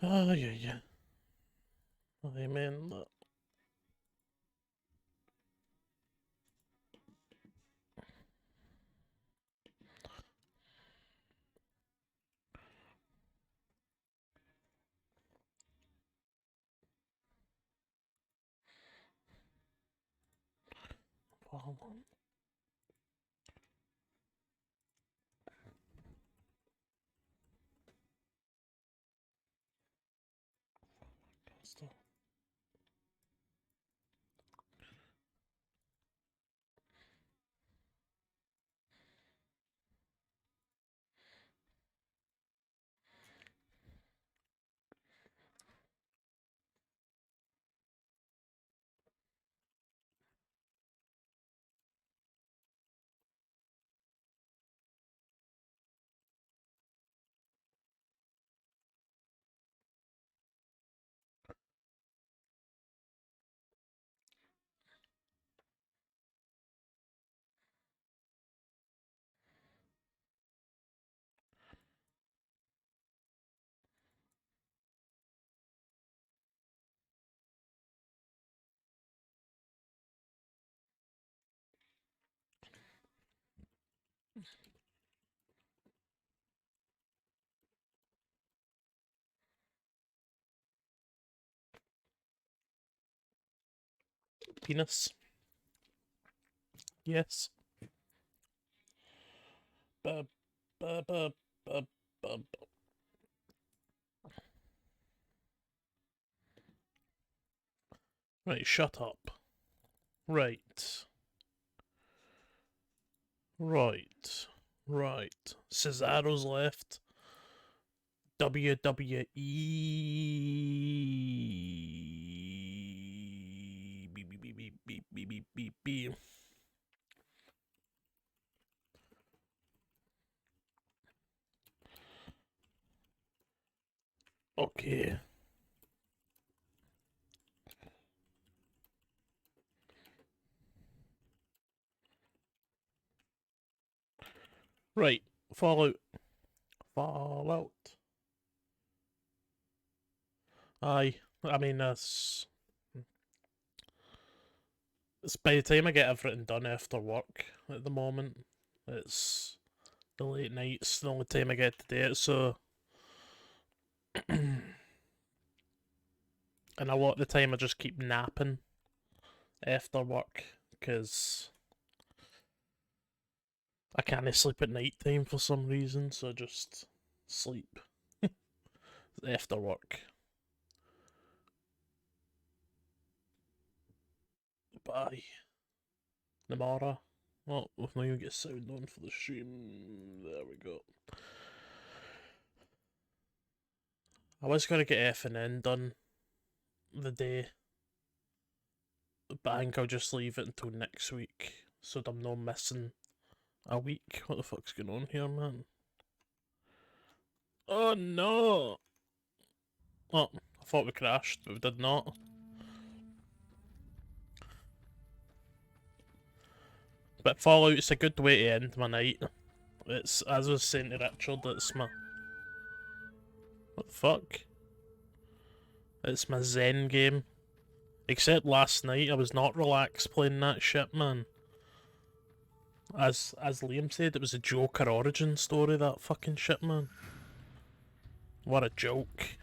Oh, yeah, yeah. Amen. Penis. Yes. Bub, bub, bub, bub, bub. Right, shut up. Right. Right. Right. Cesaro's left. WWE. Beep, beep, beep, beep, beep, beep, beep, beep, beep. Okay. Right. Fallout. Fallout. Aye. I mean, it's by the time I get everything done after work at the moment, it's the late nights, the only time I get to do it, so. And a lot of the time I just keep napping after work, because I can't sleep at night time for some reason, so I just sleep after work. Bye. Namara. Oh, we've not even get sound on for the stream. There we go. I was going to get F and N done the day, but I think I'll just leave it until next week so that I'm not missing a week. What the fuck's going on here, man? Oh no! Oh, I thought we crashed, but we did not. But Fallout's a good way to end my night. It's, as I was saying to Richard, it's my... What the fuck? It's my zen game. Except last night, I was not relaxed playing that shit, man. As Liam said, it was a Joker origin story, that fucking shit, man. What a joke.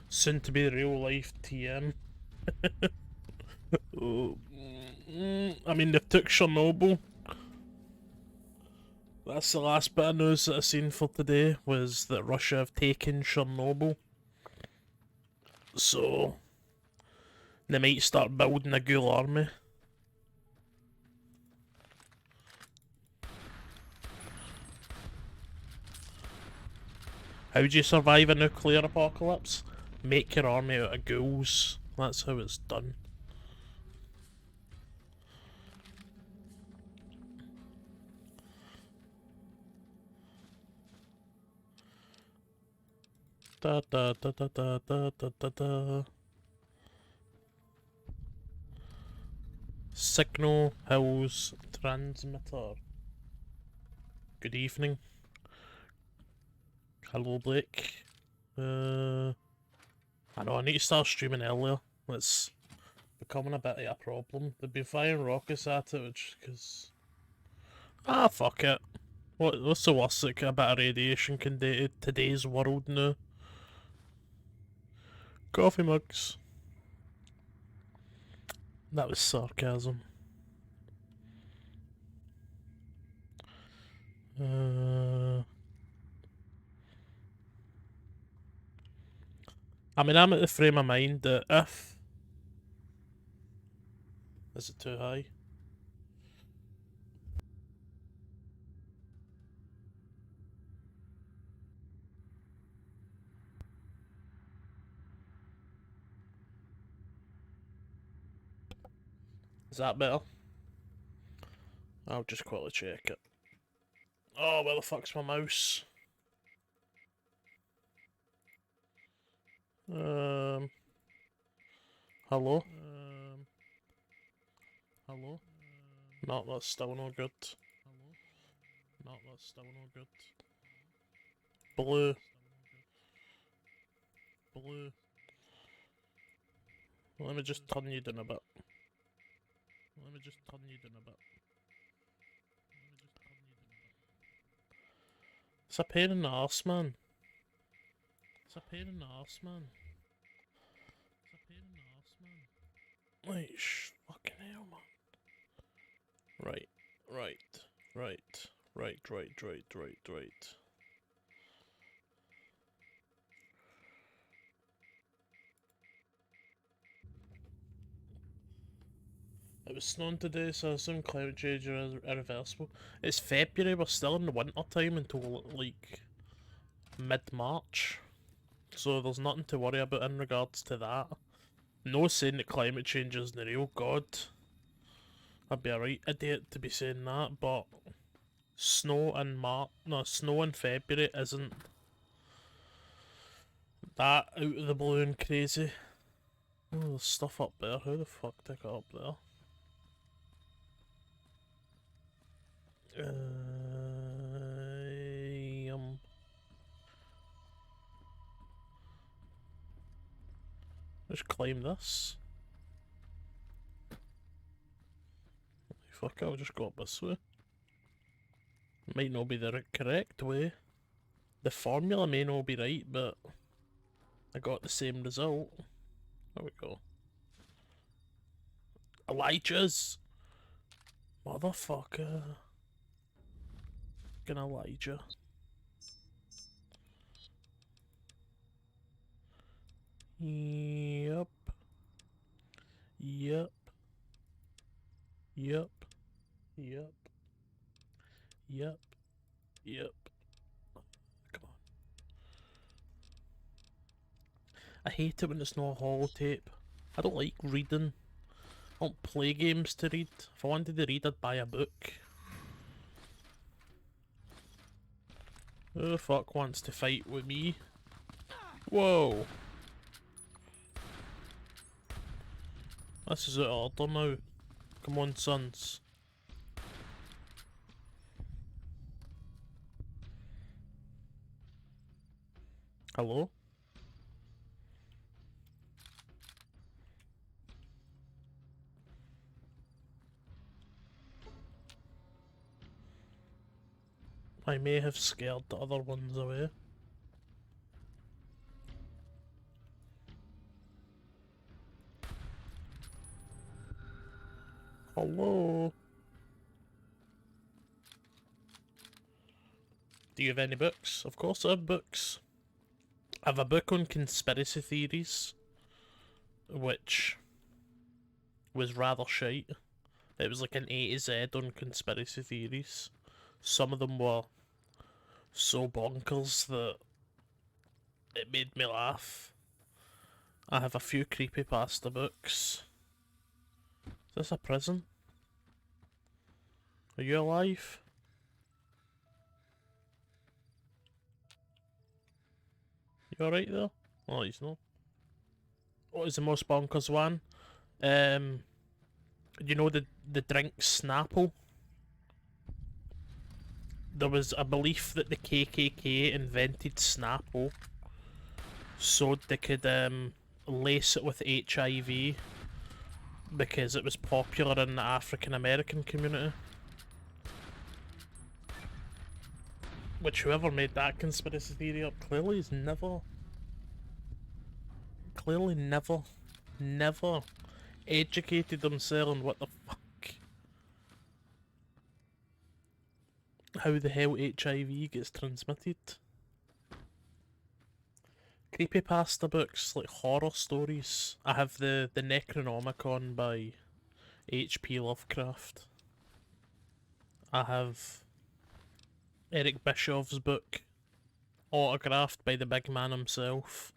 Soon to be real life TM. Oh, I mean, they took Chernobyl. That's the last bit of news that I seen for today, was that Russia have taken Chernobyl. So, they might start building a ghoul army. How do you survive a nuclear apocalypse? Make your army out of ghouls. That's how it's done. Da da da da da da da da da. Signal Hills Transmitter. Good evening. Hello, Blake. I know I need to start streaming earlier. It's becoming a bit of a problem. They've been firing rockets at it, which because fuck it. What's the worst that a bit of radiation can do to today's world now? Coffee mugs. That was sarcasm. I mean, I'm at the frame of mind that if... Is it too high? Is that better? I'll just quickly check it. Oh, where the fuck's my mouse? Hello? Hello? No, that's still no good. No, that's still no good. Blue. Blue. Let me just turn you down a bit. It's a pain in the arse, man. Wait, fucking hell, man. Right. It was snowing today, so I assume climate change is irreversible. It's February, we're still in the winter time until, like, mid-March. So there's nothing to worry about in regards to that. No saying that climate change isn't real, god. I'd be a right idiot to be saying that, but snow in February isn't that out of the blue and crazy. Oh, there's stuff up there. How the fuck did I get up there? Just climb this. Fuck it, I'll just go up this way. Might not be the correct way. The formula may not be right, but I got the same result. There we go. Elijah's! Motherfucker. Fucking Elijah. Yep. Come on. I hate it when it's not holotape. I don't like reading. I don't play games to read. If I wanted to read, I'd buy a book. Who the fuck wants to fight with me? Whoa! This is out of order now. Come on, sons. Hello? I may have scared the other ones away. Hello? Do you have any books? Of course I have books. I have a book on conspiracy theories, which was rather shite. It was like an A to Z on conspiracy theories. Some of them were so bonkers that it made me laugh. I have a few creepypasta books. Is this a prison? Are you alive? You alright there? Oh, he's not. What is the most bonkers one? You know the drink Snapple? There was a belief that the KKK invented Snapple so they could lace it with HIV because it was popular in the African American community. Which whoever made that conspiracy theory up clearly never educated themselves on what the fuck, how the hell HIV gets transmitted. Creepypasta books, like horror stories. I have the Necronomicon by H.P. Lovecraft. I have Eric Bischoff's book, autographed by the big man himself.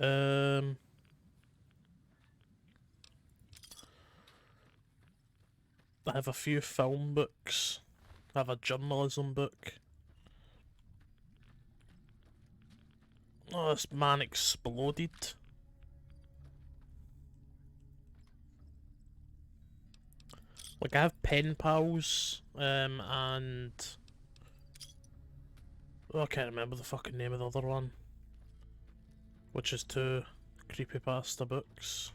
I have a few film books. I have a journalism book. Oh, this man exploded. Like, I have pen pals, and... oh, I can't remember the fucking name of the other one. Which is two creepypasta books.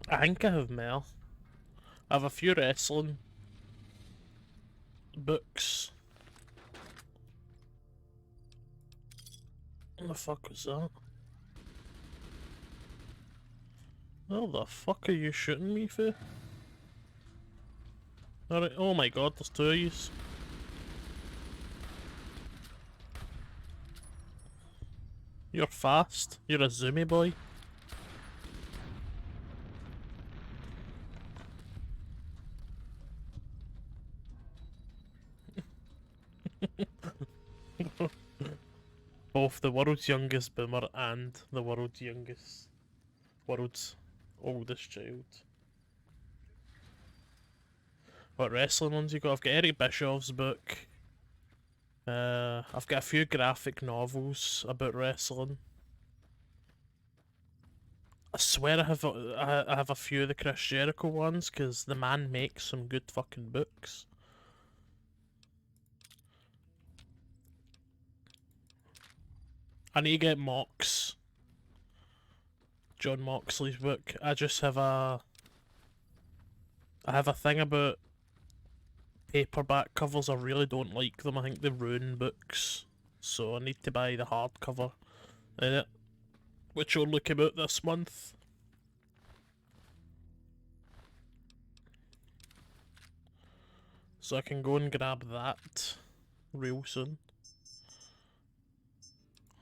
I think I have more. I have a few wrestling books. What the fuck was that? What the fuck are you shooting me for? Alright, oh my god, there's two of yous. You're fast. You're a zoomy boy. Both the world's youngest boomer and the world's oldest child. What wrestling ones you got? I've got Eric Bischoff's book. I've got a few graphic novels about wrestling. I swear I have a few of the Chris Jericho ones because the man makes some good fucking books. I need to get John Moxley's book. I have a thing about paperback covers. I really don't like them. I think they ruin books. So I need to buy the hardcover in it, which will look about this month. So I can go and grab that real soon.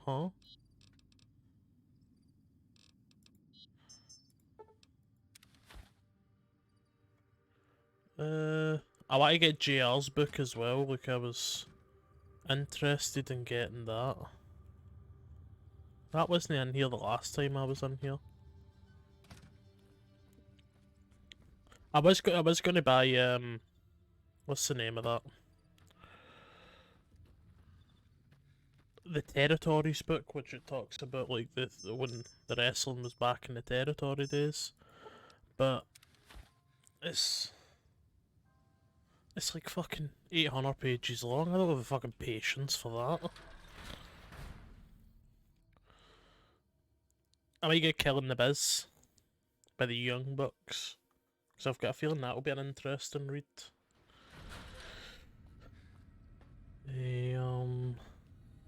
Huh? I want to get JR's book as well. Like, I was interested in getting that. That wasn't in here the last time I was in here. I was gonna buy what's the name of that? The Territories book, which it talks about like when the wrestling was back in the territory days, but it's like fucking 800 pages long. I don't have the fucking patience for that. I might get Killing the Biz by the Young Bucks, because I've got a feeling that'll be an interesting read.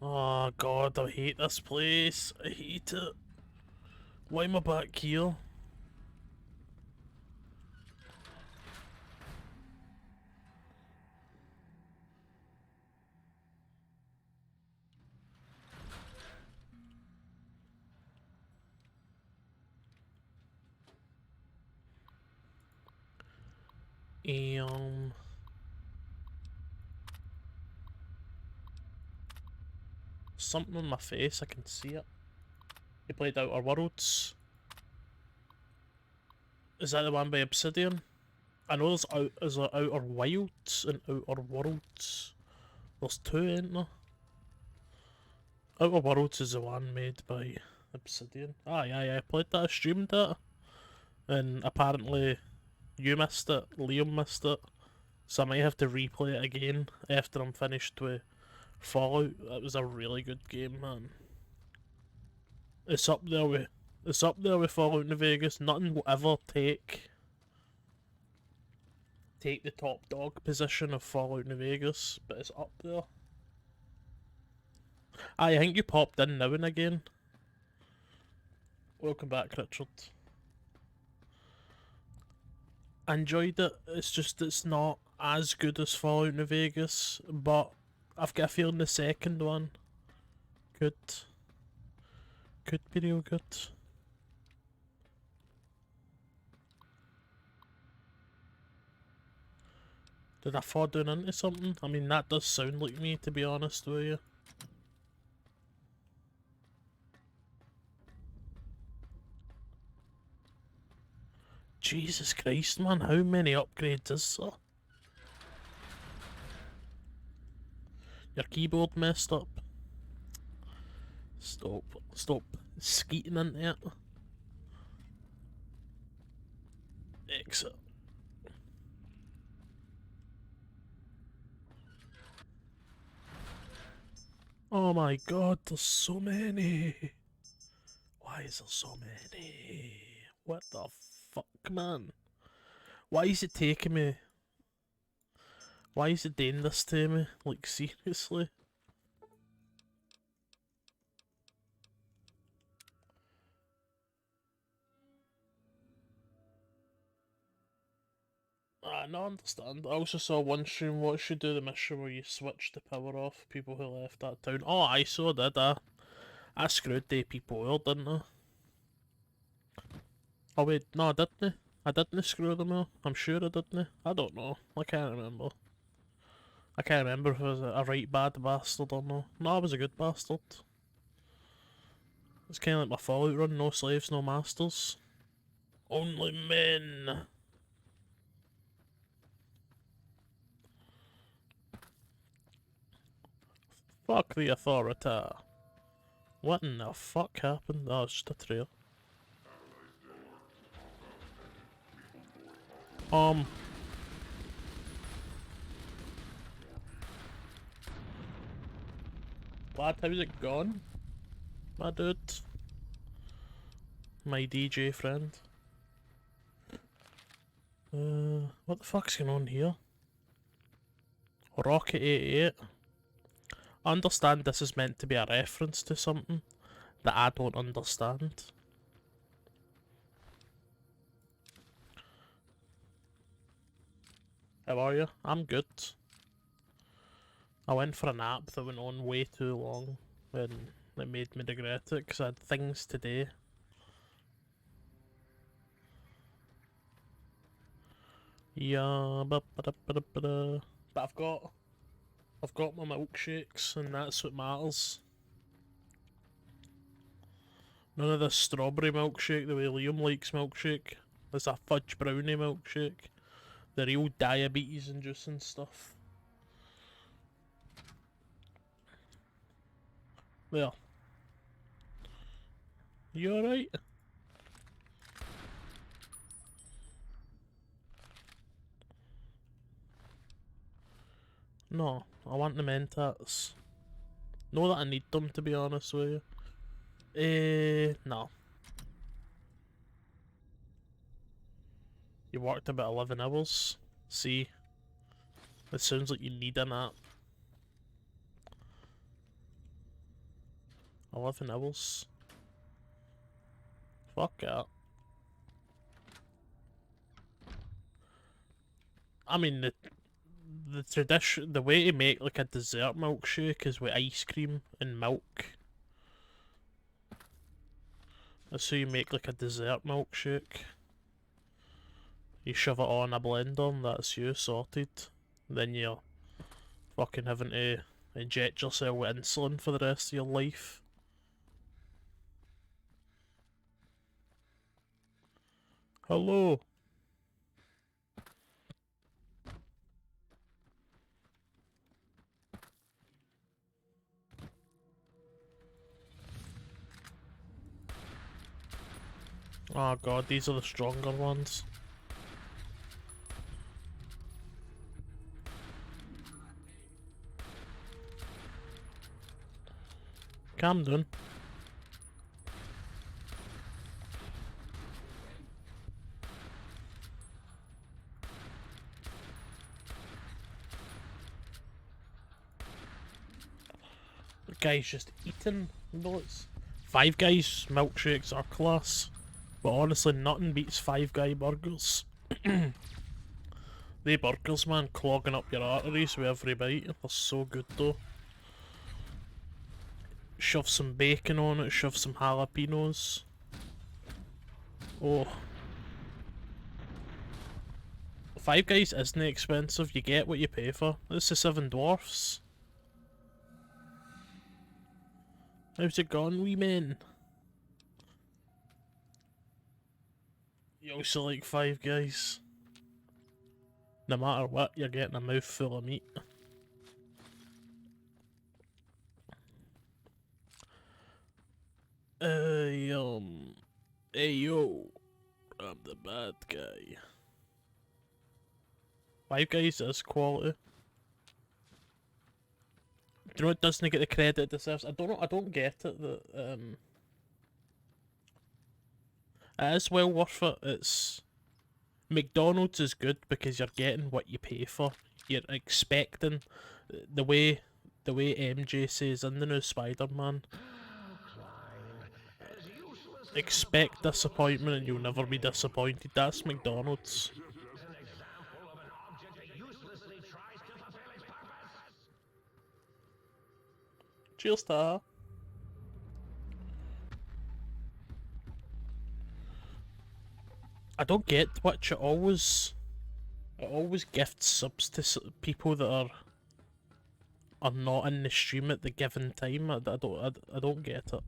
Oh god, I hate this place. I hate it. Why am I back here? Something on my face, I can see it. He played Outer Worlds. Is that the one by Obsidian? I know there's Outer Wilds and Outer Worlds. There's two, ain't there? Outer Worlds is the one made by Obsidian. I played that, I streamed that. And apparently you missed it, Liam missed it. So I might have to replay it again after I'm finished with Fallout. That was a really good game, man. It's up there with Fallout New Vegas. Nothing will ever take the top dog position of Fallout New Vegas, but it's up there. I think you popped in now and again. Welcome back, Richard. I enjoyed it. It's just it's not as good as Fallout New Vegas, but I've got a feeling the second one could be real good. Did I fall down into something? I mean, that does sound like me, to be honest with you. Jesus Christ, man, how many upgrades is there? Your keyboard messed up. Stop skeeting into it. Exit. Oh my god, there's so many. Why is there so many? What the fuck, man? Why is it taking me? Why is it doing this to me? Like, seriously? No, I understand. I also saw one stream watch you do the mission where you switch the power off people who left that town. Oh, I saw that. I screwed the people out, didn't I? Oh wait, no I didn't. I didn't screw them out. I'm sure I didn't. I don't know. I can't remember. I can't remember if I was a right bad bastard or no. No, I was a good bastard. It's kind of like my Fallout run, no slaves, no masters. Only men. Fuck the authority. What in the fuck happened? Oh, it's just a trail. What? How's it gone? My dude. My DJ friend. What the fuck's going on here? Rocket 88. I understand this is meant to be a reference to something that I don't understand. How are you? I'm good. I went for a nap that went on way too long and it made me regret it because I had things to do. Yeah, but I've got my milkshakes and that's what matters. None of this strawberry milkshake the way Liam likes milkshake. It's a fudge brownie milkshake. The real diabetes inducing stuff. There. You alright? No, I want the mentats. Know that I need them, to be honest with you. No. You worked about 11 hours. See? It sounds like you need a nap. 11 hours. Fuck that. I mean, the tradition, the way to make like a dessert milkshake is with ice cream and milk. That's how you make like a dessert milkshake. You shove it on a blender and that's you sorted. Then you're fucking having to inject yourself with insulin for the rest of your life. Hello. Oh god, these are the stronger ones. Calm down. The guy's just eating bullets. Five Guys milkshakes are class, but honestly, nothing beats Five Guy burgers. They burgers, man, clogging up your arteries with every bite. They're so good though. Shove some bacon on it, shove some jalapenos. Oh. Five Guys isn't expensive, you get what you pay for. It's the Seven Dwarfs. How's it gone, wee men? You also like Five Guys? No matter what, you're getting a mouthful of meat. Hey yo, I'm the bad guy. Five Guys is quality. Do you know it doesn't get the credit it deserves? I don't get it that it is well worth it. It's McDonald's is good because you're getting what you pay for. You're expecting the way MJ says in the new Spider-Man. Expect disappointment and you'll never be disappointed. That's McDonald's. Cheers to her. I don't get Twitch. It always gifts subs to people that are not in the stream at the given time. I don't get it.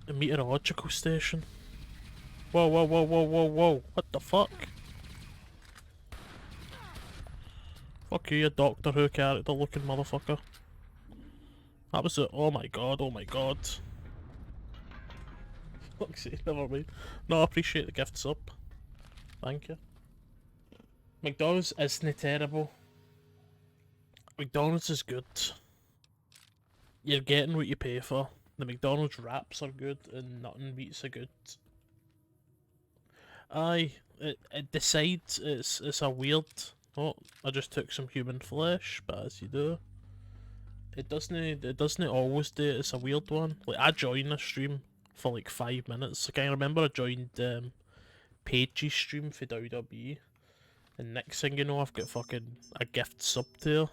A meteorological station. Whoa, whoa, whoa, whoa, whoa, whoa! What the fuck? Fuck you, you Doctor Who character looking motherfucker. That was it. Oh my god, oh my god. Fuck's sake, never mind. No, I appreciate the gift sub. Thank you. McDonald's isn't terrible. McDonald's is good. You're getting what you pay for. The McDonald's wraps are good and nothing beats a good. Aye, it decides it's a weird. Oh, I just took some human flesh, but as you do. It doesn't always do it, it's a weird one. Like I joined a stream for like 5 minutes. Like I remember I joined Paige's stream for WWE. And next thing you know I've got fucking a gift sub to her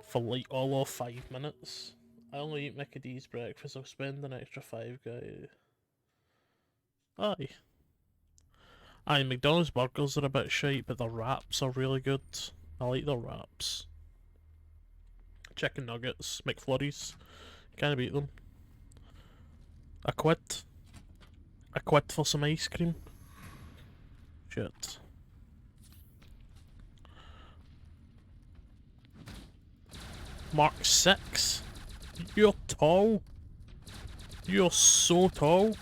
for like all of 5 minutes. I only eat Mickey D's breakfast, I'll spend an extra 5 guy. Aye. Aye, McDonald's burgers are a bit shite, but the wraps are really good. I like the wraps. Chicken nuggets, McFlurries, can't beat them. I quit for some ice cream. Shit. Mark 6? You're tall. You're so tall.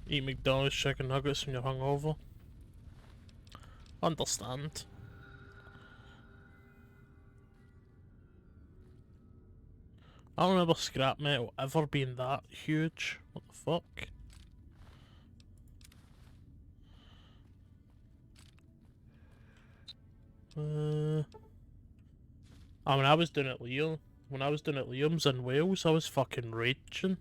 Eat McDonald's chicken nuggets when you're hungover. Understand. I don't remember scrap metal ever being that huge. What the fuck? When I was doing it Liam, when I was doing it Liam's in Wales, I was fucking raging.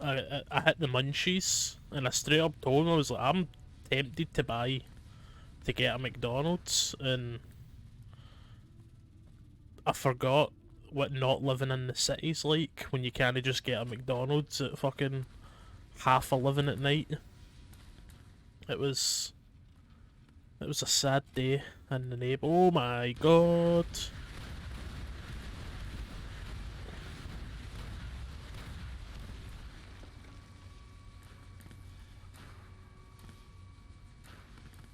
I hit the munchies, and I straight up told him, I was like, I'm tempted to get a McDonald's, and I forgot what not living in the city's like, when you can't just get a McDonald's at fucking 11:30 at night. It was a sad day. And the name. Oh my god.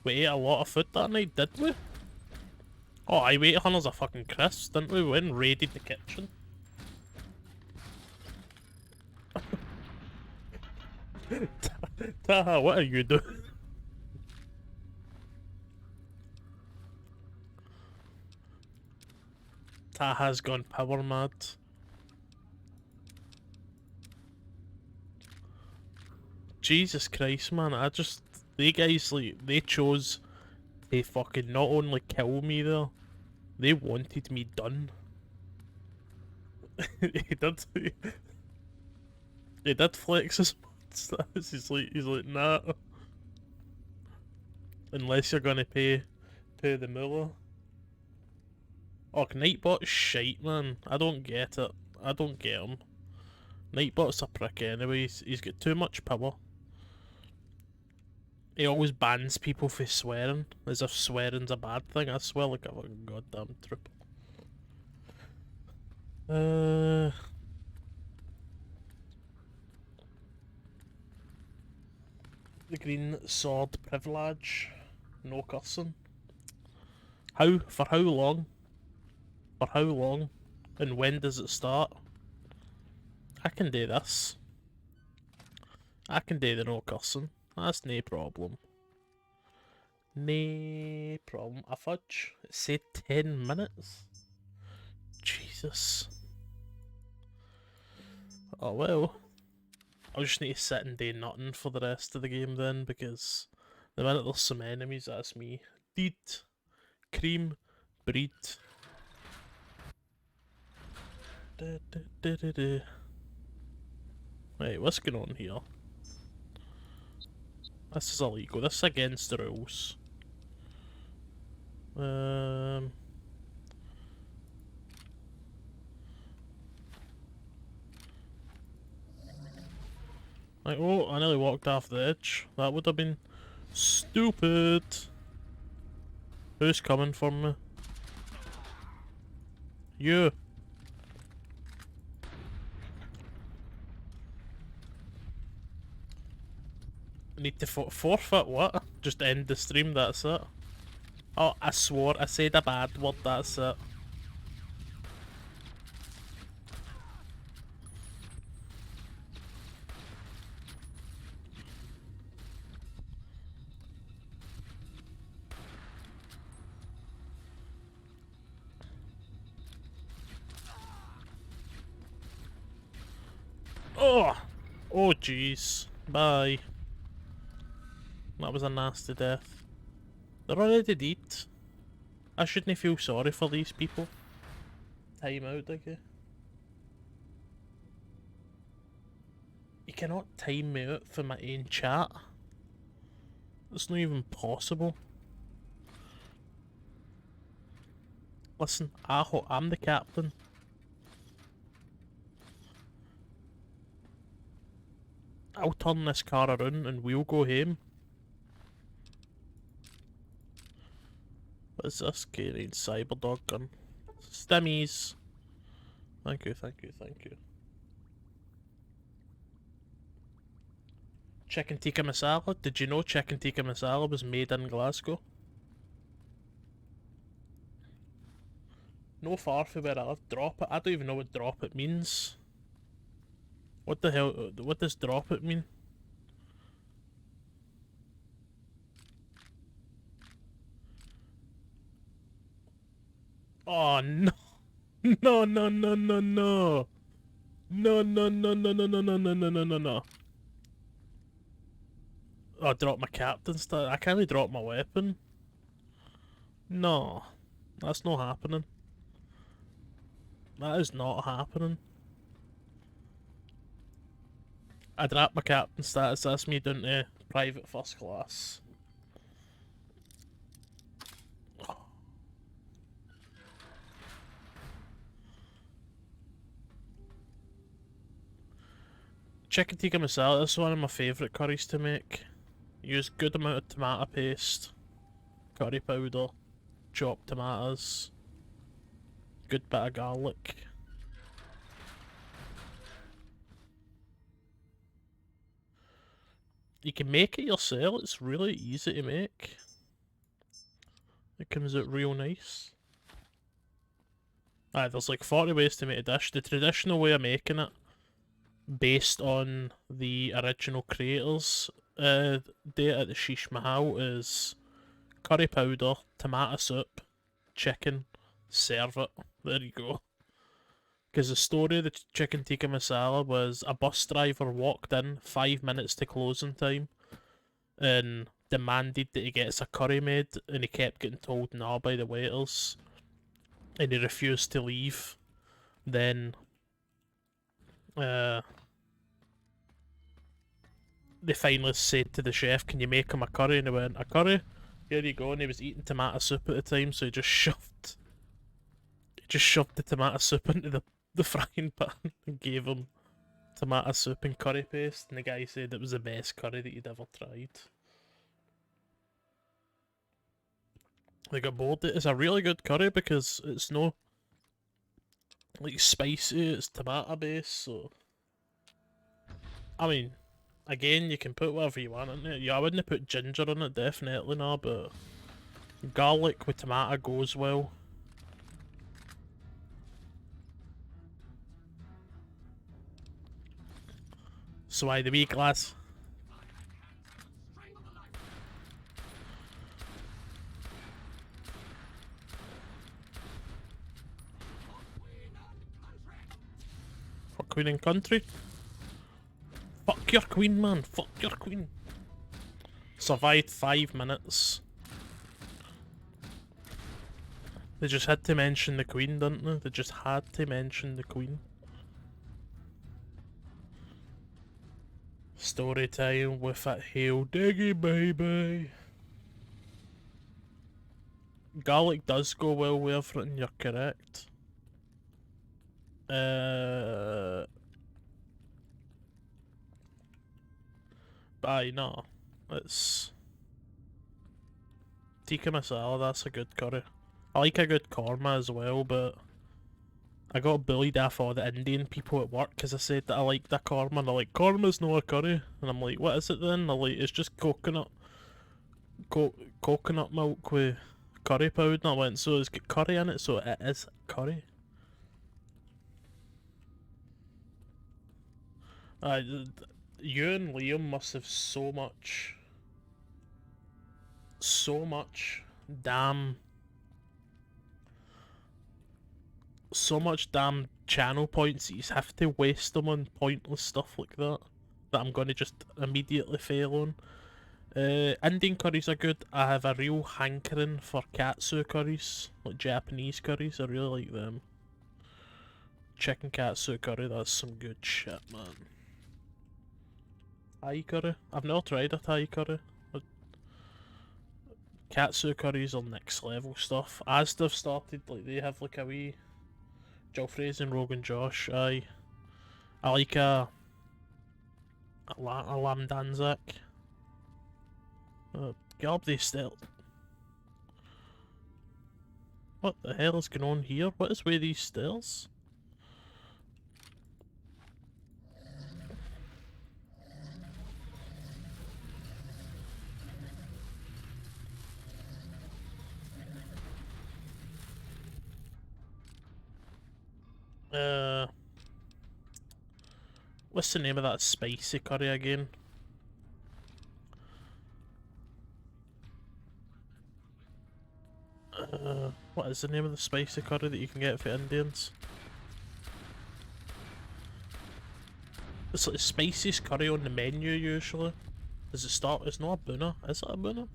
We ate a lot of food that night, did we? Oh, I ate hundreds of fucking crisps, didn't we? We went and raided the kitchen. Taha, what are you doing? Taha's gone power mad. Jesus Christ, man, they guys, like, they chose to fucking not only kill me there, they wanted me done. he did, he did flex his stats. He's like, nah. Unless you're gonna pay the moolah. Oh, Nightbot's shite, man. I don't get it. I don't get him. Nightbot's a prick anyway. He's got too much power. He always bans people for swearing, as if swearing's a bad thing. I swear like a fucking goddamn triple. The green sword privilege. No cussing. For how long? For how long? And when does it start? I can do this. I can do the no cussing. That's no problem. No problem. A fudge? It said 10 minutes? Jesus. Oh well. I'll just need to sit and do nothing for the rest of the game then, because the minute there's some enemies, that's me. Deed. Cream. Breed. Wait, what's going on here? This is illegal. This is against the rules. Like, oh, I nearly walked off the edge. That would have been stupid. Who's coming for me? You. I need to forfeit what? Just end the stream, that's it. Oh, I swore, I said a bad word, that's it. Oh! Oh jeez. Bye. That was a nasty death. They're already dead. I shouldn't feel sorry for these people. Time out, okay? You cannot time me out for my own chat. It's not even possible. Listen, I'm the captain. I'll turn this car around and we'll go home. What is this? Carrying Cyberdog gun. Stimmies. Thank you, thank you, thank you. Chicken tikka masala? Did you know chicken tikka masala was made in Glasgow? No far from where I live. Drop it? I don't even know what drop it means. What the hell? What does drop it mean? Oh no! No no no no no! No no no no no no no no no no no no! Oh, I dropped my captain stat. I can't drop my weapon. No, that's not happening. That is not happening. I dropped my captain status, that's me down to private first class. Chicken tikka masala is one of my favourite curries to make. Use good amount of tomato paste, curry powder, chopped tomatoes, good bit of garlic. You can make it yourself, it's really easy to make. It comes out real nice. There's like 40 ways to make a dish. The traditional way of making it, based on the original creators date at the Sheesh Mahal, is curry powder, tomato soup, chicken, serve it. There you go. Because the story of the chicken tikka masala was a bus driver walked in 5 minutes to closing time and demanded that he gets a curry made, and he kept getting told nah by the waiters, and he refused to leave. Then they finally said to the chef, can you make him a curry? And he went, a curry? Here you go. And he was eating tomato soup at the time, so he just shoved the tomato soup into the frying pan and gave him tomato soup and curry paste, and the guy said it was the best curry that he'd ever tried. They got bored. It's a really good curry because it's no like spicy, it's tomato based, so I mean, again, you can put whatever you want in it. Yeah, I wouldn't put ginger in it, definitely not, but garlic with tomato goes well. So the wee glass. For Queen and Country? Fuck your queen, man. Fuck your queen. Survived 5 minutes. They just had to mention the queen, didn't they? They just had to mention the queen. Story time with a Hail Diggy, baby. Garlic does go well with everything, you're correct. But aye, no. It's tikka masala, that's a good curry. I like a good korma as well, but I got bullied off all the Indian people at work because I said that I liked the korma, and they're like, korma's not a curry. And I'm like, what is it then? They're like, it's just coconut milk with curry powder. And I went, so it's got curry in it, so it is curry. You and Liam must have so much damn channel points that you have to waste them on pointless stuff like that I'm going to just immediately fail on. Indian curries are good. I have a real hankering for katsu curries, like Japanese curries. I really like them. Chicken katsu curry, that's some good shit, man. Thai curry? I've never tried a Thai curry. Katsu curries are next level stuff. As they've started, like they have like a wee Jalfrezi and Rogan Josh. I like a lamb danzak. Garb they still. What the hell is going on here? What is with these stairs? What's the name of that spicy curry again? What is the name of the spicy curry that you can get for Indians? It's like the spiciest curry on the menu usually. Does it start? It's not a buna. Is it a buna?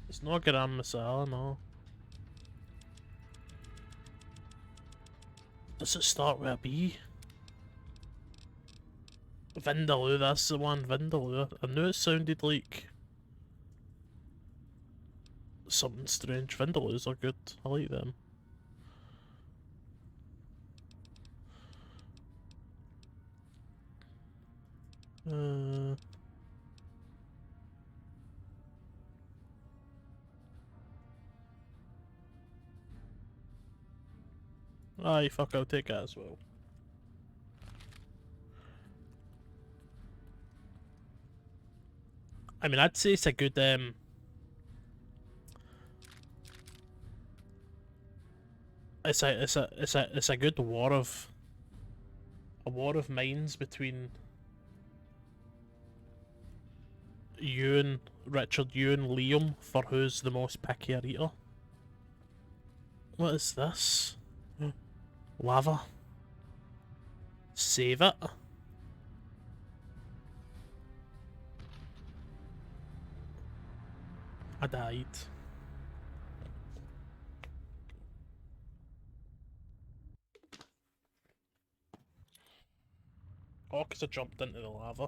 It's not garam masala, no. Does it start with a B? Vindaloo, that's the one, Vindaloo. I knew it sounded like something strange. Vindaloos are good, I like them. Aye, fuck, I'll take that as well. I mean, I'd say it's a good, it's a good war of minds between Richard, you and Liam for who's the most pickier eater. What is this? Lava. Save it. I died. Oh, because I jumped into the lava.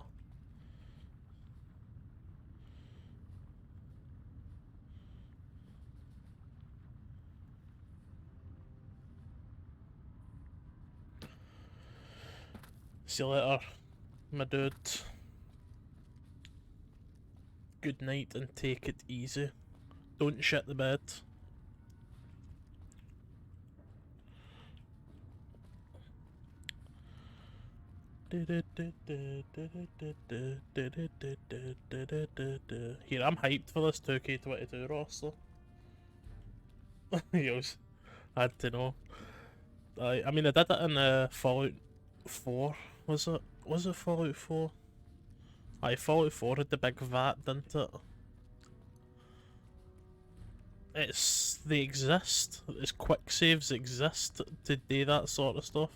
See you later, my dude. Good night and take it easy. Don't shit the bed. Here, I'm hyped for this 2K22 roster. Yes, I had to know. I mean, I did it in Fallout 4, was it? Was it Fallout 4? Aye, Fallout 4 had the big VAT, didn't it? They exist. It's quick saves exist to do that sort of stuff.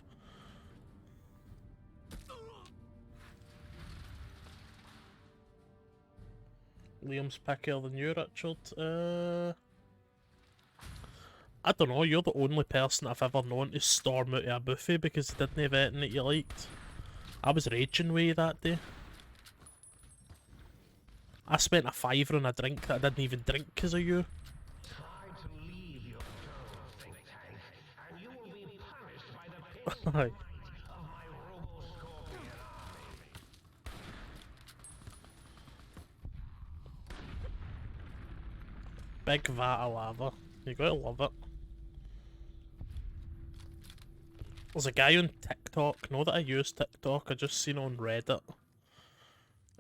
Liam's pickier than you, Richard. I don't know, you're the only person I've ever known to storm out of a buffet because they didn't have anything that you liked. I was raging with you that day. I spent a fiver on a drink that I didn't even drink because of you. Aye. Big vat of lava. You gotta love it. There's a guy on TikTok, not that I use TikTok, I just seen on Reddit.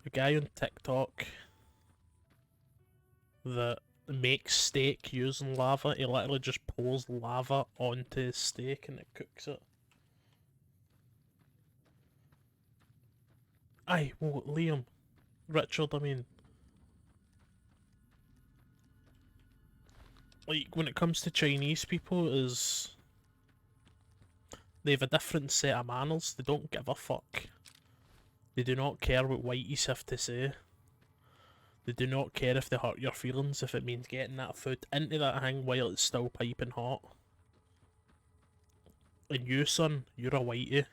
A guy on TikTok that makes steak using lava. He literally just pours lava onto his steak and it cooks it. Aye, well, Liam. Richard, I mean. Like, when it comes to Chinese people, they have a different set of manners. They don't give a fuck. They do not care what whiteys have to say. They do not care if they hurt your feelings, if it means getting that food into that thing while it's still piping hot. And you, son, you're a whitey.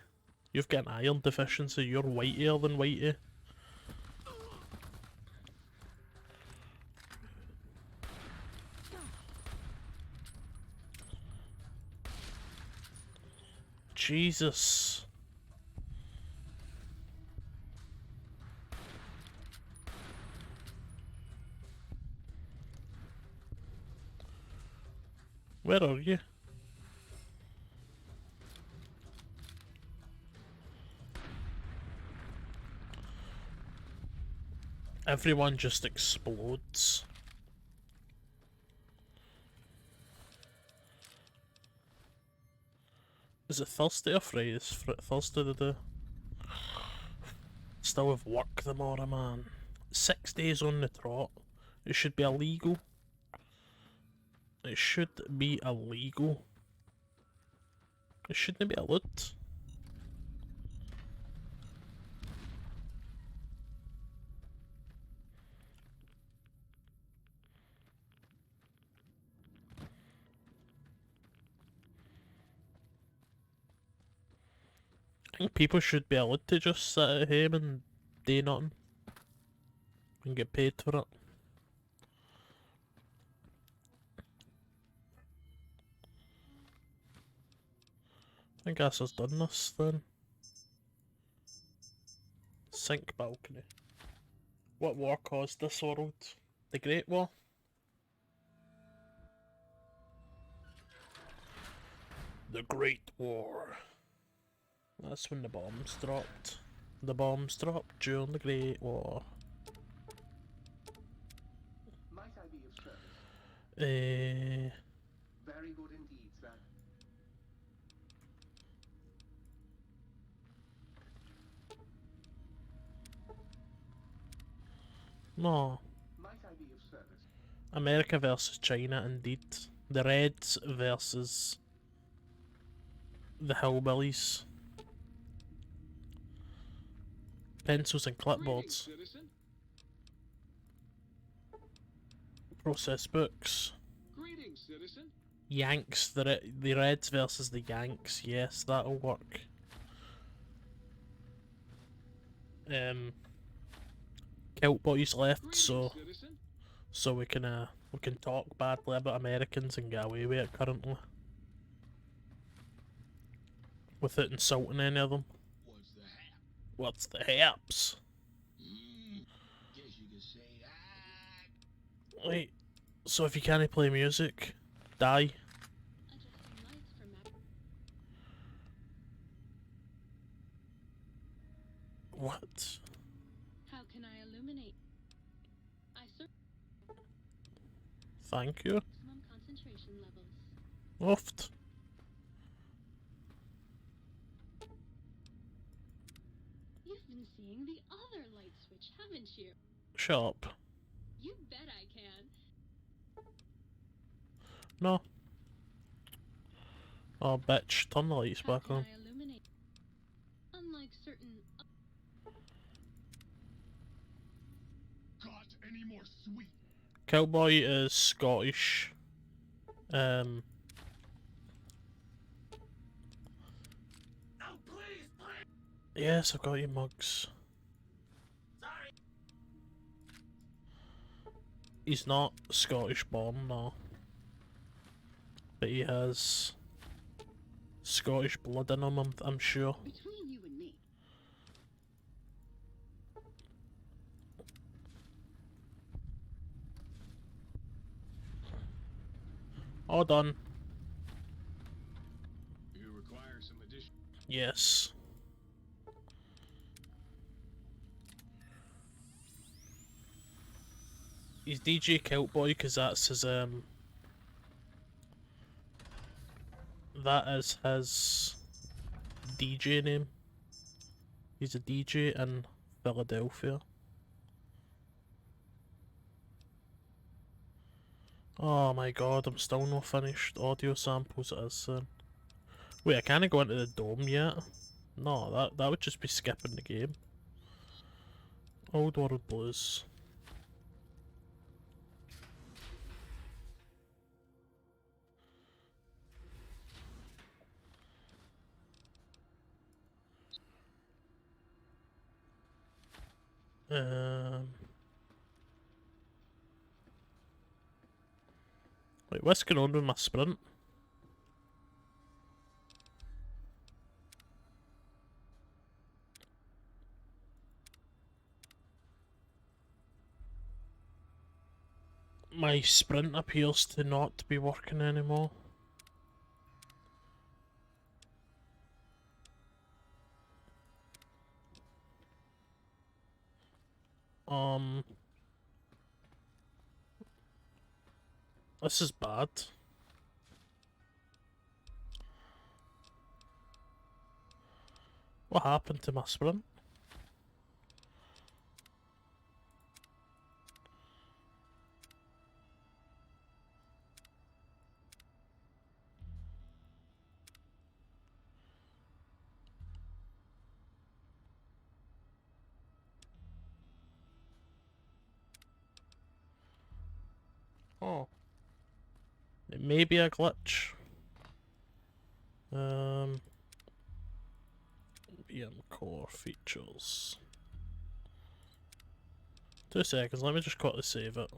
You've got an iron deficiency, you're whiteier than whitey. Jesus. Where are you? Everyone just explodes. Is it Thursday or Friday? It's Thursday today. Still have work tomorrow, man. 6 days on the trot. It should be illegal. It should be illegal. It shouldn't be allowed. I think people should be allowed to just sit at home and do nothing. And get paid for it. I guess I've done this then. Sink balcony. What war caused this world? The Great War? The Great War. That's when the bombs dropped. The bombs dropped during the Great War. Might I be of service? Very good indeed, sir. No. Might I be of service? America versus China, indeed. The Reds versus the Hillbillies. Pencils and clipboards. Process books. Greetings, citizen. Yanks, the Reds versus the Yanks. Yes, that'll work. Kilt Boy's left, so we can talk badly about Americans and get away with it currently, without insulting any of them. What's the hap? What's the haps? Guess you could say that. Wait, so if you can't play music, die. Adjusting lights for map. What? How can I illuminate? I search Thank you. maximum concentration levels. Oft. You've been seeing the other light switch, haven't you? Shut up. You bet I can. No. Oh, bitch, turn the lights How back can on. I illuminate? Unlike certain Got any more sweet? Cowboy is Scottish. Oh, please, please. Yes, I've got your mugs. Sorry. He's not Scottish born, no. But he has Scottish blood in him, I'm sure. between you and me. All done. You require some addition. Yes. He's DJ Kiltboy because that's his that is his DJ name. He's a DJ in Philadelphia. Oh my god, I'm still not finished audio samples it is soon. Wait, I can't go into the dome yet. No, that would just be skipping the game. Old World Blues. Wait, what's going on with my sprint? My sprint appears to not be working anymore. This is bad. What happened to my sprint? Oh. It may be a glitch. VM core features. 2 seconds, let me just quickly save it.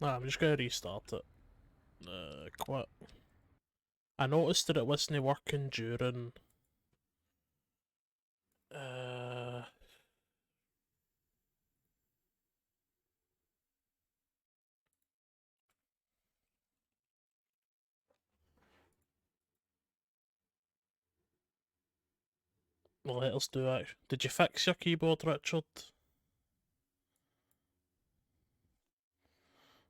I'm just gonna restart it. Quit. I noticed that it wasn't working during The letters do actually. Did you fix your keyboard, Richard?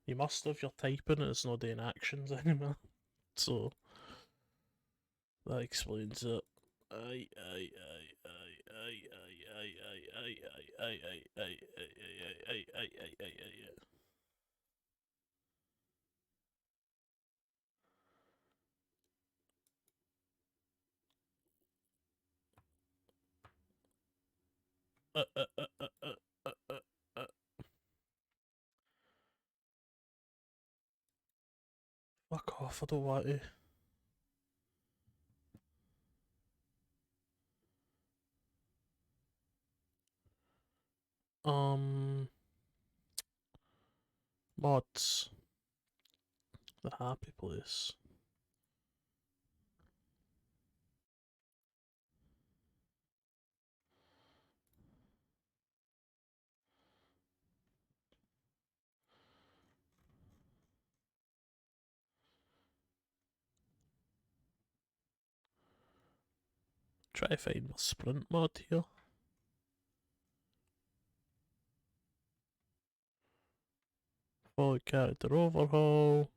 You must have. You're typing and it's not doing actions anymore. So that explains it. Aye, aye, aye, aye, aye, aye, aye, aye, aye, aye, aye, aye, aye, aye, aye, aye, aye, aye. Uh, uh, uh, uh, uh, uh, uh, uh. Fuck off, I don't want to. Mods. The happy place. Try to find my sprint mod here. Fully character overhaul.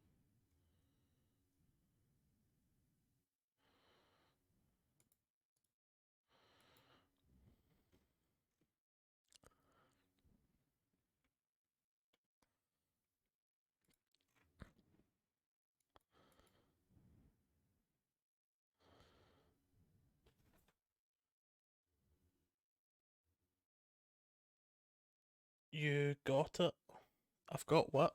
You got it. I've got what?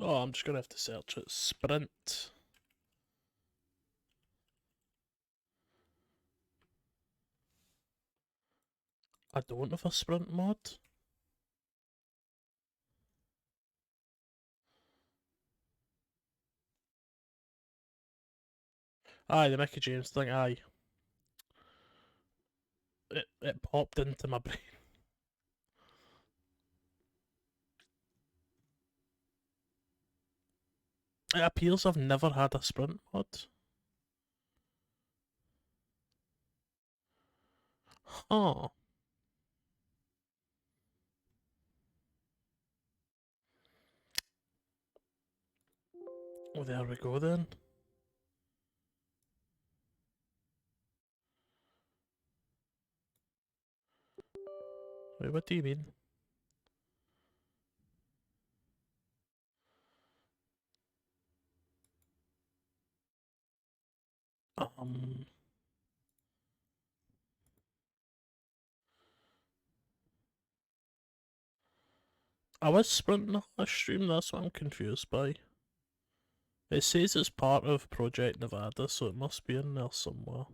Oh, I'm just gonna have to search it. Sprint. I don't have a sprint mod. Aye, the Mickey James thing, aye. It popped into my brain. It appears I've never had a sprint mod. Huh. Well, there we go then. Wait, what do you mean? I was sprinting the last stream, that's what I'm confused by. It says it's part of Project Nevada, so it must be in there somewhere.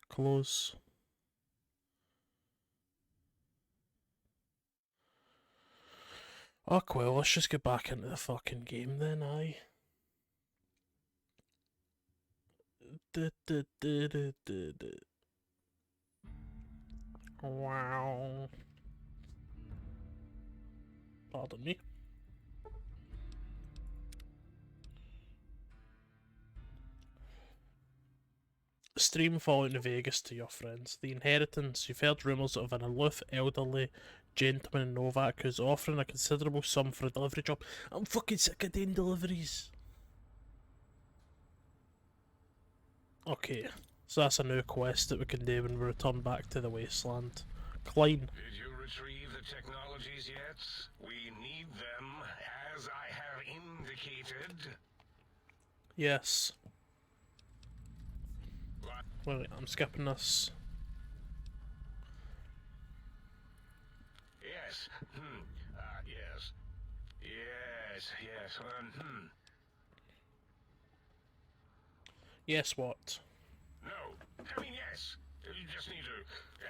Close. Oh well, let's just get back into the fucking game then, aye. Wow. Pardon me. Stream Fallout New Vegas to your friends. The Inheritance. You've heard rumours of an aloof, elderly gentleman in Novak who's offering a considerable sum for a delivery job. I'm fucking sick of doing deliveries. Okay, so that's a new quest that we can do when we return back to the wasteland. Klein. Did you retrieve the technologies yet? We need them, as I have indicated. Yes. What? Wait, I'm skipping this. Yes. Yes. Yes. Yes, what? No. I mean, yes. You just need to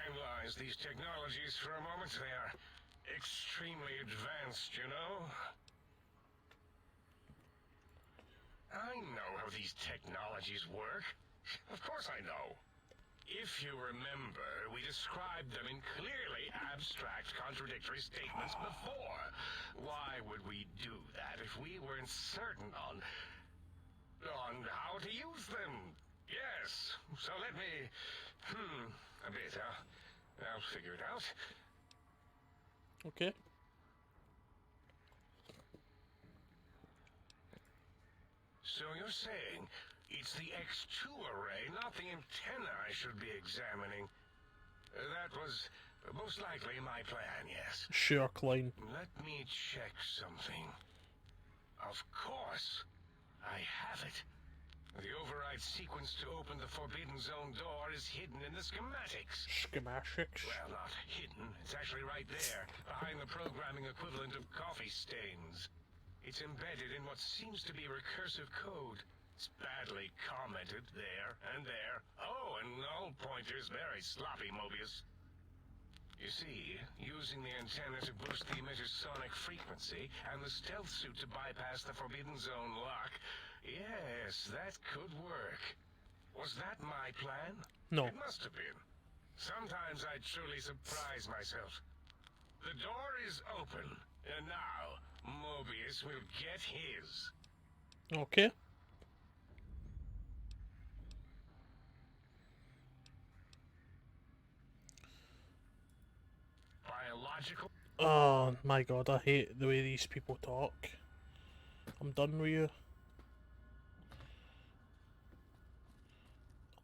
analyze these technologies for a moment. They are extremely advanced, you know? I know how these technologies work. Of course I know. If you remember, we described them in clearly abstract, contradictory statements before. Why would we do that if we weren't certain on how to use them? Yes. So let me a bit. I'll figure it out. Okay. So you're saying it's the X2 array, not the antenna I should be examining. That was most likely my plan, yes. Sure, Klein. Let me check something. Of course, I have it. The override sequence to open the Forbidden Zone door is hidden in the schematics. Schematics. Well, not hidden. It's actually right there, behind the programming equivalent of coffee stains. It's embedded in what seems to be recursive code. It's badly commented there and there. Oh, and null pointers very sloppy, Mobius. You see, using the antenna to boost the emitter's sonic frequency and the stealth suit to bypass the Forbidden Zone lock, yes, that could work. Was that my plan? No. It must have been. Sometimes I truly surprise myself. The door is open, and now Mobius will get his. Okay. Biological. Oh my god, I hate the way these people talk. I'm done with you.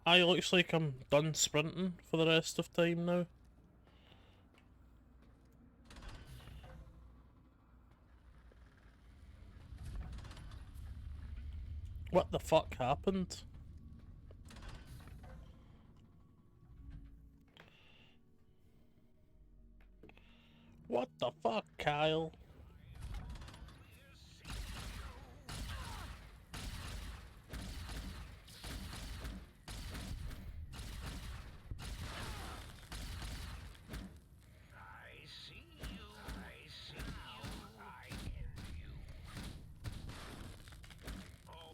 Looks like I'm done sprinting for the rest of time now. What the fuck happened? What the fuck, Kyle? I see you. I see you. I envy you. Oh.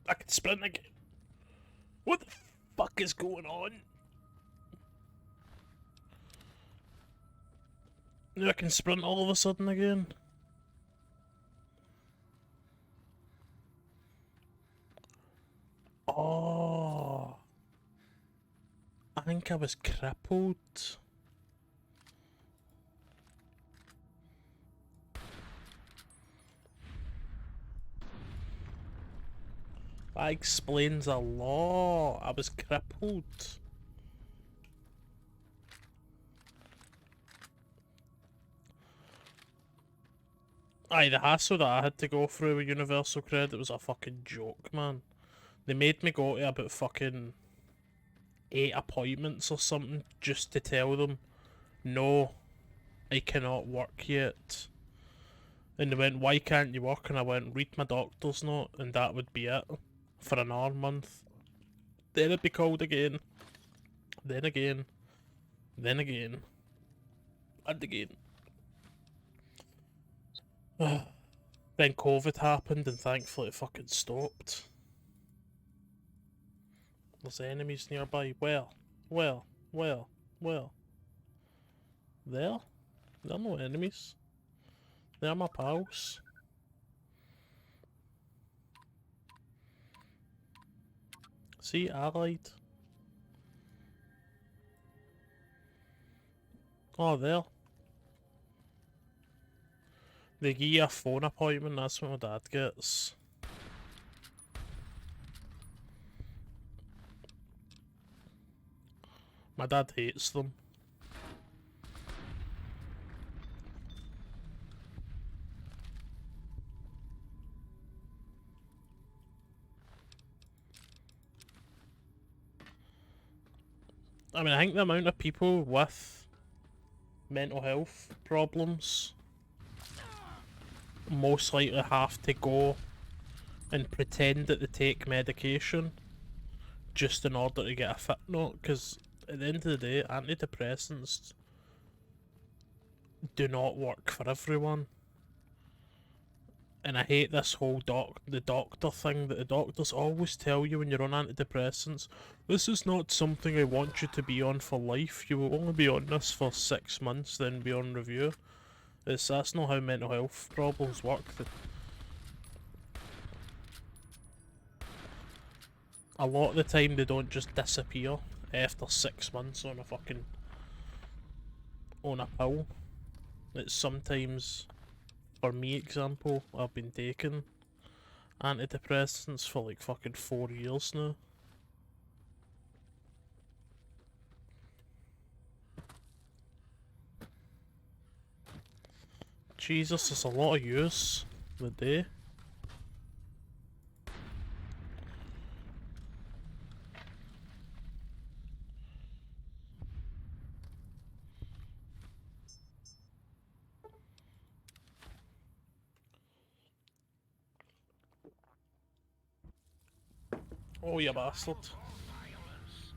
I can sprint again. What the fuck is going on? Now I can sprint all of a sudden again. Oh. I think I was crippled. That explains a lot. I was crippled. Aye, the hassle that I had to go through with Universal Credit was a fucking joke, man. They made me go to about fucking 8 appointments or something just to tell them, no, I cannot work yet. And they went, why can't you work? And I went, read my doctor's note, and that would be it. For another month. Then it'd be called again. Then again. Then again. And again. Then COVID happened and thankfully it fucking stopped. There's enemies nearby. Well. There? They're no enemies. They're my pals. See, allied. Oh, there. They give you a phone appointment, that's what my dad gets. My dad hates them. I mean, I think the amount of people with mental health problems most likely have to go and pretend that they take medication just in order to get a fit note, because at the end of the day, antidepressants do not work for everyone. And I hate this whole the doctor thing that the doctors always tell you when you're on antidepressants. This is not something I want you to be on for life. You will only be on this for 6 months, then be on review. That's not how mental health problems work. A lot of the time they don't just disappear after 6 months on a pill. It's sometimes, for me example, I've been taking antidepressants for like fucking 4 years now. Jesus, there's a lot of use in the day. Oh, you bastard. Violence.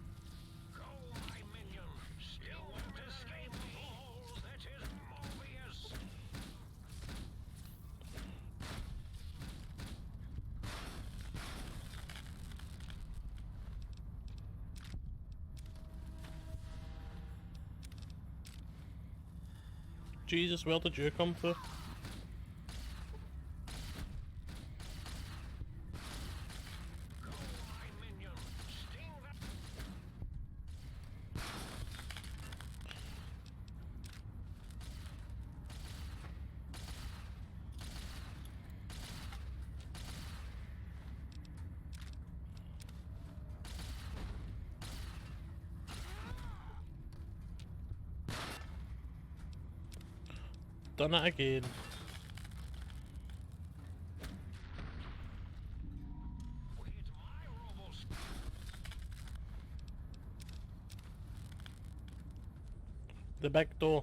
Go, my minion. Still won't escape. Oh, that is Mobius. Jesus, where did you come from? Go, my minion. Sting that. Done it again. With my robos. The big door.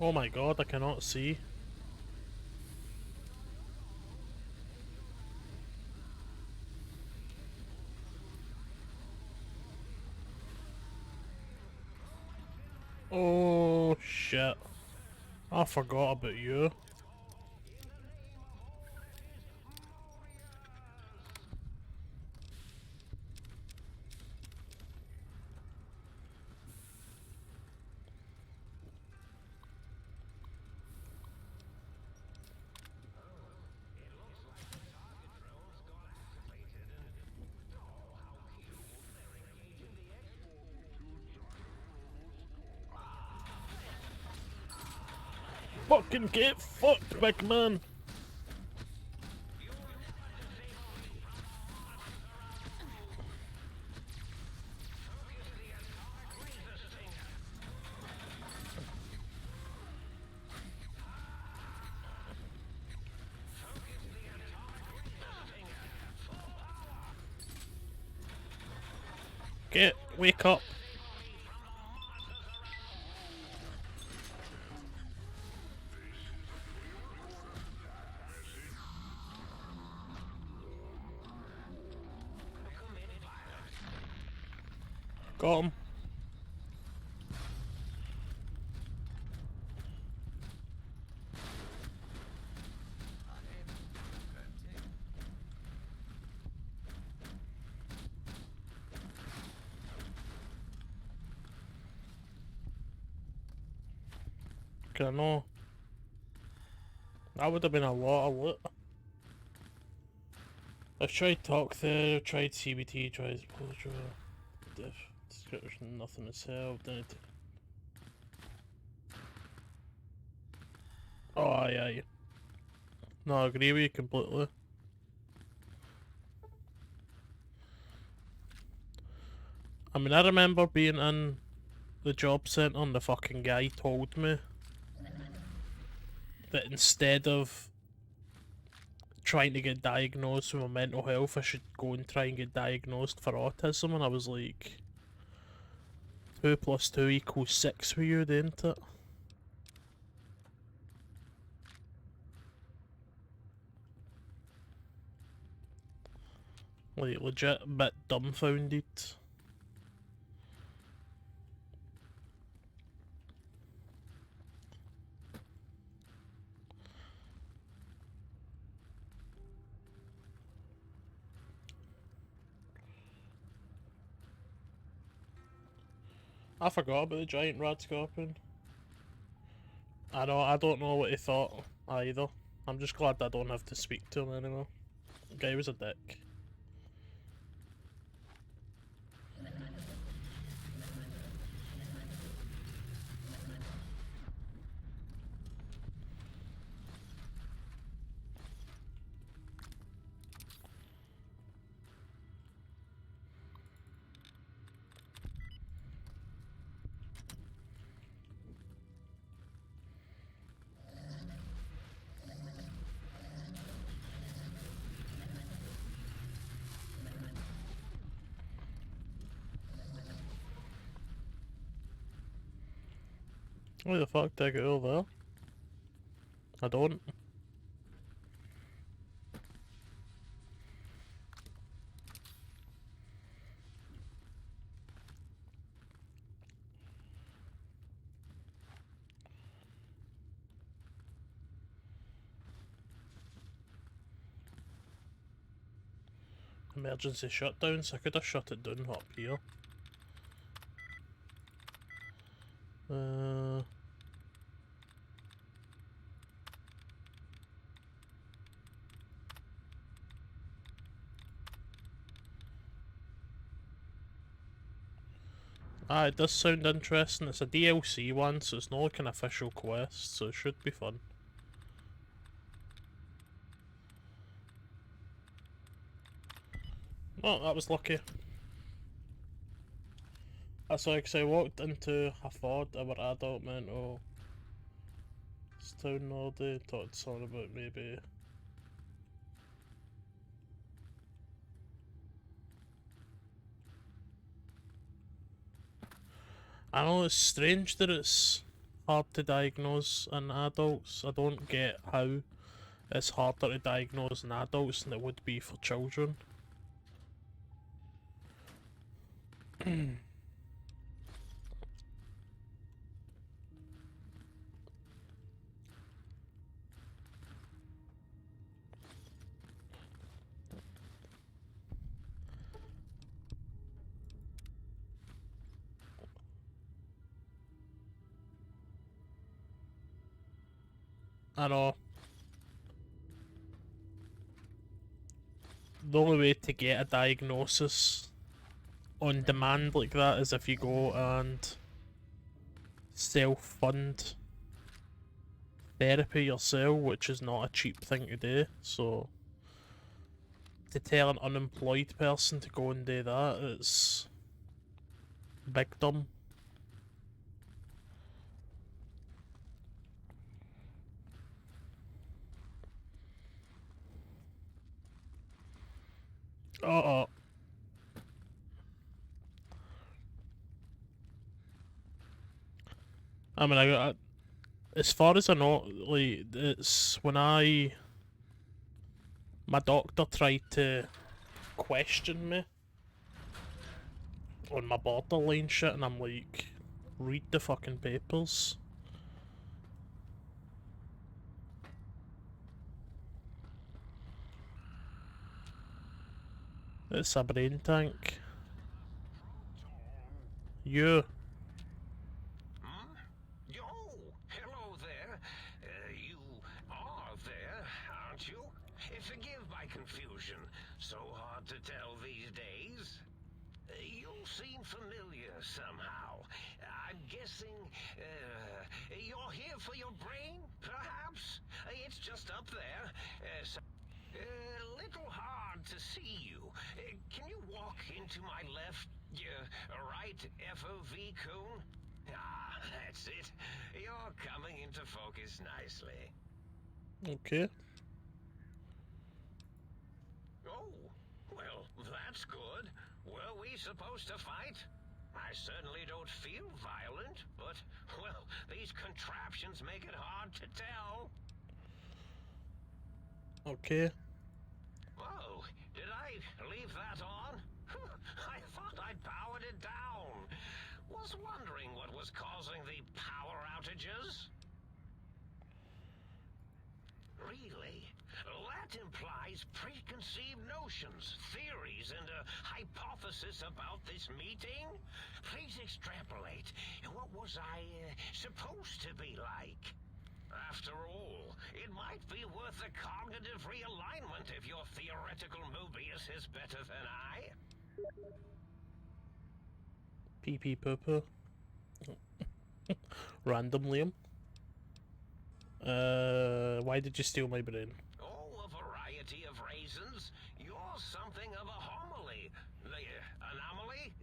Oh my god, I cannot see. Oh shit. I forgot about you. Fucking get fucked, big man. Wake up. Got him. I know. That would have been a lot of loot. I've tried talk there, I've tried CBT, tried exposure, diff, description, nothing has helped, anything. Oh, aye. No, I agree with you completely. I mean, I remember being in the job centre and the fucking guy told me that instead of trying to get diagnosed with my mental health, I should go and try and get diagnosed for autism, and I was like, 2 + 2 = 6 for you, didn't it? Like, legit a bit dumbfounded. I forgot about the giant rad scorpion. I don't know what he thought either. I'm just glad I don't have to speak to him anymore. The guy was a dick. Where the fuck did I go there? I don't. Emergency shutdown, so I could have shut it down up here. It does sound interesting. It's a DLC one, so it's not like an official quest, so it should be fun. Oh, that was lucky. That's like, so I walked into a Ford, our adult mental town all day, talked to someone about maybe. I know it's strange that it's hard to diagnose in adults. I don't get how it's harder to diagnose in adults than it would be for children. I know. The only way to get a diagnosis on demand like that is if you go and self-fund therapy yourself, which is not a cheap thing to do, so to tell an unemployed person to go and do that, it's big dumb. Uh-oh. I mean, as far as I know, like, it's when my doctor tried to question me on my borderline shit, and I'm like, read the fucking papers. It's a brain tank. You. Yo, hello there. You are there, aren't you? Forgive my confusion. So hard to tell these days. You seem familiar somehow. I'm guessing you're here for your brain, perhaps? It's just up there. Little hard to see you. Can you walk into my left, right FOV cone? Ah, that's it. You're coming into focus nicely. Okay. Oh, well, that's good. Were we supposed to fight? I certainly don't feel violent, but, well, these contraptions make it hard to tell. Okay. Oh, did I leave that on? I thought I'd powered it down. Was wondering what was causing the power outages. Really? That implies preconceived notions, theories, and a hypothesis about this meeting? Please extrapolate. What was I supposed to be like? After all, it might be worth a cognitive realignment if your theoretical Mobius is better than I. Pee pee poo poo. Random Liam. Why did you steal my brain? Oh, a variety of reasons. You're something of a homily. Anomaly?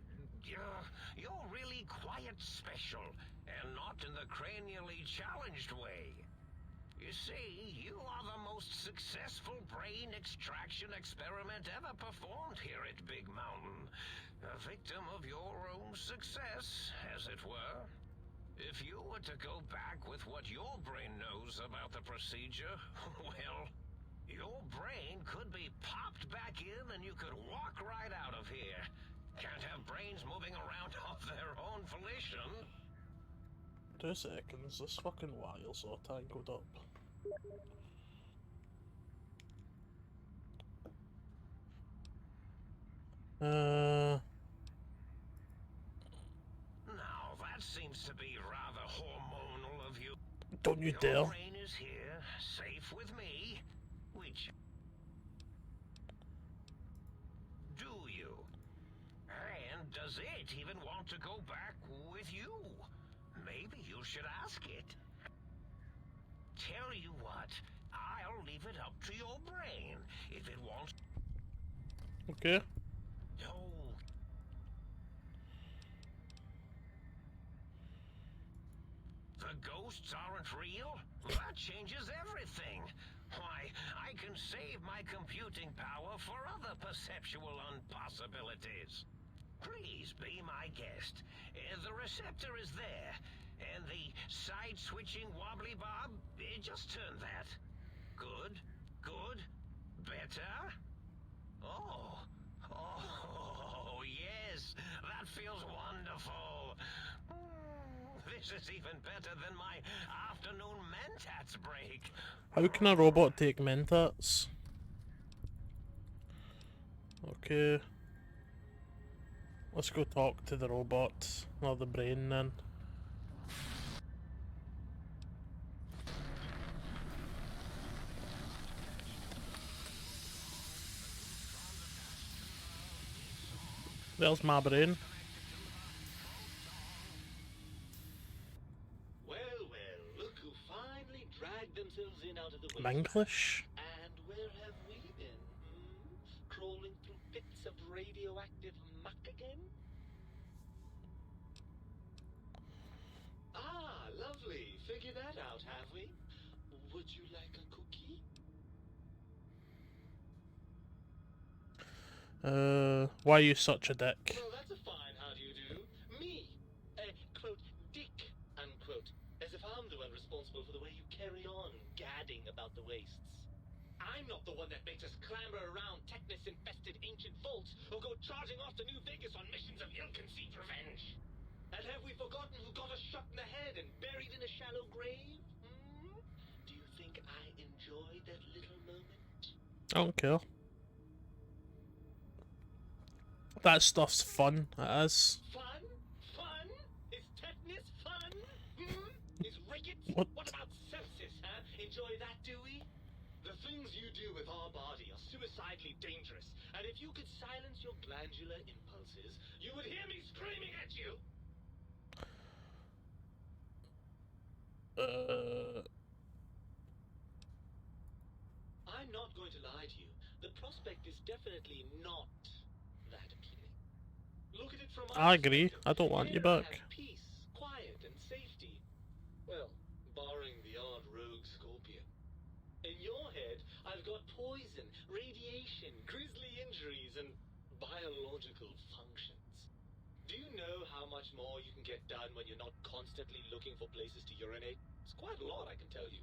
You're really quite special, and not in the cranially challenged way. You see, you are the most successful brain extraction experiment ever performed here at Big Mountain. A victim of your own success, as it were. If you were to go back with what your brain knows about the procedure, well, your brain could be popped back in and you could walk right out of here. Can't have brains moving around of their own volition. 2 seconds, this fucking wire's all tangled up. Now, that seems to be rather hormonal of you. Don't you Your dare. brain is here, safe with me. Which... do you? And does it even want to go back with you? Maybe you should ask it. Tell you what, I'll leave it up to your brain. If it wants... Okay. Oh, the ghosts aren't real? That changes everything. Why, I can save my computing power for other perceptual impossibilities. Please be my guest. The receptor is there, and the side-switching wobbly bob, just turn that. Good, good, better. Oh, oh, yes, that feels wonderful. This is even better than my afternoon Mentats break. How can a robot take mentats? Okay. Let's go talk to the robot, or the brain then. There's my brain. Well, look who finally dragged themselves in out of the I'm waste. English. And where have we been? Crawling through bits of radioactive muck again? Ah, lovely. Figured that out, have we? Would you like a cookie? Why are you such a dick? Well, that's a fine how do you do. Me, a, quote, dick, unquote. As if I'm the one responsible for the way you carry on gadding about the wastes. I'm not the one that makes us clamber around Technus-infested ancient vaults or go charging off to New Vegas on missions of ill-conceived revenge. And have we forgotten who got us shot in the head and buried in a shallow grave? Do you think I enjoyed that little moment? I don't care. That stuff's fun, it is. Fun? Fun? Is Technus fun? Is Ricketts? What? What about sepsis, huh? Enjoy that, do we? The things you do with our body are suicidally dangerous, and if you could silence your glandular impulses, you would hear me screaming at you! I'm not going to lie to you. The prospect is definitely not that appealing. Look at it from I my agree. perspective. I don't want you Here I back. have peace, quiet, and safety. Well, barring the odd rogue scorpion. In your head, I've got poison, radiation, grisly injuries, and biological functions. Do you know how much more you can get done when you're not constantly looking for places to urinate? It's quite a lot, I can tell you.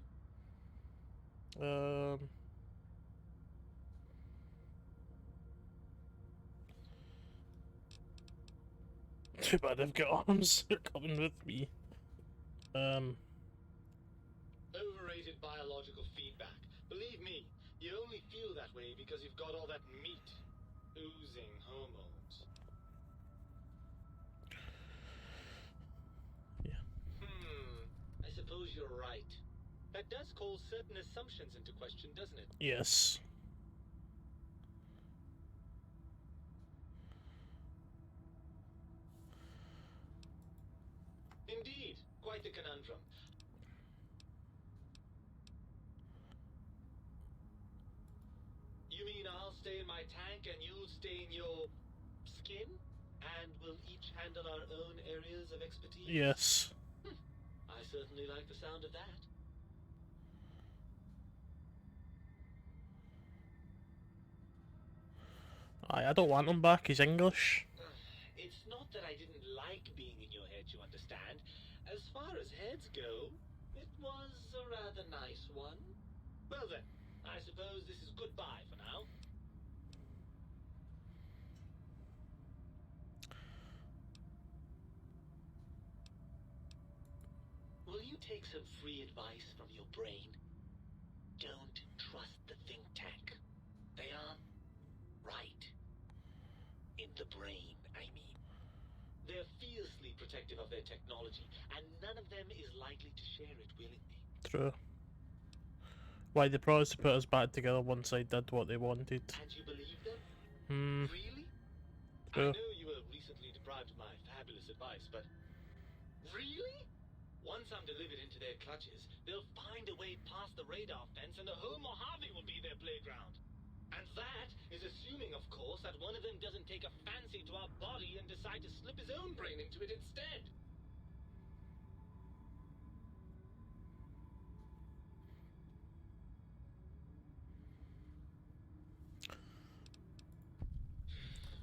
Too bad I've got arms. You're coming with me. Overrated biological feedback. Believe me, you only feel that way because you've got all that meat. oozing hormones. Yeah. I suppose you're right. That does call certain assumptions into question, doesn't it? Yes. Indeed, quite the conundrum. You mean I'll stay in my tank and you'll stay in your skin? And we'll each handle our own areas of expertise? Yes. I certainly like the sound of that. I don't want him back, he's English. It's not that I didn't like being in your head, you understand. As far as heads go, it was a rather nice one. Well then, I suppose this is goodbye for now. Will you take some free advice from your brain? Don't trust the think tank. They aren't right. In the brain, I mean. They're fiercely protective of their technology, and none of them is likely to share it willingly. True. Why, they promised to put us back together once I did what they wanted. And you believe them? Hmm. Really? True. I know you were recently deprived of my fabulous advice, but... Really? Once I'm delivered into their clutches, they'll find a way past the radar fence and the whole Mojave will be their playground. And that is assuming, of course, that one of them doesn't take a fancy to our body and decide to slip his own brain into it instead.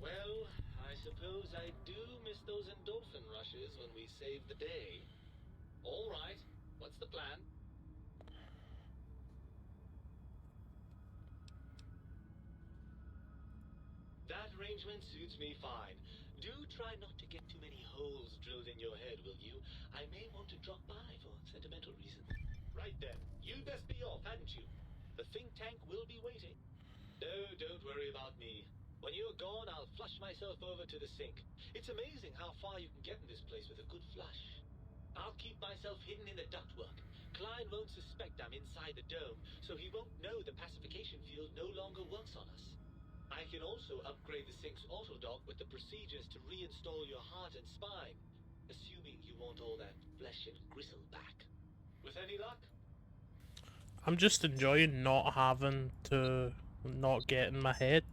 Well, I suppose I do miss those endorphin rushes when we save the day. All right, what's the plan? That arrangement suits me fine. Do try not to get too many holes drilled in your head, will you? I may want to drop by for sentimental reasons. Right then, you'd best be off, hadn't you? The think tank will be waiting. No, don't worry about me. When you're gone, I'll flush myself over to the sink. It's amazing how far you can get in this place with a good flush. I'll keep myself hidden in the ductwork. Klein won't suspect I'm inside the dome, so he won't know the pacification field no longer works on us. I can also upgrade the sink's autodock with the procedures to reinstall your heart and spine, assuming you want all that flesh and gristle back. With any luck? I'm just enjoying not having to not get in my head.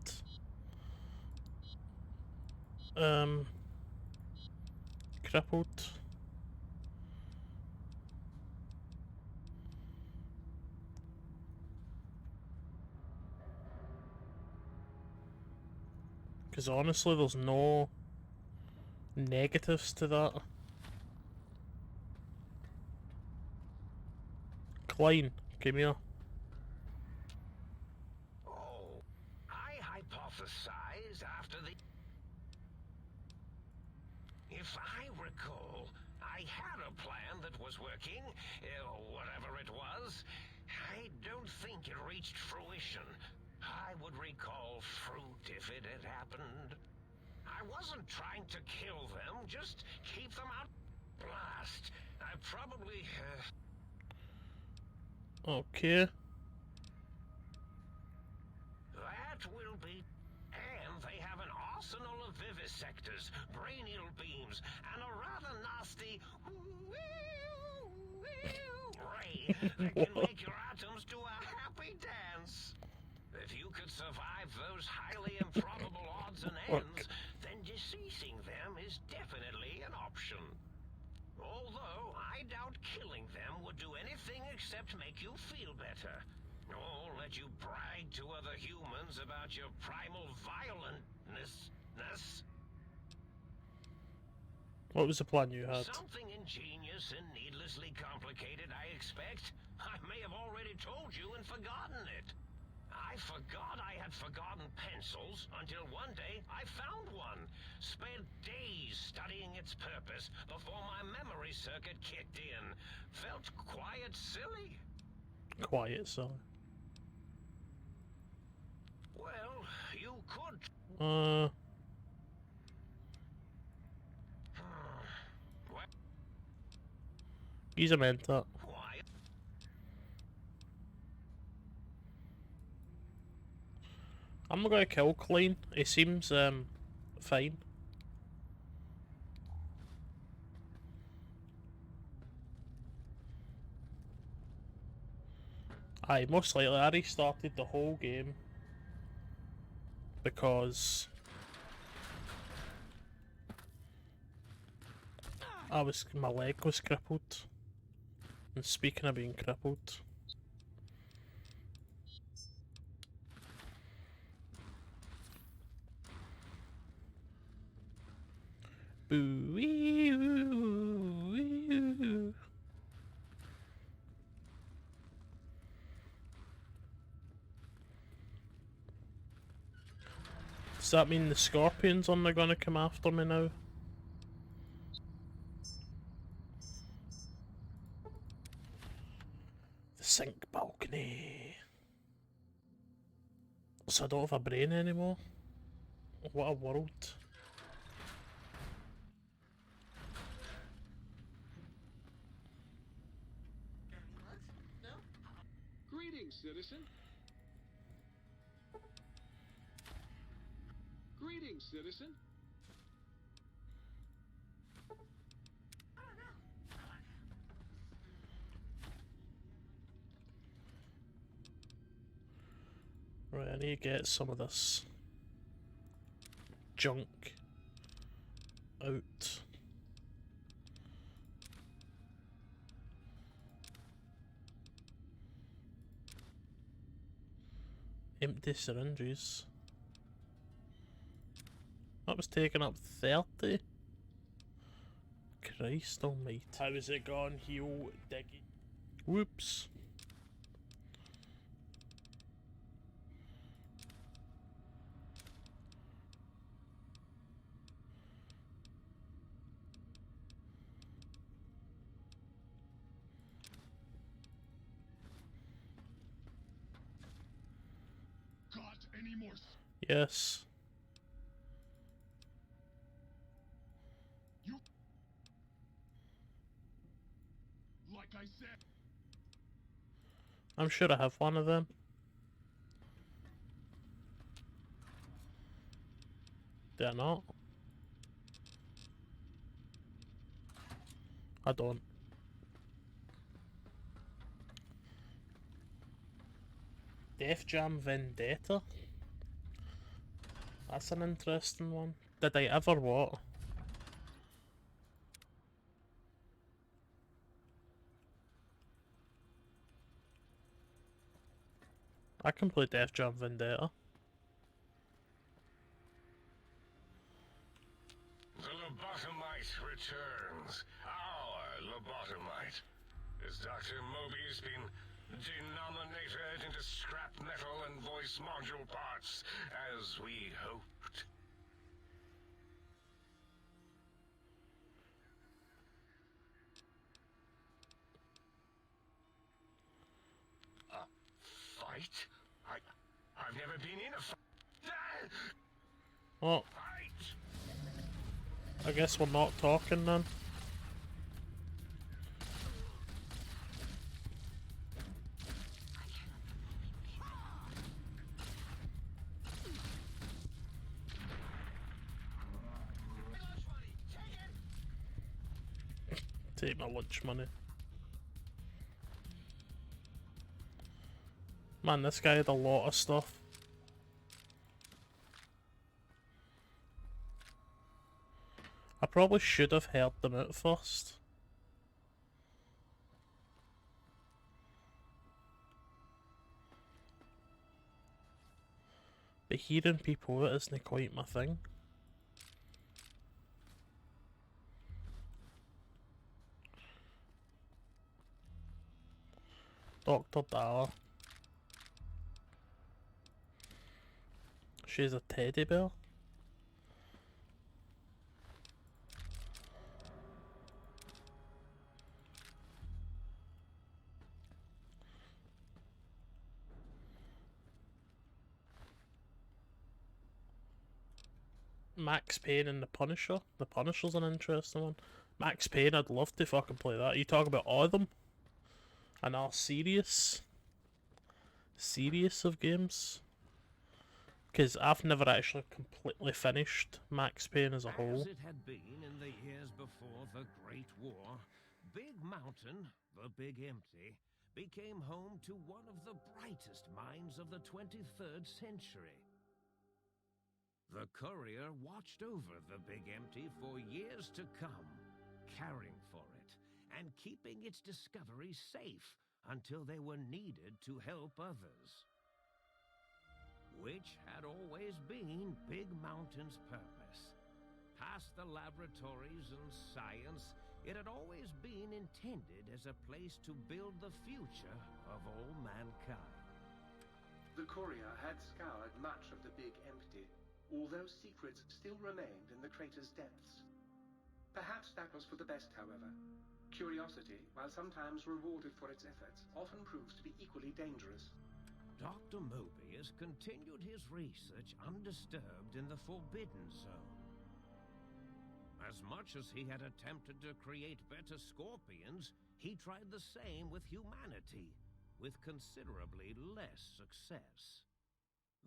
Crippled. Because honestly, there's no negatives to that. Klein, come here. Oh, I hypothesize after the... If I recall, I had a plan that was working, whatever it was. I don't think it reached fruition. I would recall fruit if it had happened. I wasn't trying to kill them, just keep them out. Blast. I probably... Okay. That will be... And they have an arsenal of vivisectors, brainial beams, and a rather nasty... ray that can make your atoms do a happy dance. If you could survive those highly improbable odds and ends, then deceasing them is definitely an option. Although, I doubt killing them would do anything except make you feel better. Or let you brag to other humans about your primal violentness. What was the plan you had? Something ingenious and needlessly complicated, I expect. I may have already told you and forgotten it. I forgot I had forgotten pencils until one day I found one. Spent days studying its purpose before my memory circuit kicked in. Felt quite silly. Quiet, silly. Well, you could... He's a mentor. Why? I'm not gonna kill Klein. He seems fine. Aye, most likely I restarted the whole game because my leg was crippled. And speaking of being crippled, boo wee woo wee woo. Does that mean the scorpions are gonna come after me now? The sink balcony. So I don't have a brain anymore. What a world. Greetings, citizen. Greetings, citizen. Right, I need to get some of this junk out. Empty syringes. That was taking up 30. Christ almighty. How is it gone, heel diggy? Whoops. Got any more? Yes. Like I said. I'm sure I have one of them. Do I not? I don't. Def Jam Vendetta? That's an interesting one. Did I ever what? I can play Def Jam Vendetta. The lobotomite returns. Our lobotomite. Has Dr. Mobius been denominated into scrap metal and voice module parts, as we hoped? A fight? I've never been in a fight. Oh, Fight! I guess we're not talking then. Take my lunch money. Man, this guy had a lot of stuff. I probably should have heard them out first. But hearing people out isn't quite my thing. Dr. Dara. She's a teddy bear. Max Payne and the Punisher. The Punisher's an interesting one. Max Payne, I'd love to fucking play that. You talk about all of them, and all serious of games. Because I've never actually completely finished Max Payne as a whole. As it had been in the years before the Great War, Big Mountain, the Big Empty, became home to one of the brightest minds of the 23rd century. The Courier watched over the Big Empty for years to come, caring for it and keeping its discoveries safe until they were needed to help others. Which had always been Big Mountain's purpose. Past the laboratories and science, it had always been intended as a place to build the future of all mankind. The Courier had scoured much of the Big Empty, although secrets still remained in the crater's depths. Perhaps that was for the best, however. Curiosity, while sometimes rewarded for its efforts, often proves to be equally dangerous. Dr. Mobius continued his research undisturbed in the Forbidden Zone. As much as he had attempted to create better scorpions, he tried the same with humanity, with considerably less success.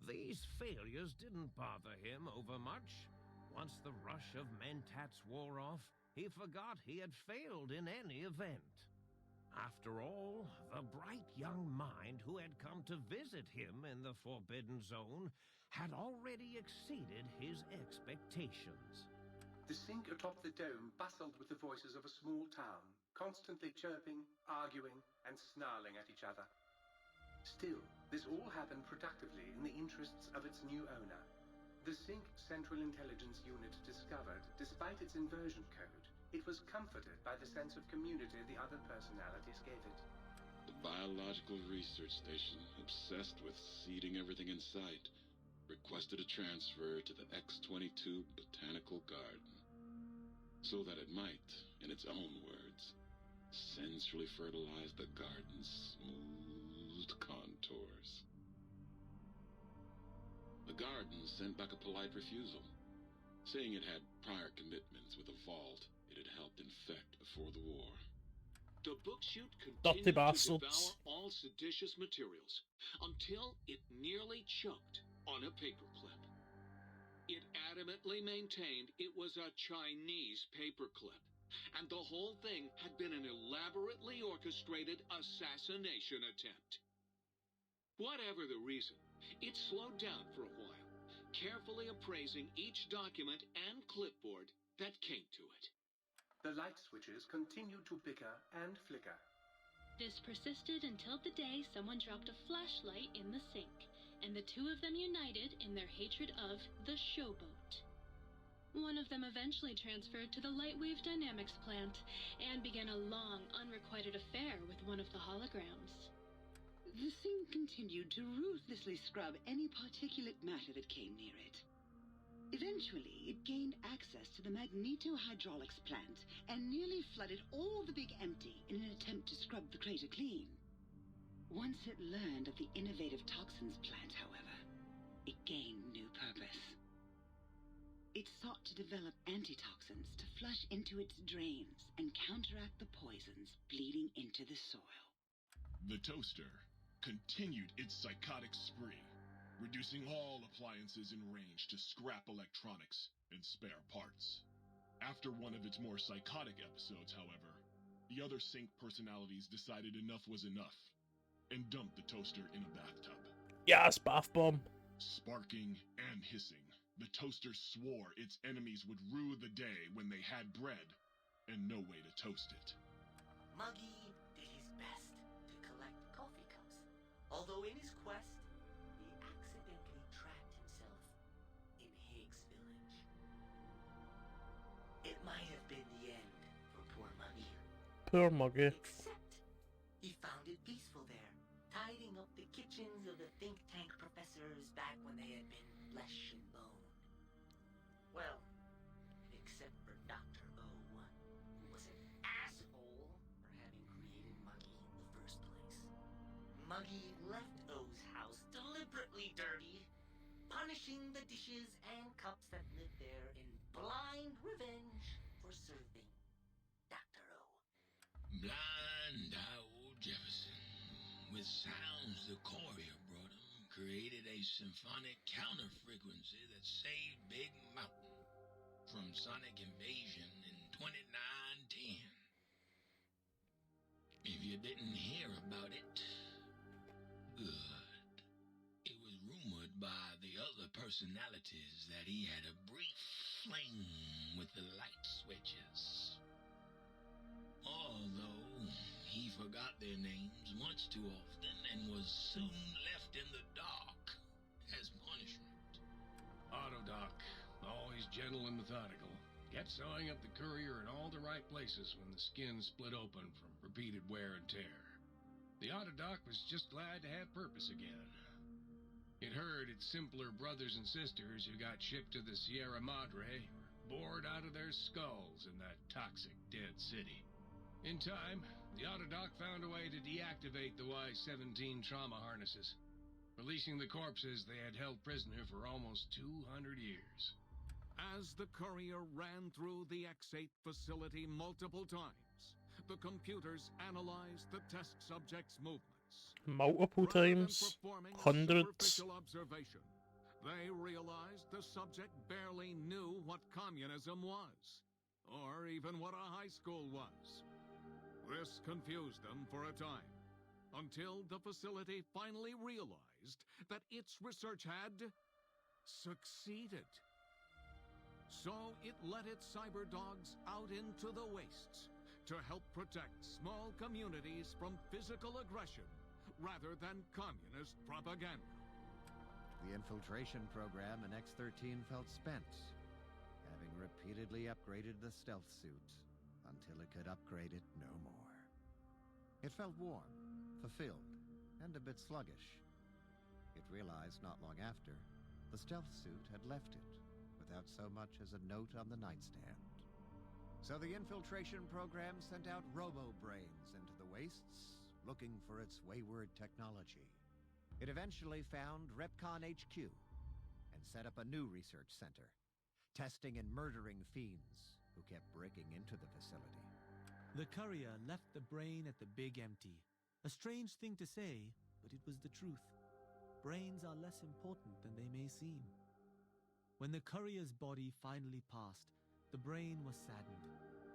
These failures didn't bother him overmuch. Once the rush of mentats wore off, he forgot he had failed in any event. After all, the bright young mind who had come to visit him in the Forbidden Zone had already exceeded his expectations. The sink atop the dome bustled with the voices of a small town, constantly chirping, arguing, and snarling at each other. Still, this all happened productively in the interests of its new owner. The Sync Central Intelligence Unit discovered, despite its inversion code, it was comforted by the sense of community the other personalities gave it. The biological research station, obsessed with seeding everything in sight, requested a transfer to the X-22 Botanical Garden, so that it might, in its own words, sensually fertilize the garden's smooth contours. The garden sent back a polite refusal, saying it had prior commitments with a vault it had helped infect before the war. The book chute Dirty continued to bastards. devour all seditious materials until it nearly choked on a paperclip. It adamantly maintained it was a Chinese paperclip, and the whole thing had been an elaborately orchestrated assassination attempt. Whatever the reason, it slowed down for a while, carefully appraising each document and clipboard that came to it. The light switches continued to bicker and flicker. This persisted until the day someone dropped a flashlight in the sink, and the two of them united in their hatred of the Showboat. One of them eventually transferred to the Lightwave Dynamics plant and began a long, unrequited affair with one of the holograms. The sink continued to ruthlessly scrub any particulate matter that came near it. Eventually, it gained access to the Magneto-Hydraulics plant and nearly flooded all the Big Empty in an attempt to scrub the crater clean. Once it learned of the innovative toxins plant, however, it gained new purpose. It sought to develop antitoxins to flush into its drains and counteract the poisons bleeding into the soil. The toaster continued its psychotic spree, reducing all appliances in range to scrap electronics and spare parts. After one of its more psychotic episodes, however, the other Sync personalities decided enough was enough and dumped the toaster in a bathtub. Yes, bath bomb. Sparking and hissing, the toaster swore its enemies would rue the day when they had bread and no way to toast it. Muggy did his best to collect coffee cups, although in his quest, he accidentally trapped himself in Higgs Village. It might have been the end for poor Muggy. Poor Muggy. Except he found it peaceful there, tidying up the kitchens of the think tank professors back when they had been flesh and bone. Well, except for Dr. O, who was an asshole for having created Muggy in the first place. Muggy left O's house deliberately dirty, garnishing the dishes and cups that live there in blind revenge for serving Dr. O. Blind old Jefferson, with sounds the courier brought him, created a symphonic counter-frequency that saved Big Mountain from sonic invasion in 2910. If you didn't hear about it, good. It was rumored by the other personalities that he had a brief fling with the light switches. Although he forgot their names much too often and was soon left in the dark as punishment. Autodoc, always gentle and methodical, kept sewing up the courier in all the right places when the skin split open from repeated wear and tear. The Autodoc was just glad to have purpose again. It heard its simpler brothers and sisters who got shipped to the Sierra Madre were bored out of their skulls in that toxic dead city. In time, the Autodoc found a way to deactivate the Y-17 trauma harnesses, releasing the corpses they had held prisoner for almost 200 years. As the courier ran through the X-8 facility multiple times, the computers analyzed the test subject's movements. Multiple Rather than times, performing a hundreds. superficial observation, they realized the subject barely knew what communism was, or even what a high school was. This confused them for a time, until the facility finally realized that its research had succeeded. So it let its cyber dogs out into the wastes to help protect small communities from physical aggression rather than communist propaganda. The infiltration program in X-13 felt spent, having repeatedly upgraded the stealth suit until it could upgrade it no more. It felt warm, fulfilled, and a bit sluggish. It realized not long after the stealth suit had left it without so much as a note on the nightstand. So the infiltration program sent out robo-brains into the wastes, looking for its wayward technology. It eventually found Repcon HQ and set up a new research center, testing and murdering fiends who kept breaking into the facility. The courier left the brain at the Big Empty. A strange thing to say, but it was the truth. Brains are less important than they may seem. When the courier's body finally passed, the brain was saddened.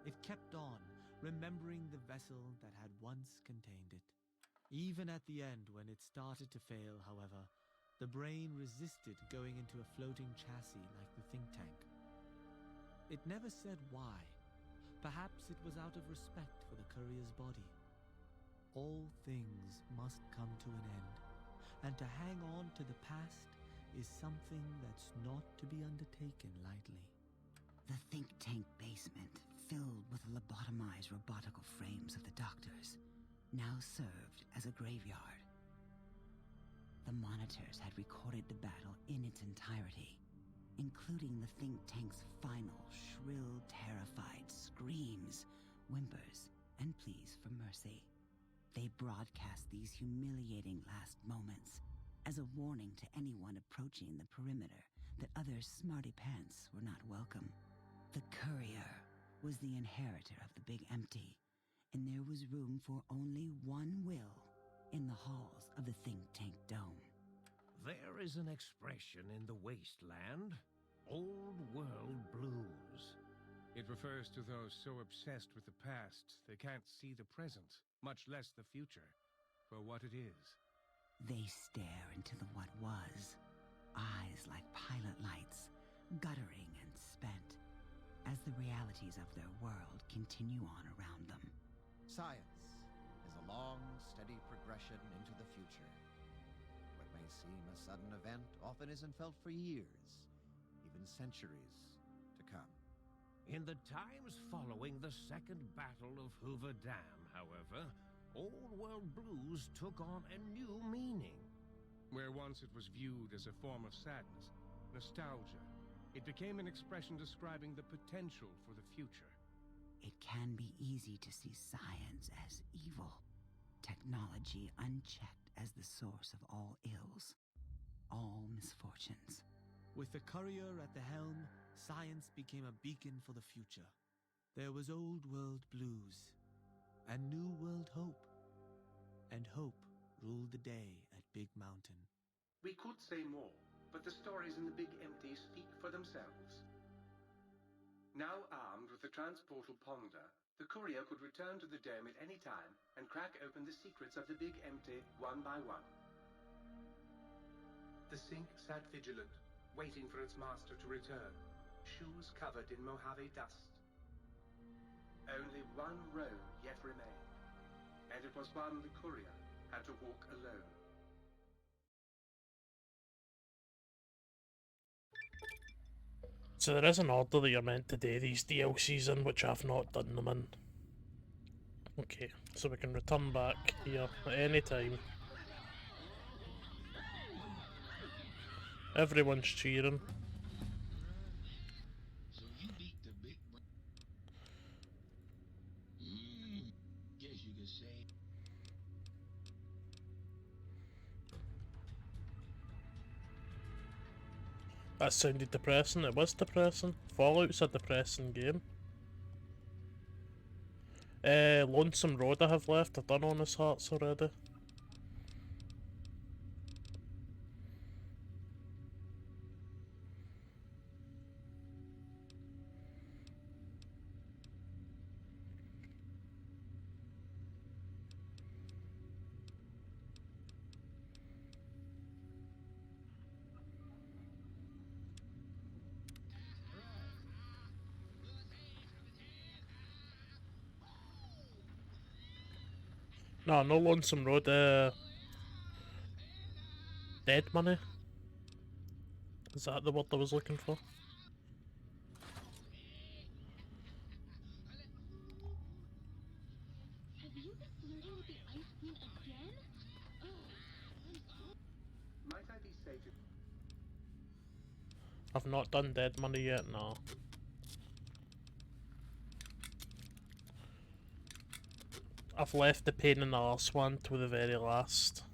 It kept on, remembering the vessel that had once contained it. Even at the end, when it started to fail, however, the brain resisted going into a floating chassis like the think tank. It never said why. Perhaps it was out of respect for the courier's body. All things must come to an end, and to hang on to the past is something that's not to be undertaken lightly. The think tank basement, filled with lobotomized robotical frames of the doctors, now served as a graveyard. The monitors had recorded the battle in its entirety, including the think tank's final, shrill, terrified screams, whimpers, and pleas for mercy. They broadcast these humiliating last moments as a warning to anyone approaching the perimeter that other smarty pants were not welcome. The courier was the inheritor of the Big Empty, and there was room for only one will in the halls of the think tank dome. There is an expression in the wasteland, old world blues. It refers to those so obsessed with the past they can't see the present, much less the future, for what it is. They stare into the what was, eyes like pilot lights, guttering and spent, as the realities of their world continue on around them. Science is a long, steady progression into the future. What may seem a sudden event often isn't felt for years, even centuries to come. In the times following the Second Battle of Hoover Dam, however, Old World Blues took on a new meaning. Where once it was viewed as a form of sadness, nostalgia, it became an expression describing the potential for the future. It can be easy to see science as evil, technology unchecked as the source of all ills, all misfortunes. With the courier at the helm, science became a beacon for the future. There was old world blues and new world hope. And hope ruled the day at Big Mountain. We could say more, but the stories in the Big Empty speak for themselves. Now armed with the transportal Ponder, the courier could return to the dome at any time and crack open the secrets of the Big Empty one by one. The sink sat vigilant, waiting for its master to return, shoes covered in Mojave dust. Only one road yet remained, and it was one the courier had to walk alone. So there is an order that you're meant to do these DLCs in, which I've not done them in. Okay, so we can return back here at any time. Everyone's cheering. So you beat the big guess you could say. That sounded depressing. It was depressing. Fallout's a depressing game. Lonesome Road I have left. I've done Honest Hearts already. No, no Lonesome Road, Dead Money? Is that the word I was looking for? Have you been flirting with the Ice Queen again? Might I be safe if... I've not done Dead Money yet, no. I've left the pain in the arse one to the very last.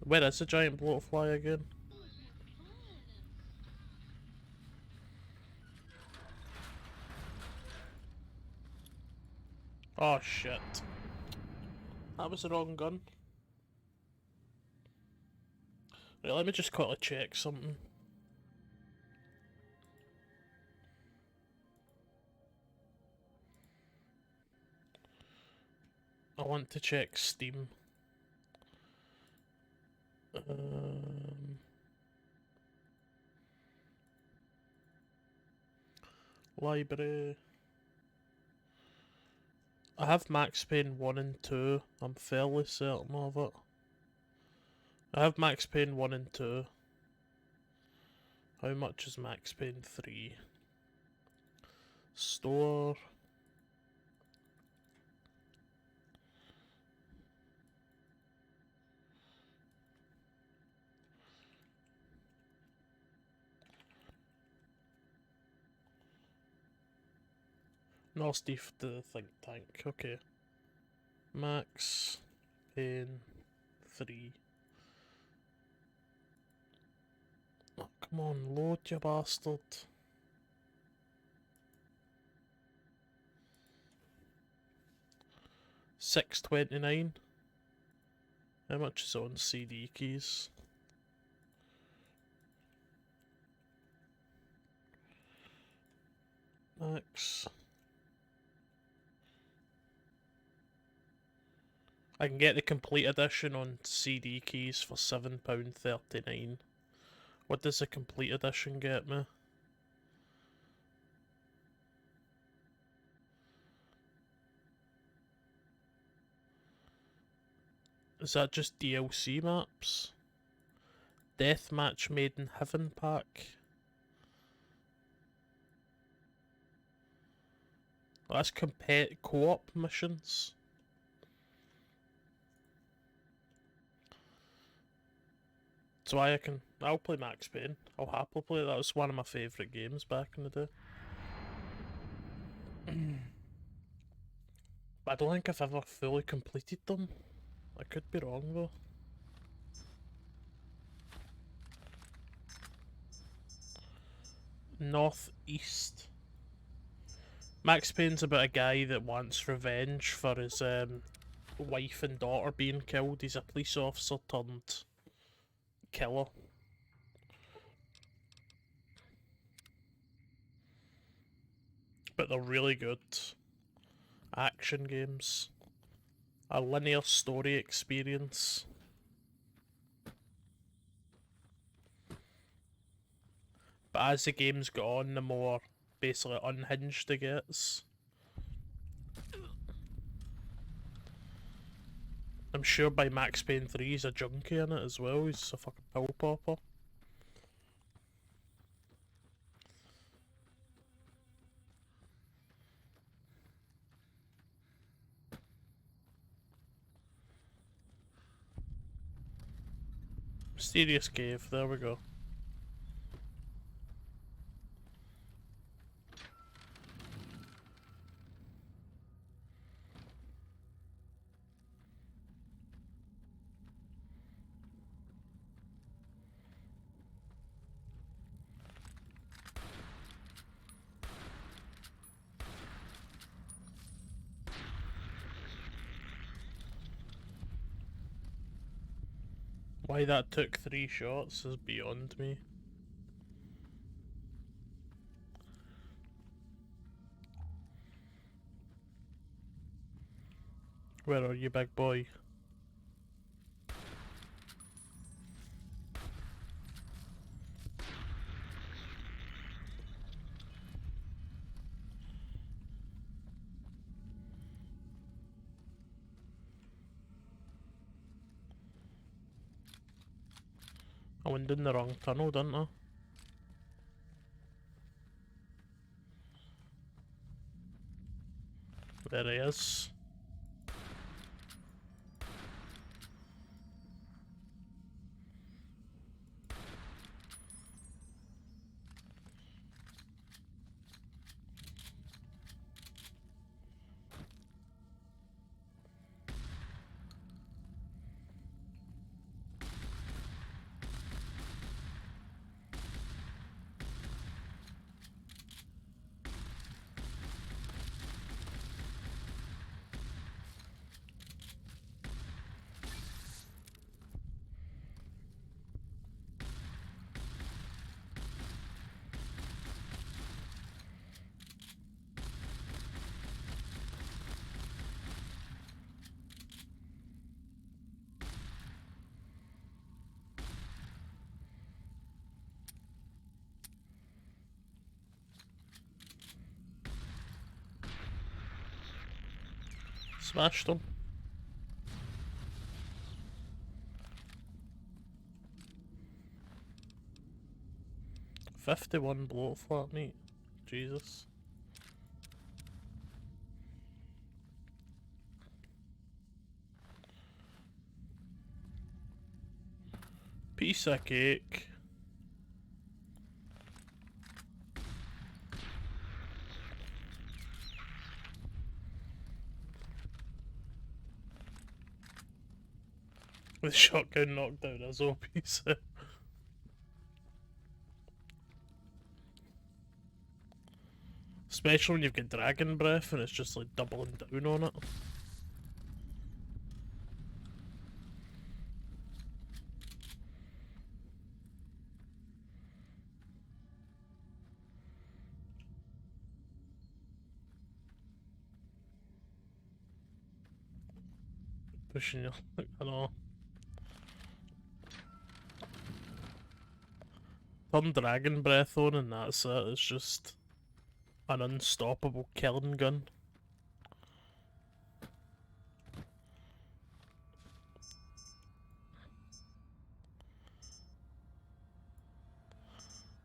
Where is the giant bloatfly again? Oh shit. That was the wrong gun. Right, let me just quickly check something. I want to check Steam. Library. I have Max Payne 1 and 2. I'm fairly certain of it. I have Max Payne 1 and 2. How much is Max Payne 3? Store. No, Steve, the think tank. Okay. Max Payne 3. Oh, come on, load, you bastard. $6.29. How much is it on CD keys? Max. I can get the complete edition on CD keys for £7.39. What does the complete edition get me? Is that just DLC maps? Deathmatch Made in Heaven pack? Oh, that's co-op missions. So I'll play Max Payne. I'll happily play it. That was one of my favourite games back in the day. But I I don't think I've ever fully completed them. I could be wrong though. Northeast. Max Payne's about a guy that wants revenge for his wife and daughter being killed. He's a police officer turned killer. But they're really good action games. A linear story experience. But as the games go on, the more basically unhinged it gets. I'm sure by Max Payne 3 he's a junkie in it as well, he's a fucking pill popper. Mysterious cave, there we go. Why that took 3 shots is beyond me. Where are you, big boy? I went in the wrong tunnel, didn't I? There he is. Smashed him. $51 blow flat meat. Jesus. Piece of cake. The shotgun knocked down his OPs. Especially when you've got dragon breath and it's just like doubling down on it. Pushing you, I know. Turn dragon breath on and that's it, it's just an unstoppable killing gun.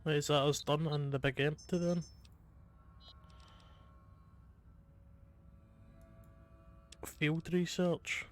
Wait, is that us done and the big empty then? Field research.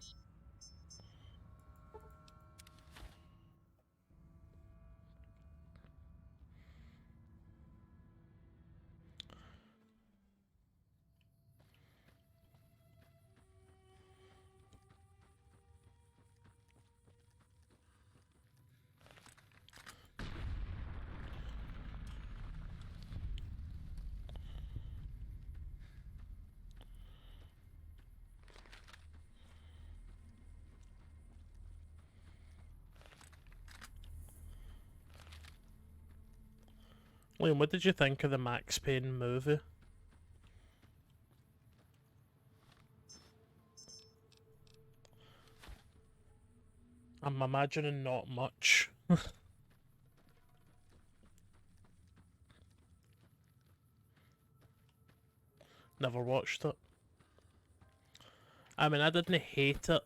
Liam, what did you think of the Max Payne movie? I'm imagining not much. Never watched it. I mean, I didn't hate it.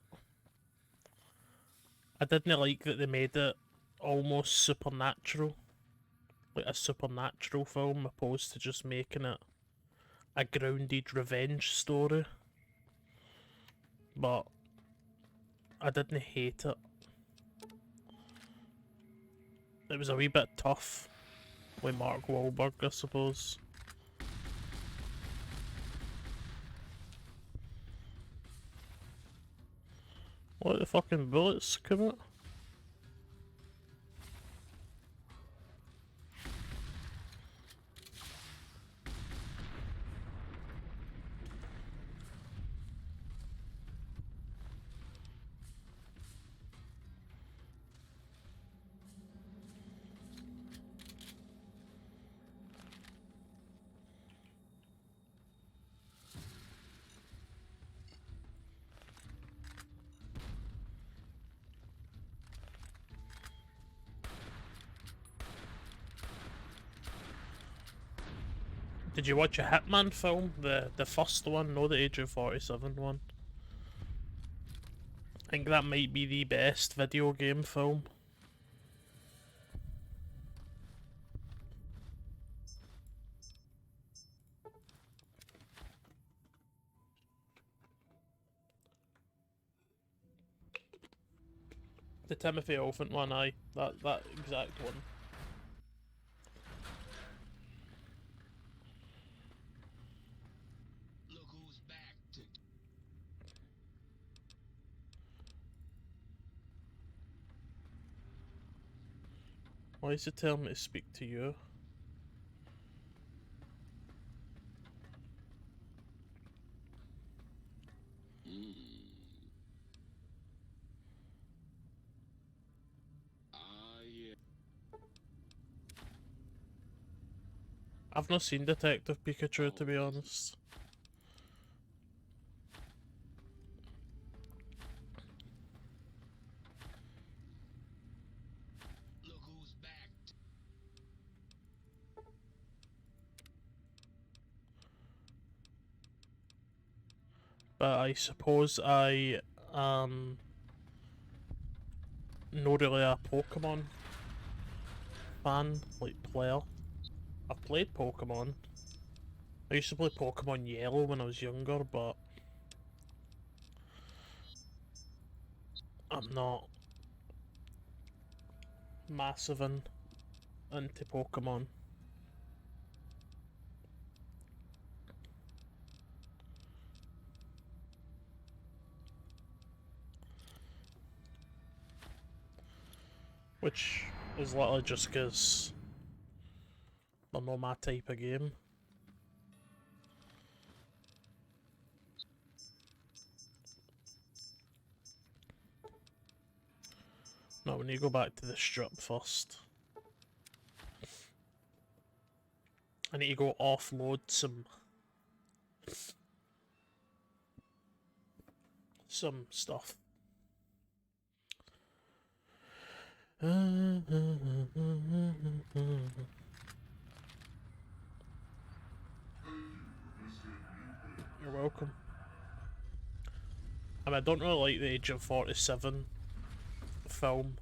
I didn't like that they made it almost supernatural. Like a supernatural film, opposed to just making it a grounded revenge story. But I didn't hate it. It was a wee bit tough with Mark Wahlberg, I suppose. What the fucking bullets come out? Did you watch a Hitman film? The first one, no the Agent 47 one. I think that might be the best video game film. The Timothy Olyphant one, aye. That exact one. Why is it telling me to speak to you? Yeah. I've not seen Detective Pikachu, to be honest. But I suppose I am not really a Pokemon fan, like player. I've played Pokemon. I used to play Pokemon Yellow when I was younger, but I'm not massive into Pokemon. Which is literally just because they're not my type of game. No, we need to go back to the strip first. I need to go offload some stuff. You're welcome. I mean, I don't really like the Agent 47 film.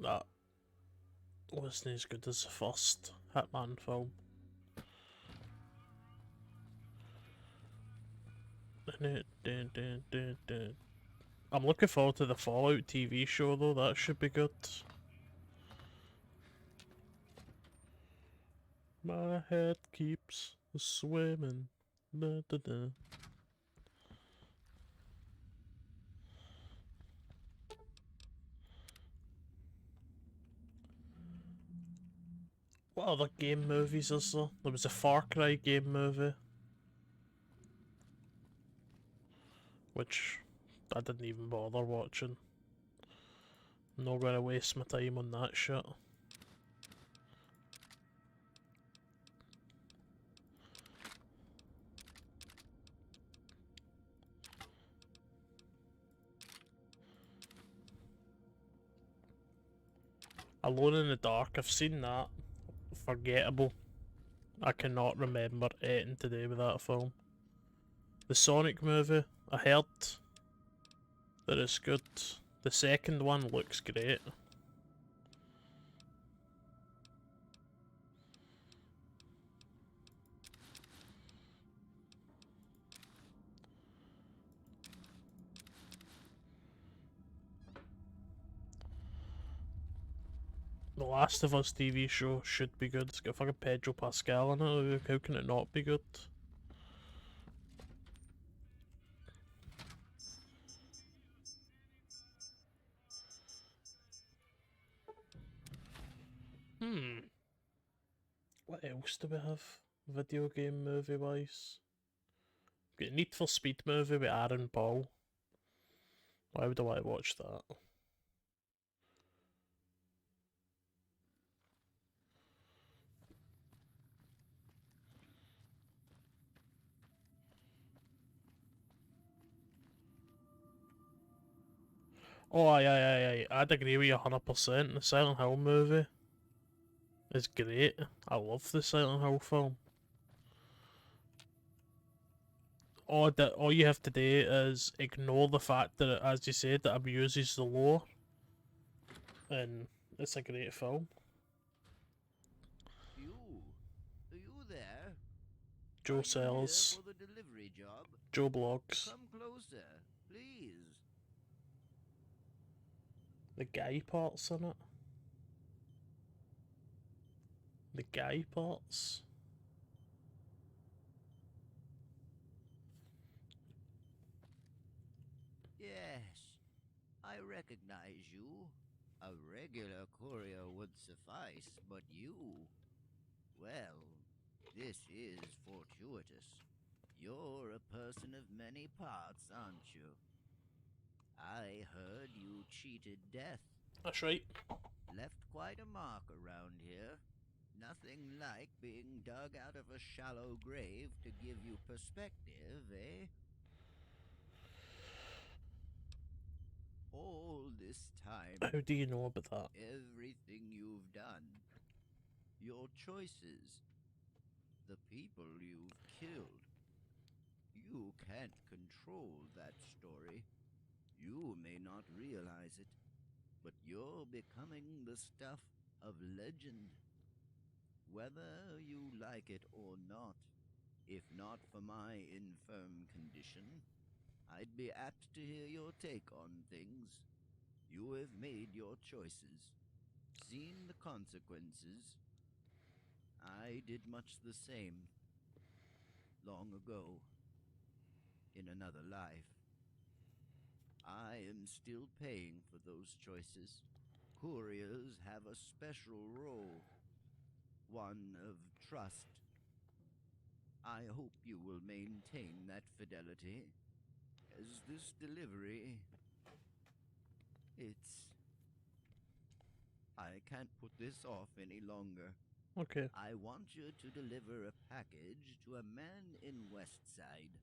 That wasn't as good as the first Hitman film. I'm looking forward to the Fallout TV show though, that should be good. My head keeps swimming. Da, da, da. What other game movies is there? There was a Far Cry game movie, which I didn't even bother watching. I'm not gonna waste my time on that shit. Alone in the Dark, I've seen that. Forgettable. I cannot remember anything to do with that film. The Sonic movie, I heard that it's good. The second one looks great. The Last of Us TV show should be good. It's got fucking Pedro Pascal in it. How can it not be good? What else do we have? Video game movie wise? We've got a Need for Speed movie with Aaron Paul. Why would I want to watch that? Oh, aye. I'd agree with you 100%. The Silent Hill movie is great. I love the Silent Hill film. All you have to do is ignore the fact that it, as you said, it abuses the lore. And it's a great film. Are you there? Joe Sells. For the delivery job? Joe Blogs. Come closer, please. The guy parts in it. The guy parts. Yes, I recognize you. A regular courier would suffice, but you... Well, this is fortuitous. You're a person of many parts, aren't you? I heard you cheated death. That's right. Left quite a mark around here. Nothing like being dug out of a shallow grave to give you perspective, eh? All this time... How do you know about that? Everything you've done. Your choices. The people you've killed. You can't control that story. You may not realize it, but you're becoming the stuff of legend. Whether you like it or not, if not for my infirm condition, I'd be apt to hear your take on things. You have made your choices, seen the consequences. I did much the same, long ago, in another life. I am still paying for those choices. Couriers have a special role, one of trust. I hope you will maintain that fidelity, as this delivery... I can't put this off any longer. Okay. I want you to deliver a package to a man in Westside.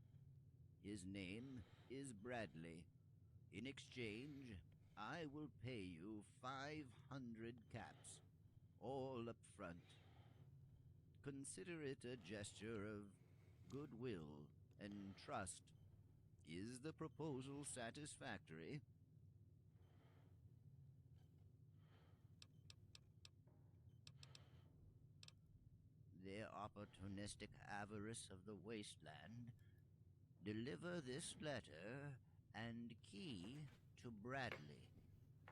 His name is Bradley. In exchange, I will pay you 500 caps, all up front. Consider it a gesture of goodwill and trust. Is the proposal satisfactory? The opportunistic avarice of the wasteland. Deliver this letter and key to Bradley,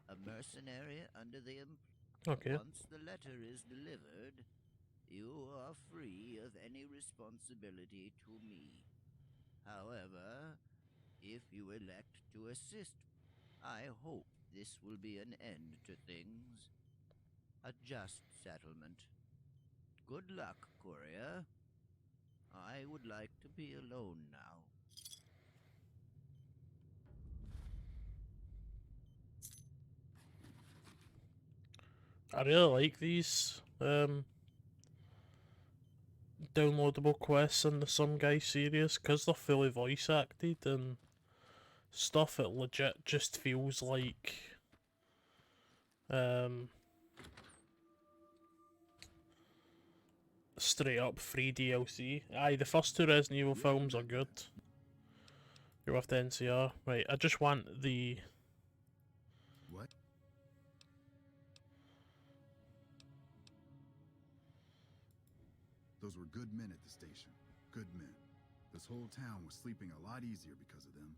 a mercenary under the Okay. Once the letter is delivered, you are free of any responsibility to me. However, if you elect to assist, I hope this will be an end to things. A just settlement. Good luck, courier. I would like to be alone now. I really like these downloadable quests in the Some Guy series because they're fully voice acted and stuff. It legit just feels like straight up free DLC. Aye, the first two Resident Evil films are good. You're with the NCR. Right, I just want the... What? Those were good men at the station. Good men. This whole town was sleeping a lot easier because of them.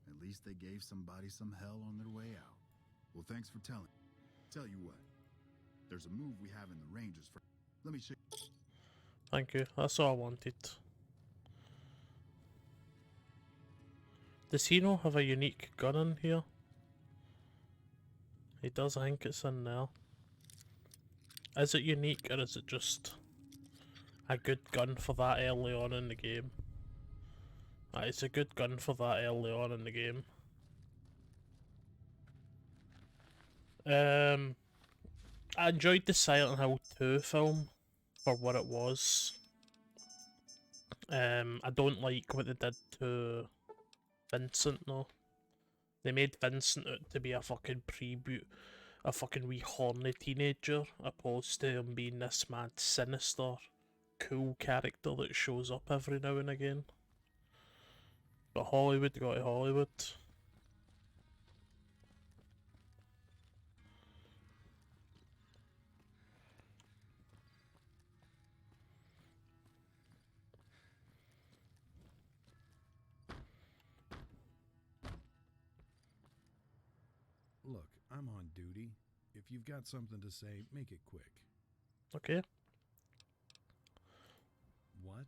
At least they gave somebody some hell on their way out. Well, thanks for telling. Tell you what. There's a move we have in the ranges for... Let me show you. Thank you. That's all I wanted. Does Hino have a unique gun in here? He does, I think it's in there. Is it unique or is it just a good gun for that early on in the game? It's a good gun for that early on in the game. I enjoyed the Silent Hill 2 film for what it was. I don't like what they did to Vincent though. They made Vincent out to be a fucking pre-boot, a fucking wee horny teenager, opposed to him being this mad, sinister, cool character that shows up every now and again. But Hollywood got to Hollywood. Look, I'm on duty. If you've got something to say, make it quick. Okay. What?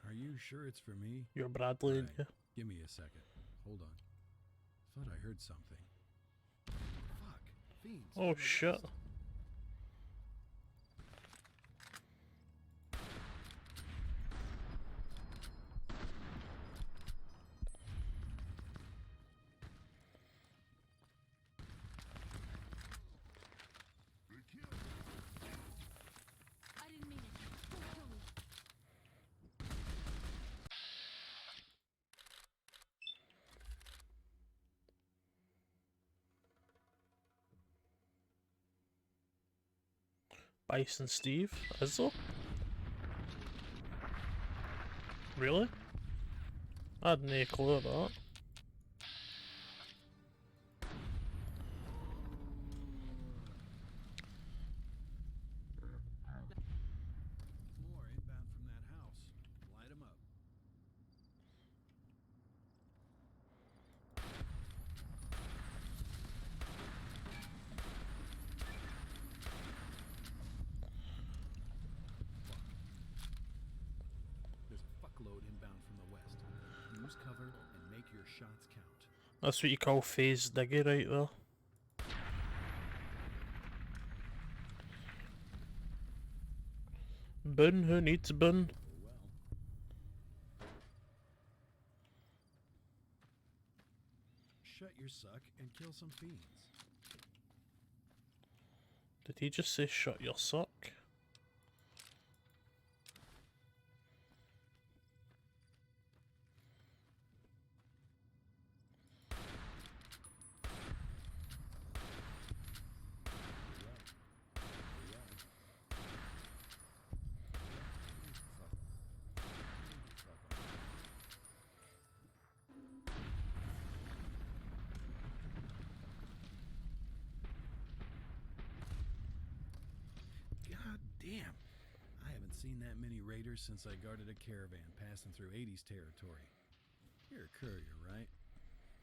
Are you sure it's for me? You're Bradley, Right. yeah. Give me a second. Hold on. Thought I heard something. Fuck. Fiends. Oh shit. I didn't mean it. Don't kill me. Bison Steve? Is there? Really? I had no clue of that. More inbound from that house. Light 'em up. There's a fuckload inbound from the west. Use cover and make your shots count. That's what you call phase diggy right there. Boon, who needs Boon? Shut your suck and kill some fiends. Did he just say shut your suck? God damn. I haven't seen that many raiders since I guarded a caravan passing through 80s territory. You're a courier, right?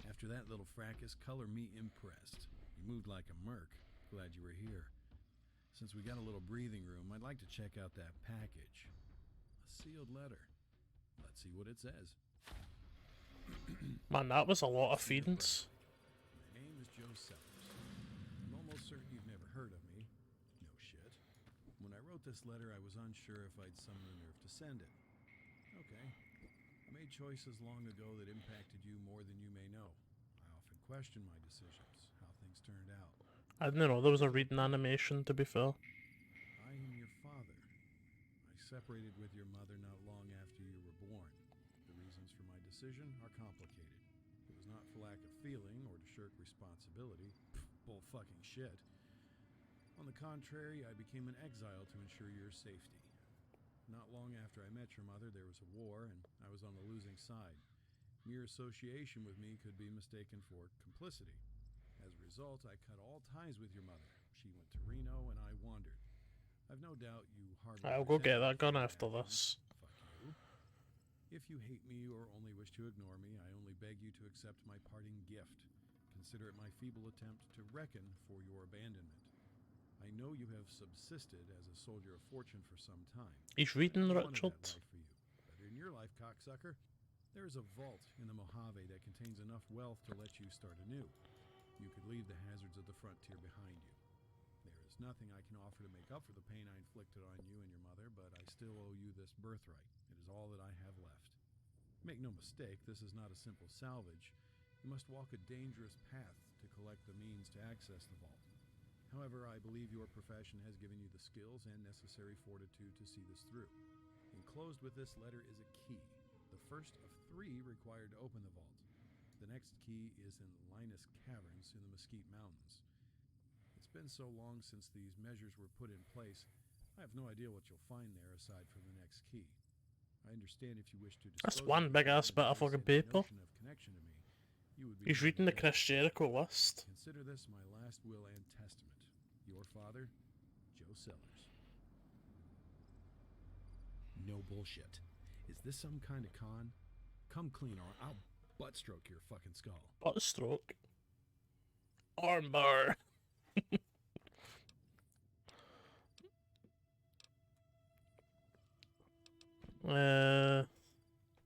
After that little fracas, color me impressed. You moved like a merc. Glad you were here. Since we got a little breathing room, I'd like to check out that package. A sealed letter. Let's see what it says. Man, that was a lot of fiends. My name is Joe Sellers. I'm almost certain you've never heard of me. No shit. When I wrote this letter, I was unsure if I'd summon the nerve to send it. Okay. I made choices long ago that impacted you more than you may know. I often question my decisions, how things turned out. I didn't know there was a reading animation, to be fair. I am your father. I separated with your mother not long after you were born. The reasons for my decision are complicated. It was not for lack of feeling or to shirk responsibility. Bull fucking shit. On the contrary, I became an exile to ensure your safety. Not long after I met your mother, there was a war, and I was on the losing side. Mere association with me could be mistaken for complicity. As a result, I cut all ties with your mother. She went to Reno, and I wandered. I've no doubt you harbor I'll go get that resentment gun for my after actions. this. Fuck you. If you hate me or only wish to ignore me, I only beg you to accept my parting gift. Consider it my feeble attempt to reckon for your abandonment. I know you have subsisted as a soldier of fortune for some time. He's reading, I wanted Richard. that life for you. But in your life, cocksucker, there is a vault in the Mojave that contains enough wealth to let you start anew. You could leave the hazards of the frontier behind you. There is nothing I can offer to make up for the pain I inflicted on you and your mother, but I still owe you this birthright. It is all that I have left. Make no mistake, this is not a simple salvage. You must walk a dangerous path to collect the means to access the vault. However, I believe your profession has given you the skills and necessary fortitude to see this through. Enclosed with this letter is a key, the first of 3 required to open the vault. The next key is in Linus Caverns in the Mesquite Mountains. It's been so long since these measures were put in place, I have no idea what you'll find there aside from the next key. I understand if you wish to That's dispose one of big it ass bit and of place fucking any paper. notion of connection to me, you would be He's more reading the than Chris Jericho list. Consider this my last will and testament. Your father, Joe Sellers. No bullshit. Is this some kind of con? Come clean or I'll butt stroke your fucking skull. Butt stroke. Armbar.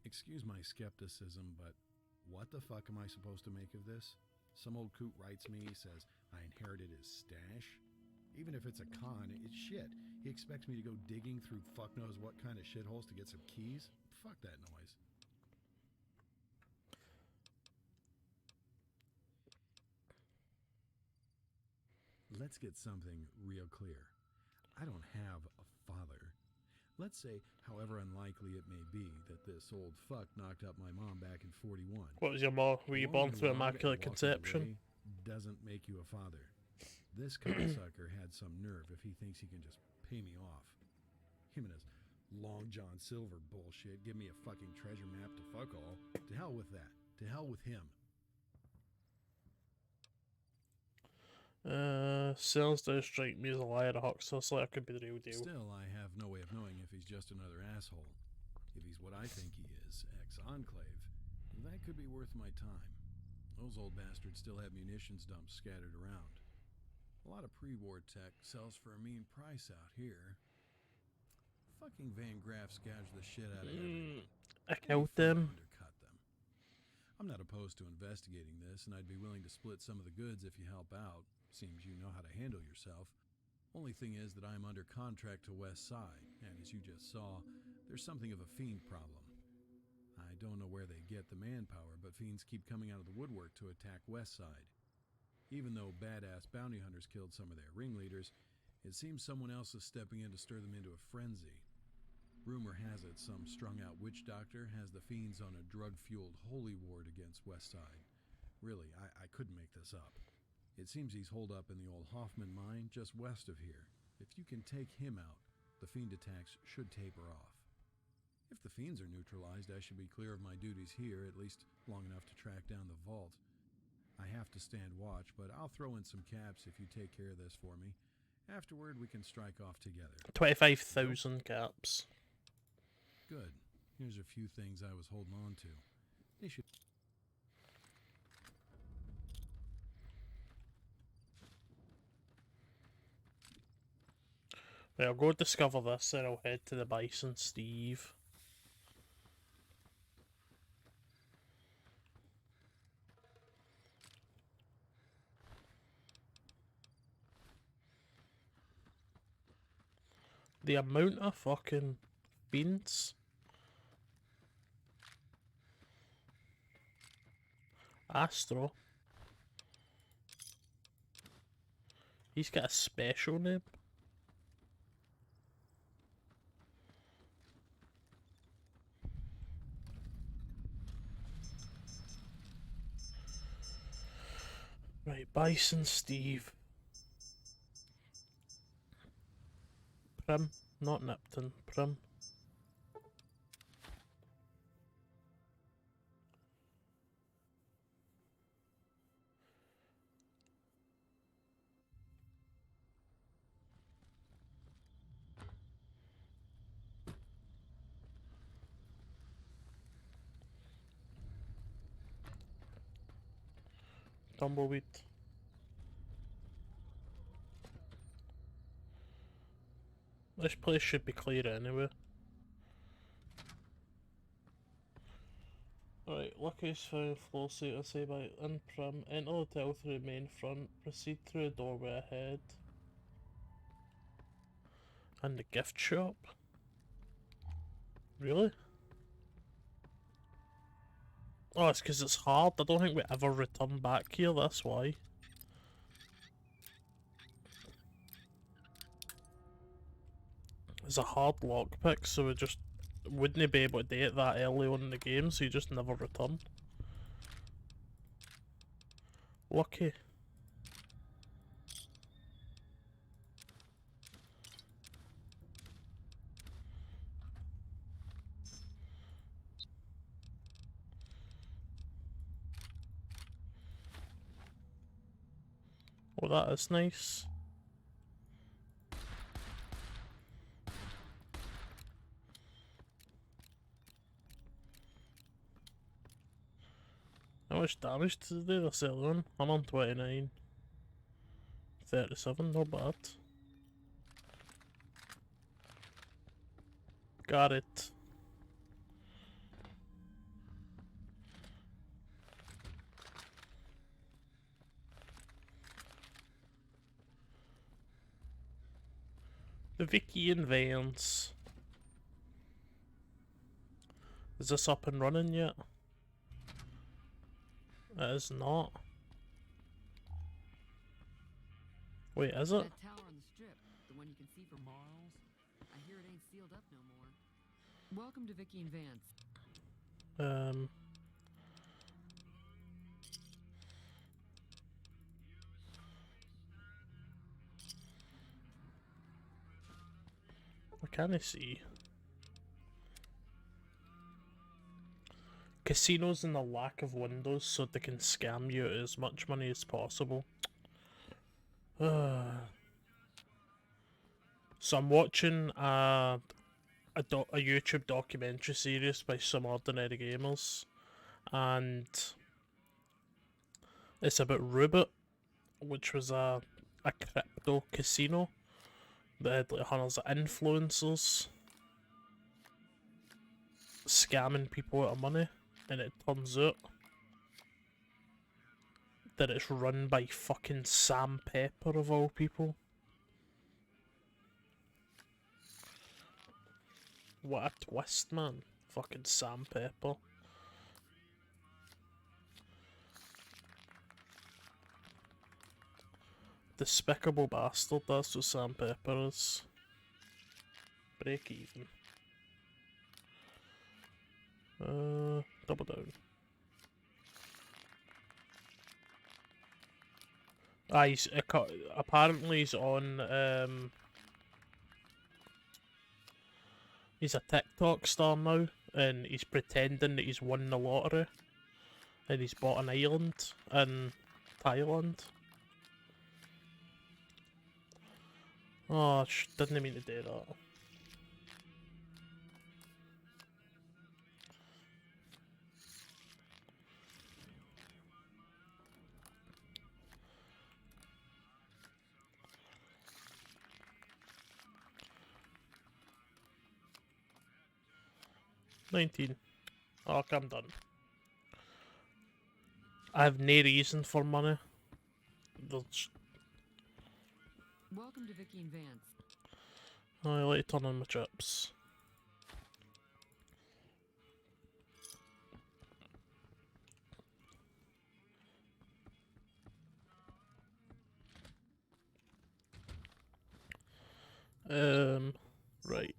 Excuse my skepticism, but what the fuck am I supposed to make of this? Some old coot writes me, says I inherited his stash. Even if it's a con, it's shit. He expects me to go digging through fuck knows what kind of shitholes to get some keys? Fuck that noise. Let's get something real clear. I don't have a father. Let's say, however unlikely it may be, that this old fuck knocked up my mom back in 41. What was your mom? Were you born Blowing through your log and immaculate walking conception? away doesn't make you a father. This cocksucker had some nerve if he thinks he can just pay me off. Him and his Long John Silver bullshit. Give me a fucking treasure map to fuck all. To hell with that. To hell with him. Sales do strike me as a liar, a huckster, so that could be the real deal. Still, I have no way of knowing if he's just another asshole. If he's what I think he is, ex-Enclave, that could be worth my time. Those old bastards still have munitions dumps scattered around. A lot of pre-war tech sells for a mean price out here. Fucking Van Graff's gouged the shit out of everyone. I killed them. Undercut them. I'm not opposed to investigating this, and I'd be willing to split some of the goods if you help out. Seems you know how to handle yourself. Only thing is that I'm under contract to West Side, and as you just saw, there's something of a fiend problem. I don't know where they get the manpower, but fiends keep coming out of the woodwork to attack West Side. Even though badass bounty hunters killed some of their ringleaders, it seems someone else is stepping in to stir them into a frenzy. Rumor has it some strung-out witch doctor has the fiends on a drug-fueled holy ward against West Side. Really, I couldn't make this up. It seems he's holed up in the old Hoffman mine just west of here. If you can take him out, the fiend attacks should taper off. If the fiends are neutralized, I should be clear of my duties here, at least long enough to track down the vault. I have to stand watch, but I'll throw in some caps if you take care of this for me. Afterward, we can strike off together. 25,000 caps. Good. Here's a few things I was holding on to. They should... Right, I'll go discover this, then I'll head to the Bison Steve. The amount of fucking beans. Astro. He's got a special name. Right, Bison Steve. Prim, not Nipton, Prim. Tumbleweed. This place should be clear anyway. Right, luckiest found floor seat, I say by in prim. Enter the hotel through the main front. Proceed through the doorway ahead. And the gift shop? Really? Oh, it's because it's hard. I don't think we ever return back here, that's why. It's a hard lockpick, so we just wouldn't be able to do it that early on in the game, so you just never return. Lucky. Oh, that is nice. How much damage did they do this early on? I'm on 29. 37, not bad. Got it. The Vicky and Vance. Is this up and running yet? It is not. Wait, is it? That tower on the strip, the one you can see for miles. I hear it ain't sealed up no more. Welcome to Vicky and Vance. What can I see? Casinos and the lack of windows so they can scam you as much money as possible. So I'm watching a YouTube documentary series by Some Ordinary Gamers, and it's about Roobit, which was a crypto casino that had like hundreds of influencers scamming people out of money, and it turns out that it's run by fucking Sam Pepper of all people. What a twist, man. Fucking Sam Pepper. Despicable bastard, that's what Sam Pepper is. Break even. Double down. Ah, he's apparently he's on he's a TikTok star now, and he's pretending that he's won the lottery, and he's bought an island in Thailand. Oh, didn't mean to do that. $19. Oh, I'm done. I have no reason for money. Welcome to Vicky and Vance. I like to turn on my chips. Right.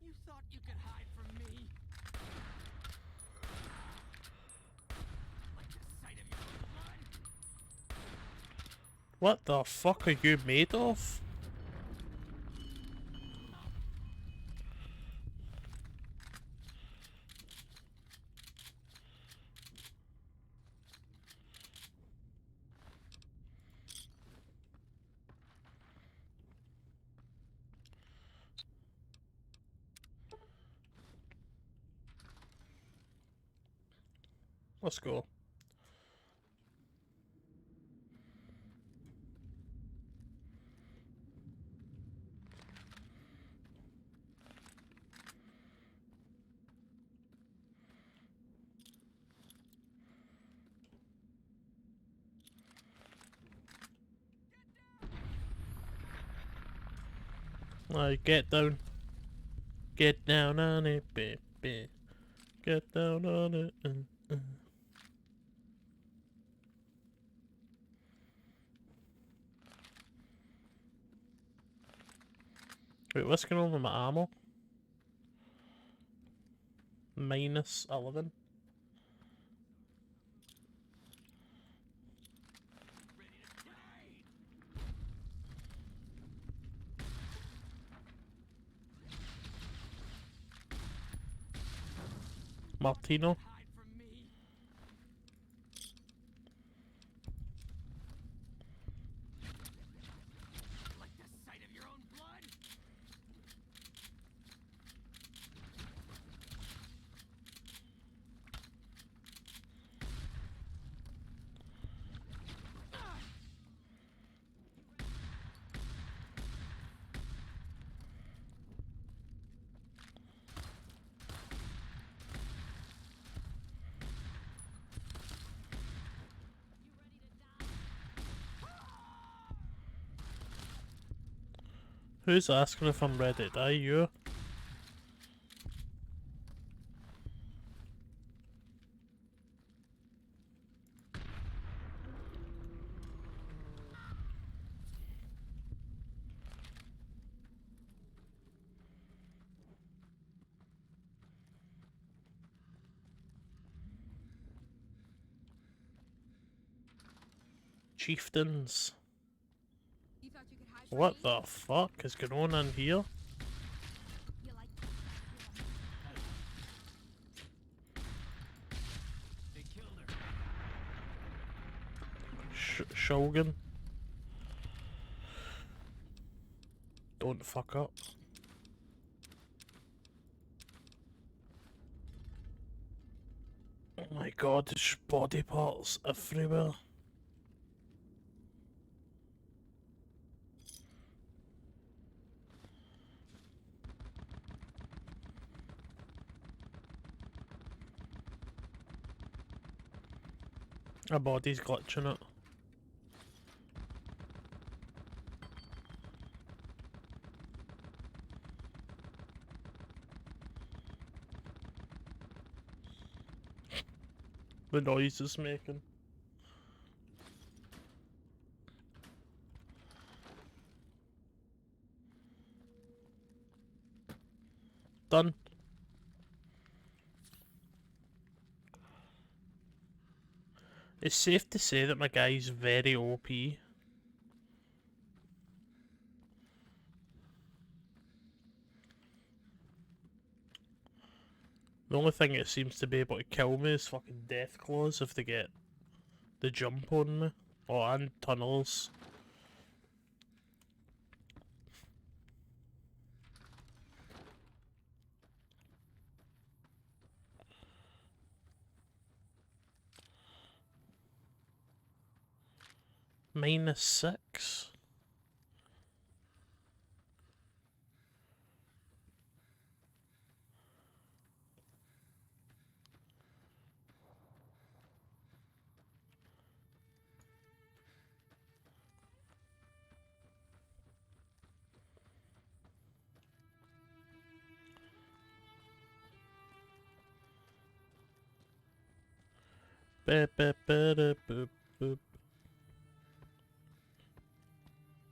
You thought you could hide from me? Like the sight of your own blood? What the fuck are you made of? Let's go. Get down. Get down on it, baby. Get down on it. Wait, what's going on with my ammo? -11. Martino. Who's asking if I'm ready to die? You? Chieftains. What the fuck is going on in here? Shogun. Don't fuck up. Oh my god, there's body parts everywhere. Our body's glitching it. The noise it's making. Done. It's safe to say that my guy's very OP. The only thing that seems to be able to kill me is fucking death claws if they get the jump on me. Oh, and tunnels. -6. Boop.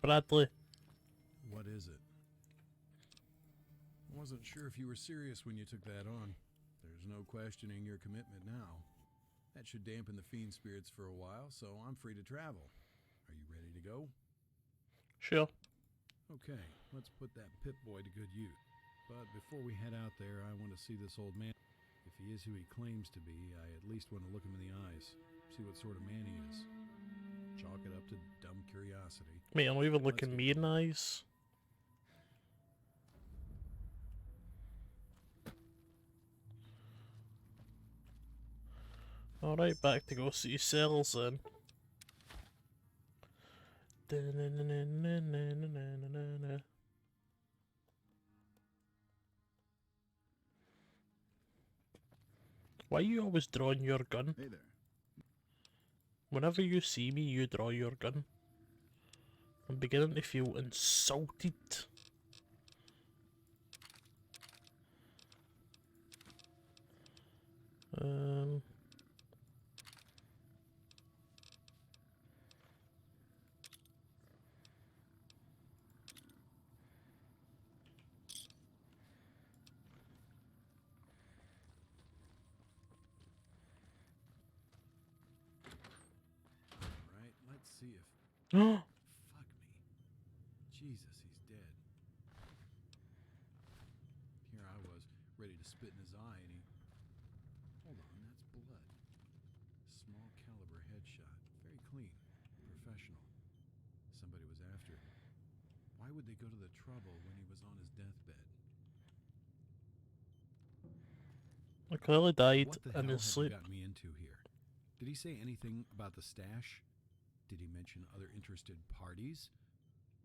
Bradley. What is it? I wasn't sure if you were serious when you took that on. There's no questioning your commitment now. That should dampen the fiend spirits for a while, so I'm free to travel. Are you ready to go? Sure. Okay, let's put that Pip-Boy to good use. But before we head out there, I want to see this old man. If he is who he claims to be, I at least want to look him in the eyes. See what sort of man he is. Chalk it up to dumb curiosity. Mate, I'm not even looking me in the eyes. Alright, back to go see cells then. Why are you always drawing your gun? Hey there. Whenever you see me, you draw your gun. I'm beginning to feel insulted. Alright, let's see if... Oh! Fuck me. Jesus, he's dead. Here I was, ready to spit in his eye, and he... Hold on, that's blood. Small caliber headshot. Very clean. Professional. Somebody was after him. Why would they go to the trouble when he was on his deathbed? I clearly died What the in hell his have sleep. you got me into here? Did he say anything about the stash? Did he mention other interested parties?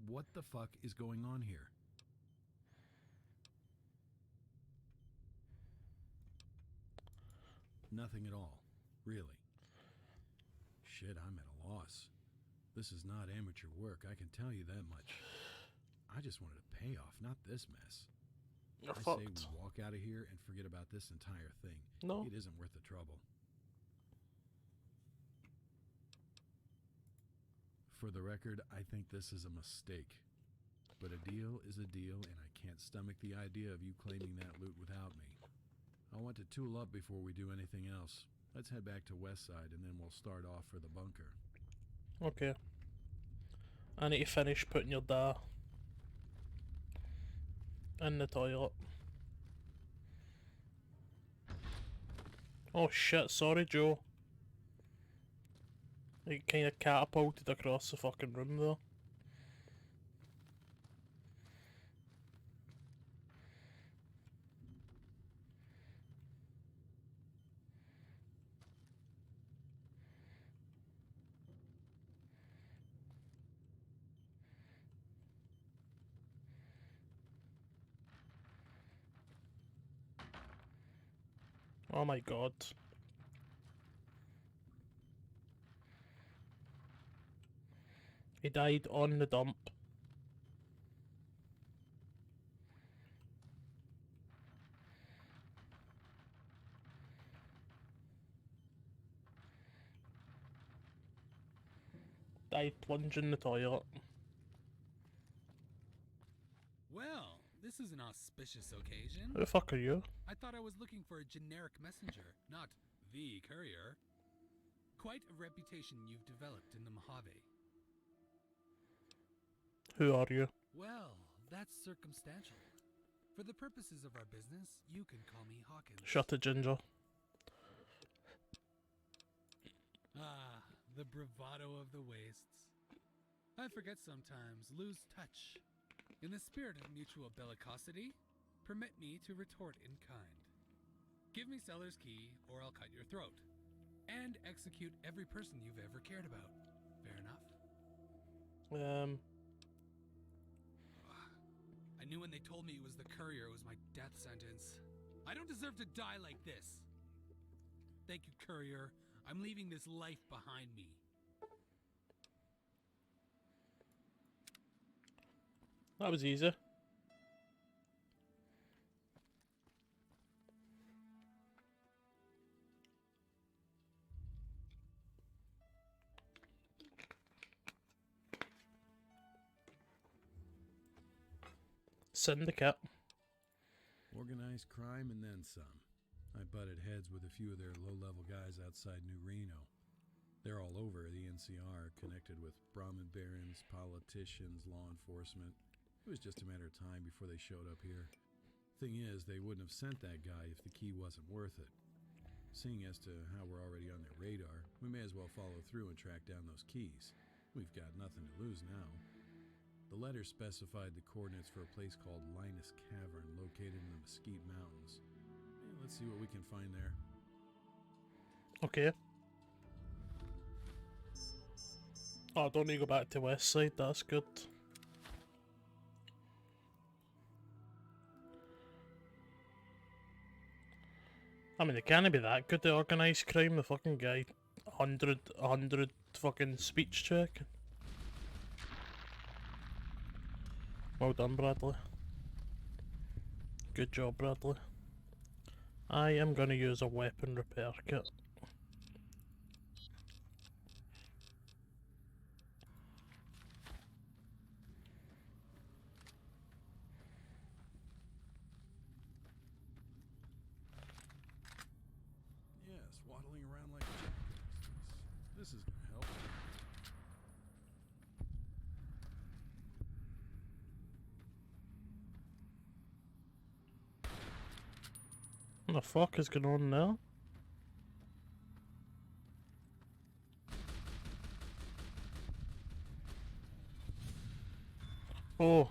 What the fuck is going on here? Nothing at all. Really. Shit, I'm at a loss. This is not amateur work, I can tell you that much. I just wanted a payoff, not this mess. You're I say fucked. we walk out of here and forget about this entire thing. No. It isn't worth the trouble. For the record, I think this is a mistake. But a deal is a deal, and I can't stomach the idea of you claiming that loot without me. I want to tool up before we do anything else. Let's head back to Westside, and then we'll start off for the bunker. Okay. I need to finish putting your da in the toilet. Oh shit, sorry Joe. It kinda catapulted across the fucking room though. Oh my god. He died on the dump. Died plunging in the toilet. Well, this is an auspicious occasion. Who the fuck are you? I thought I was looking for a generic messenger, not the courier. Quite a reputation you've developed in the Mojave. Who are you? Well, that's circumstantial. For the purposes of our business, you can call me Hawkins. Shut it, Ginger. Ah, the bravado of the wastes. I forget sometimes, lose touch. In the spirit of mutual bellicosity, permit me to retort in kind. Give me Seller's key, or I'll cut your throat. And execute every person you've ever cared about. Fair enough? I knew when they told me it was the courier, it was my death sentence. I don't deserve to die like this. Thank you, courier. I'm leaving this life behind me. That was easy. Syndicate. Organized crime and then some. I butted heads with a few of their low-level guys outside New Reno. They're all over the NCR, connected with Brahmin barons, politicians, law enforcement. It was just a matter of time before they showed up here. Thing is, they wouldn't have sent that guy if the key wasn't worth it. Seeing as to how we're already on their radar, we may as well follow through and track down those keys. We've got nothing to lose now. The letter specified the coordinates for a place called Linus Cavern, located in the Mesquite Mountains. Let's see what we can find there. Okay. Oh, don't need to go back to West Side, that's good. I mean, it can't be that good, the organised crime, the fucking guy. 100 fucking speech check. Well done, Bradley. Good job, Bradley. I am gonna use a weapon repair kit. Yes, waddling around like a jackass. This is gonna help. What the fuck is going on now? Oh.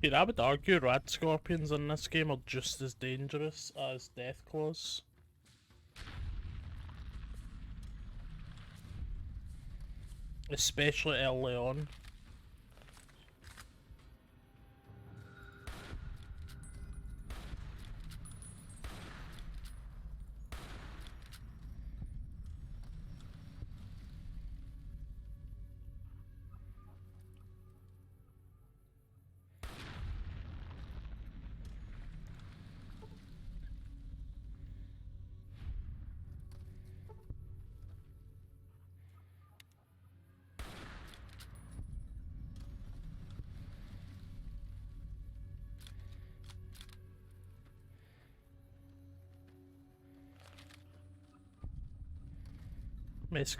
Yeah, I would argue rad scorpions in this game are just as dangerous as Deathclaws. Especially early on. Miss,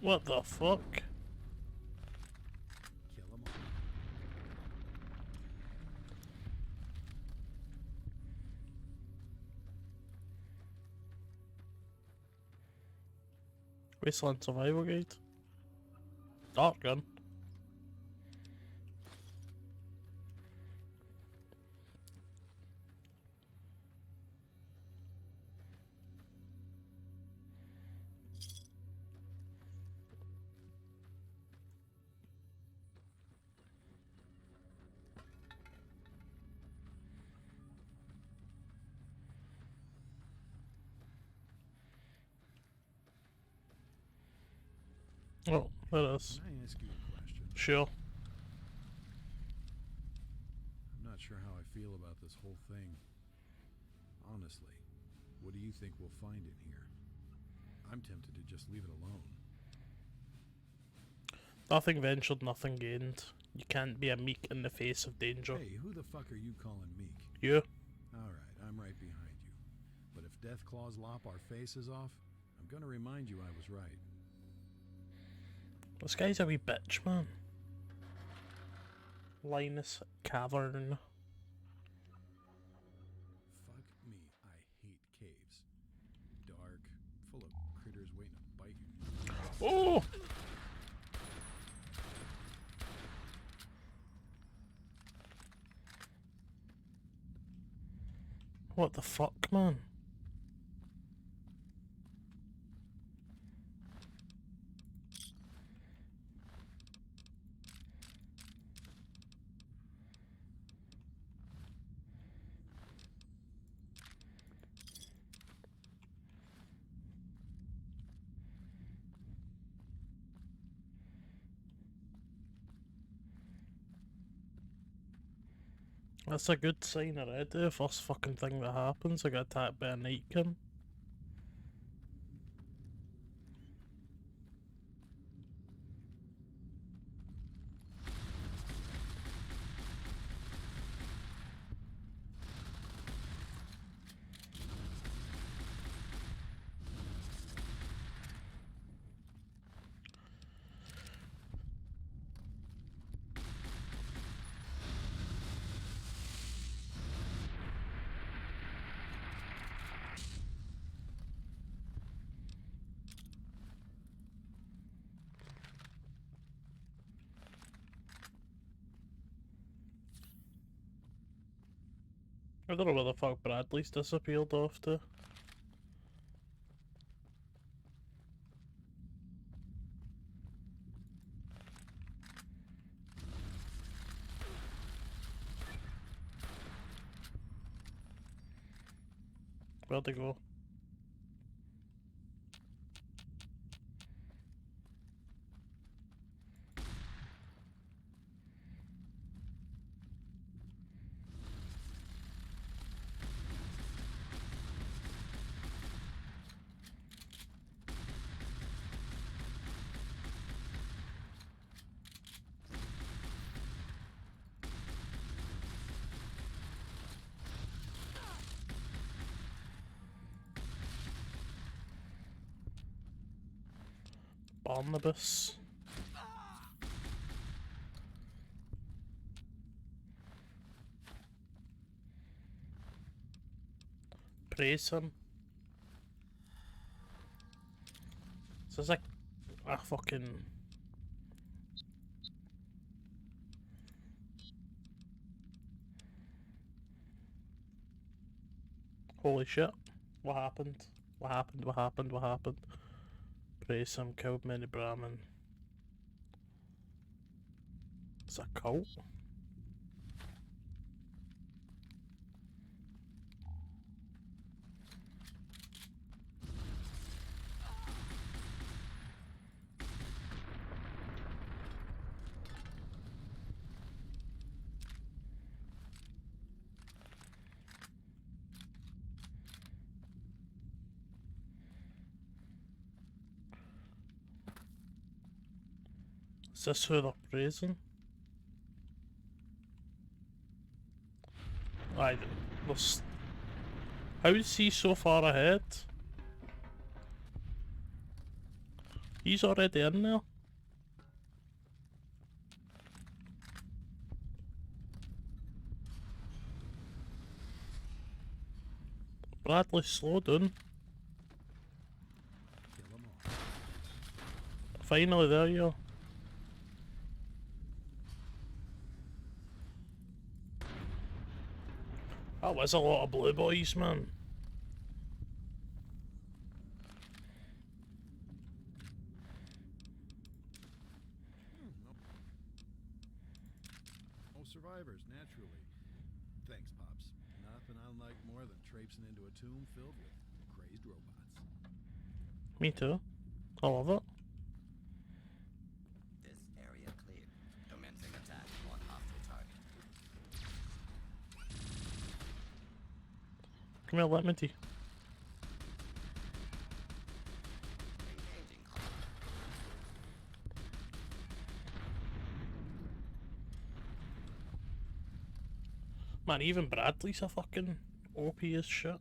what the fuck? Kill 'em all. Wasteland Survival Guide. Dark gun. Oh, that is. Can I ask you a question? Sure. I'm not sure how I feel about this whole thing. Honestly, what do you think we'll find in here? I'm tempted to just leave it alone. Nothing ventured, nothing gained. You can't be a meek in the face of danger. Hey, who the fuck are you calling meek? You? Alright, I'm right behind you. But if Deathclaws lop our faces off, I'm gonna remind you I was right. This guy's a wee bitch, man. Linus Cavern. Fuck me, I hate caves. Dark, full of critters waiting to bite you. Oh! What the fuck, man? That's a good sign already. First fucking thing that happens, I get attacked by a nightkin. I don't know where the fuck Bradley's disappeared off to. Where'd they go? Barnabas. Praise him. So it's like a fucking... Holy shit. What happened? What happened? What happened? What happened? Praise him, killed many Brahmin. It's a cult? Is this who they're praising? Aye, there's... How is he so far ahead? He's already in there. Bradley, slow down. Finally, there you are. That was a lot of blue boys, man. No survivors, naturally. Thanks, Pops. Nothing I like more than traipsing into a tomb filled with crazed robots. Me too. I love it. This area clear. Commencing attack on hostile target. Come here, let me do. Man, even Bradley's a fucking OP as shit.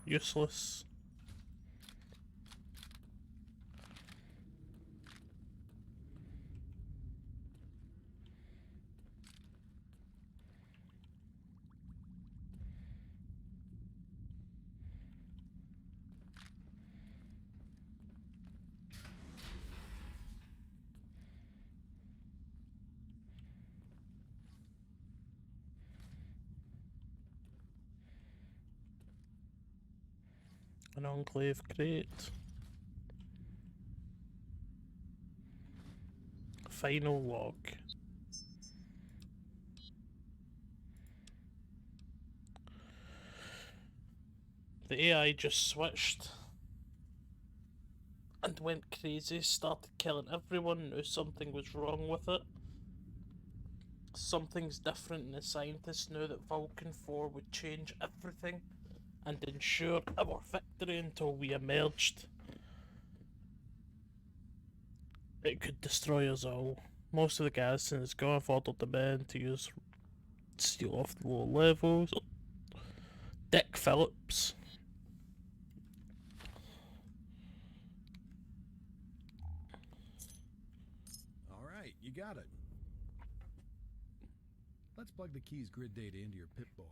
Useless. An enclave crate. Final log. The AI just switched and went crazy, started killing everyone, knew something was wrong with it. Something's different, and the scientists knew that Vulcan 4 would change everything and ensure our victory until we emerged. It could destroy us all. Most of the garrison is gone. I've ordered the men to use steel off the lower levels. Dick Phillips. Alright, you got it. Let's plug the key's grid data into your Pip-Boy.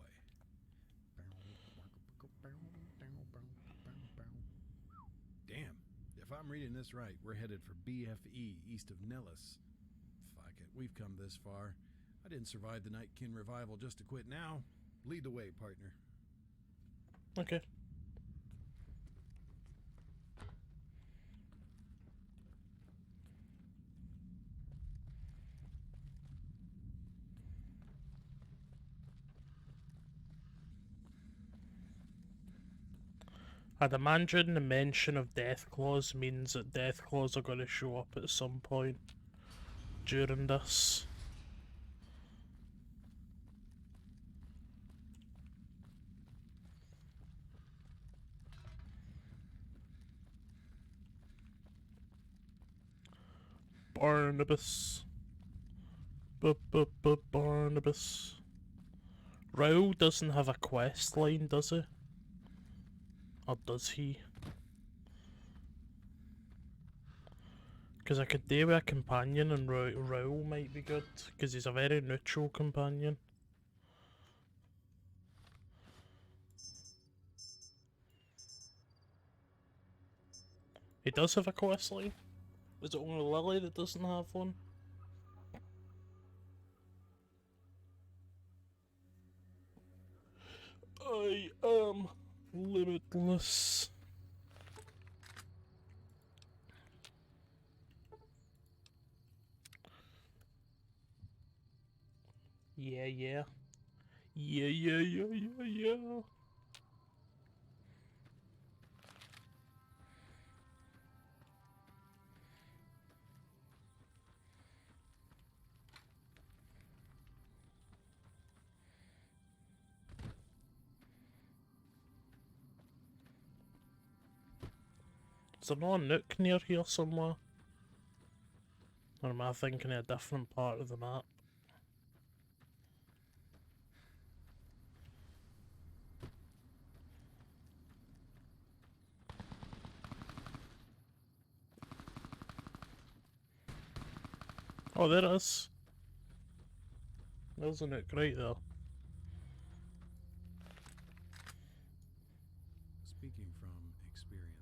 Damn, if I'm reading this right, we're headed for BFE east of Nellis. Fuck it, we've come this far. I didn't survive the Nightkin revival just to quit now. Lead the way, partner. Okay. I'd imagine the mention of Deathclaws means that Deathclaws are going to show up at some point during this. Barnabas. Barnabas. Raoul doesn't have a quest line, does he? Or does he? Because I could do with a companion, and Raoul might be good, because he's a very neutral companion. He does have a quest line. Is it only Lily that doesn't have one? I am limitless. Yeah. Yeah. Is there not a nook near here somewhere? Or am I thinking of a different part of the map? Oh, there it is. There's a nook right there. Speaking from experience.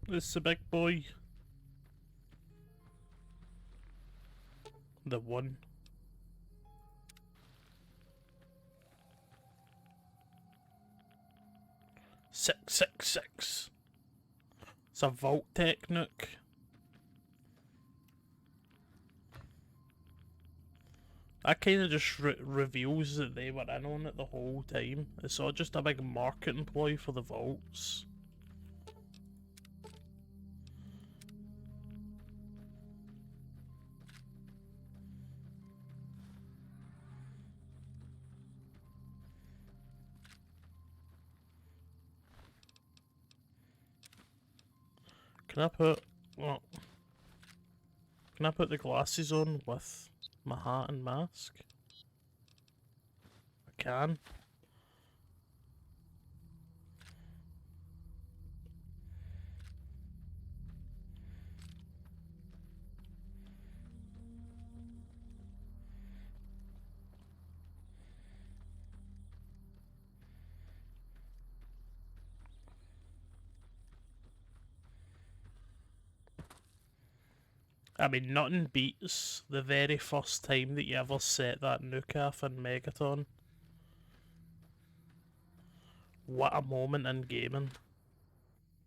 This is a big boy. The one. Six. It's a Vault-Tec nook. That kind of just reveals that they were in on it the whole time. It's all just a big marketing ploy for the vaults. Can I put, well, can I put the glasses on with my hat and mask? I can. I mean, nothing beats the very first time that you ever set that nuke off in Megaton. What a moment in gaming.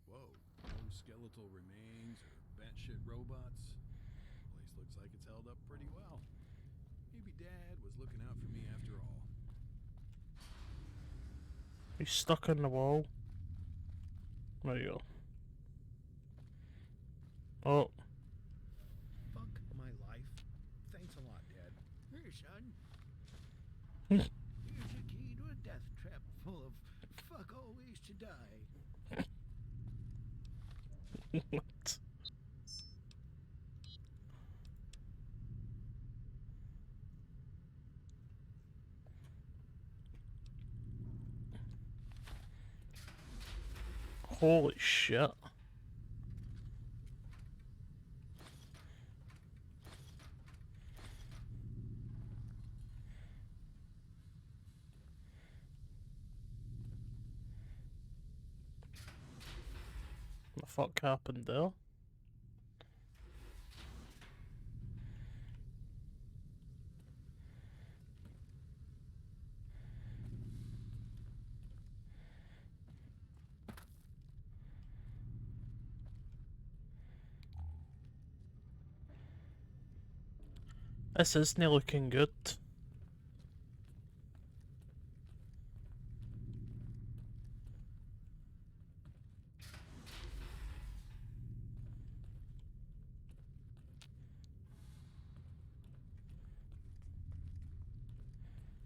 Whoa, no skeletal remains or batshit robots. Place looks like it's held up pretty well. Maybe Dad was looking out for me after all. He's stuck in the wall. There you go. Oh. Here's a key to a death trap full of fuck all ways to die. What? Holy shit. What the fuck happened there? This isn't looking good.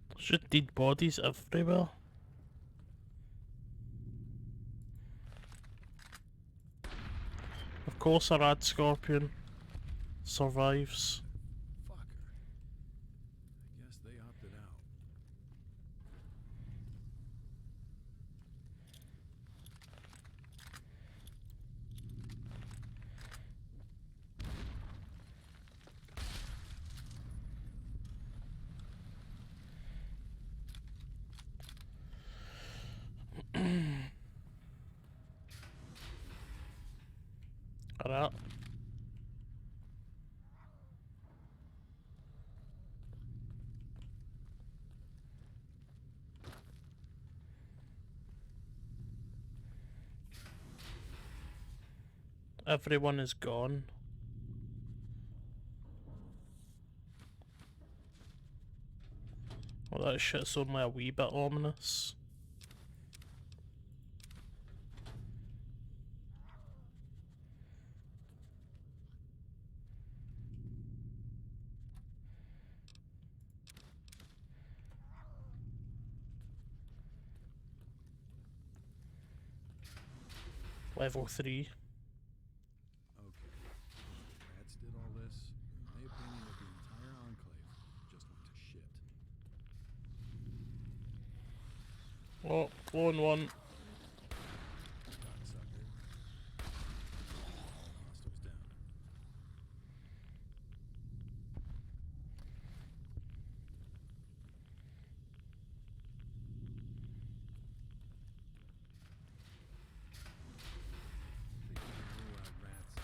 There's just dead bodies everywhere. Of course a rad scorpion survives. Fucker. I guess they opted out. Alright. Everyone is gone. Well, that shit's only a wee bit ominous. Level 3. Okay. Rats did all this. In my opinion, that the entire enclave just went to shit. Oh, clone one. Cocksucker. Hostiles down. They can't rule out rats.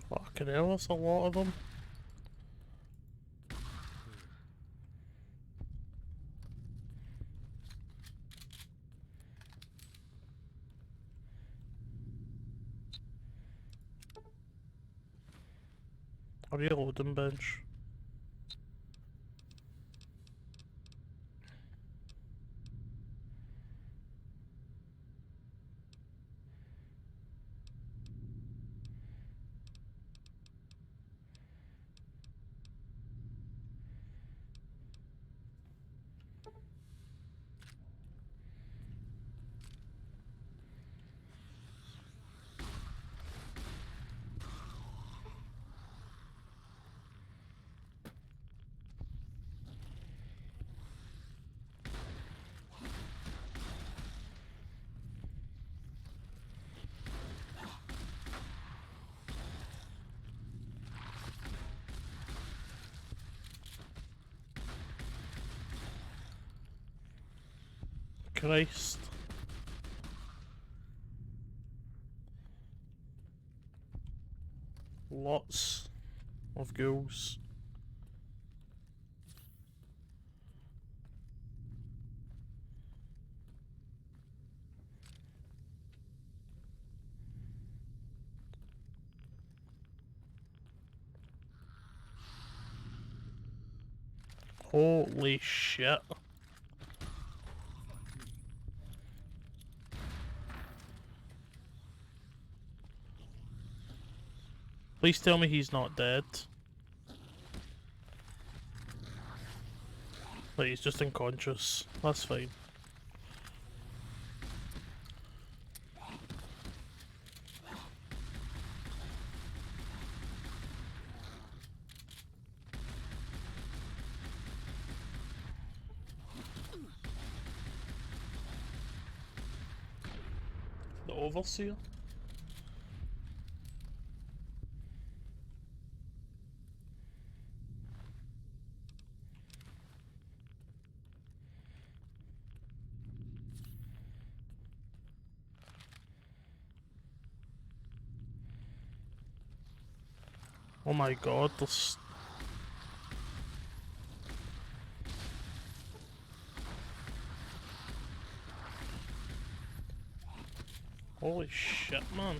Fucking hell, that's a lot of them. A reloading bench. Christ. Lots of ghouls. Holy shit. Please tell me he's not dead. Like, he's just unconscious. That's fine. The Overseer? Oh my god, there's... Holy shit, man.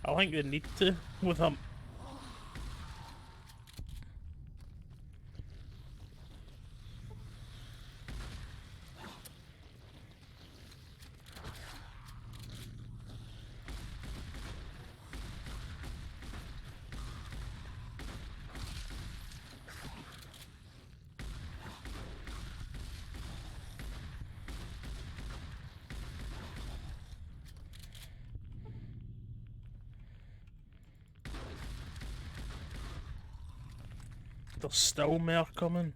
I think they need to with him. There's still more coming.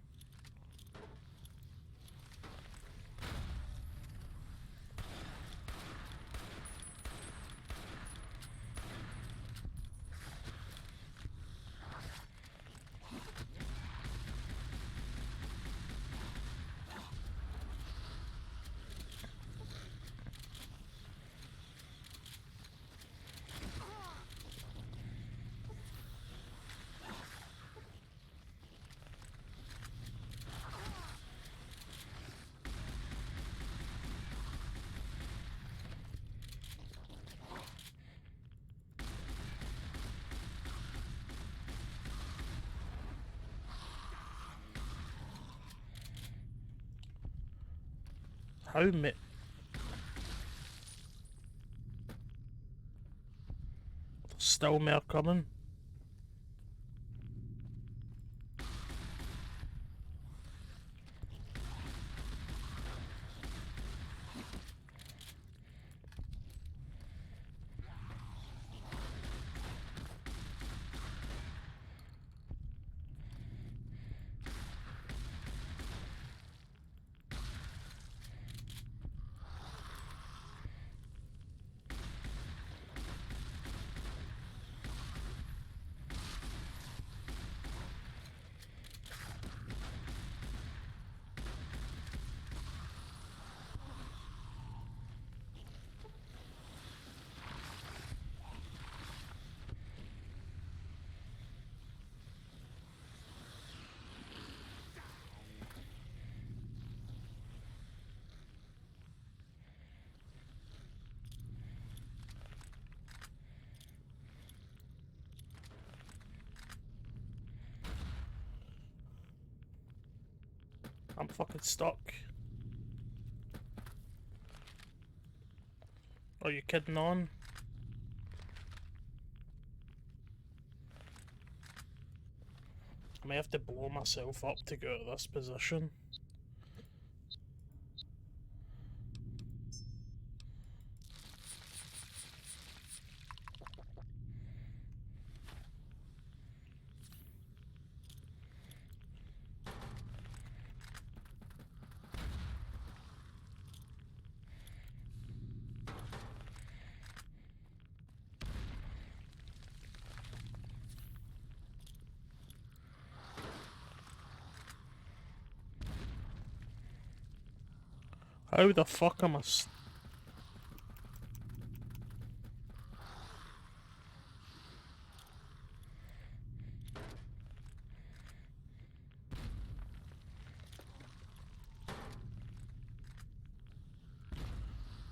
How many? Still more coming. I'm fucking stuck. Are you kidding on? I may have to blow myself up to get out of this position. How the fuck am I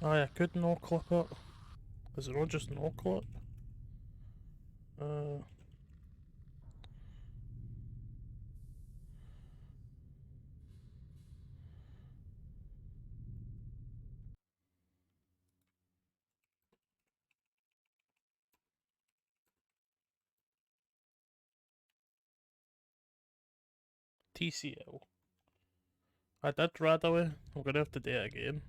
Aye, I could no clip it. Is it not just no clip? TCL. I did Radaway. I'm gonna have to do it again.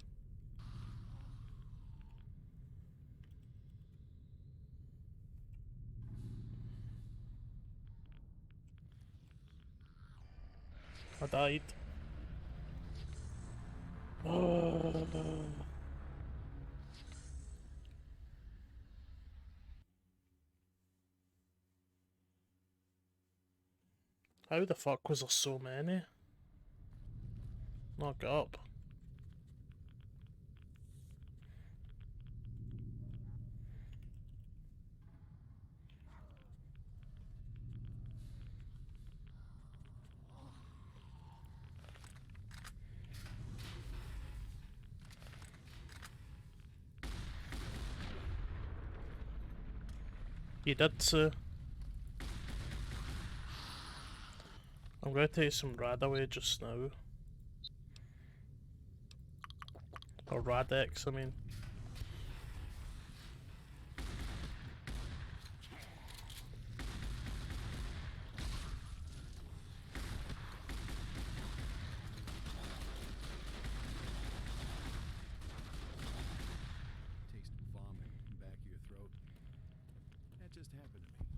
I died. How the fuck was there so many? Knock it up. You did so. I'm going to take some Radaway just now. Or Radex, I mean. Taste vomit in the back of your throat. That just happened to me.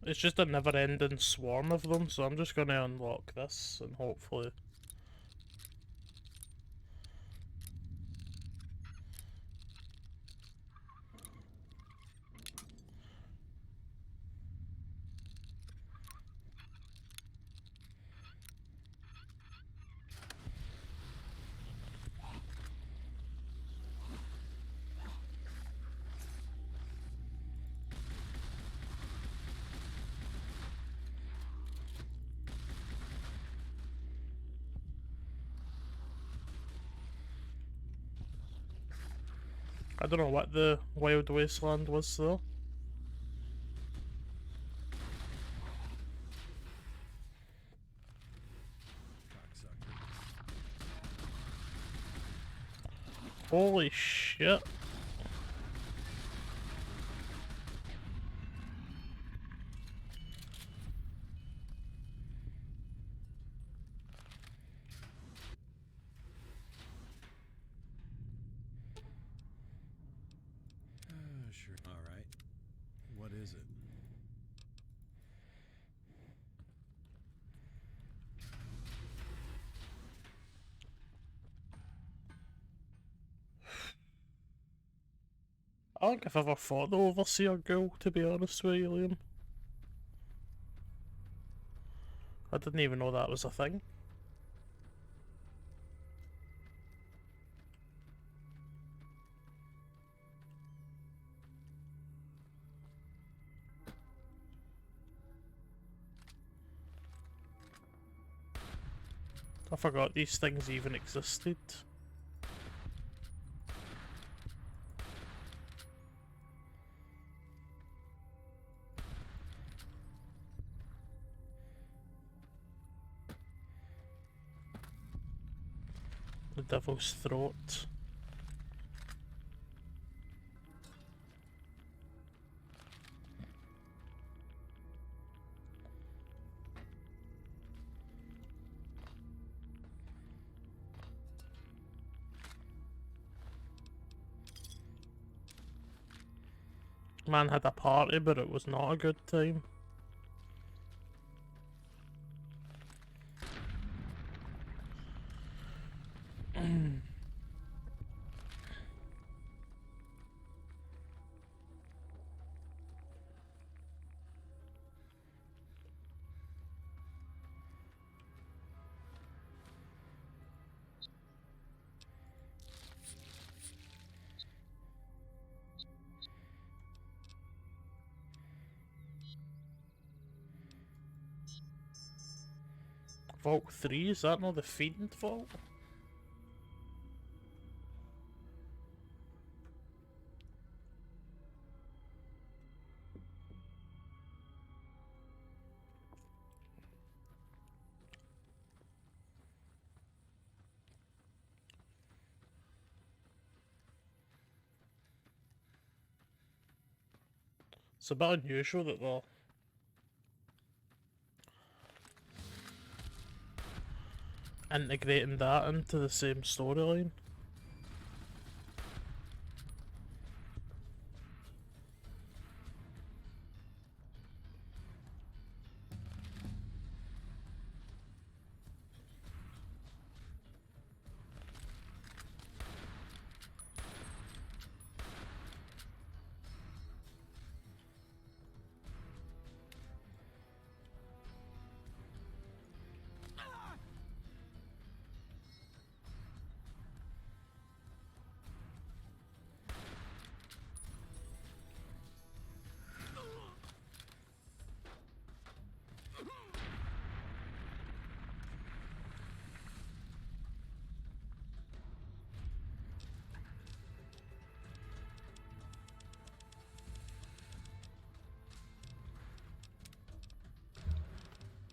It's just a never-ending swarm of them, so I'm just gonna unlock this and hopefully... I don't know what the Wild Wasteland was though. Holy shit. Sure. All right. What is it? I don't think I've ever fought the Overseer Ghoul, to be honest with you, Liam. I didn't even know that was a thing. I forgot these things even existed. The Devil's Throat. Man had a party, but it was not a good time. Vault 3, is that not the Fiend Vault? It's a bit unusual that they're integrating that into the same storyline.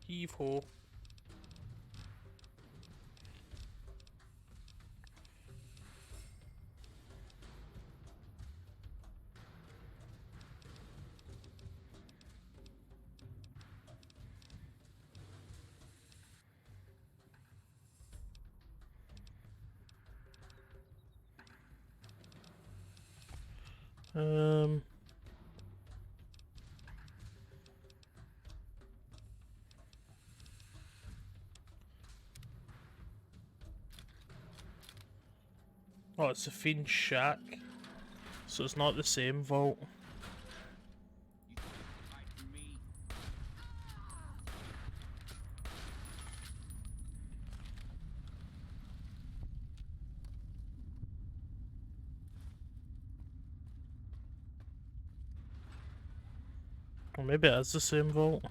Heave ho. Oh, it's a Fiend Shack. So it's not the same vault. Or maybe it is the same vault.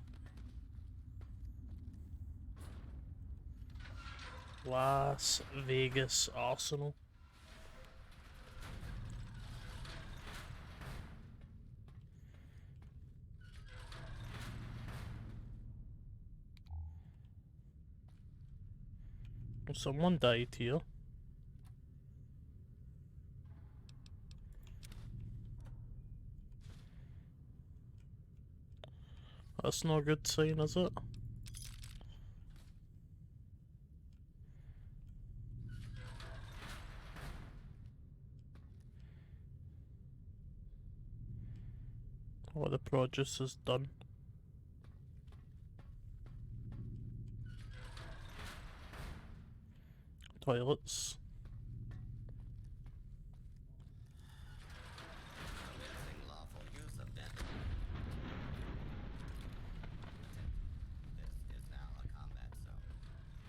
Las Vegas Arsenal. Someone died here. That's not a good sign, is it? Oh, the produce is done. Toilets. Commencing lawful use of death. This is now a combat zone.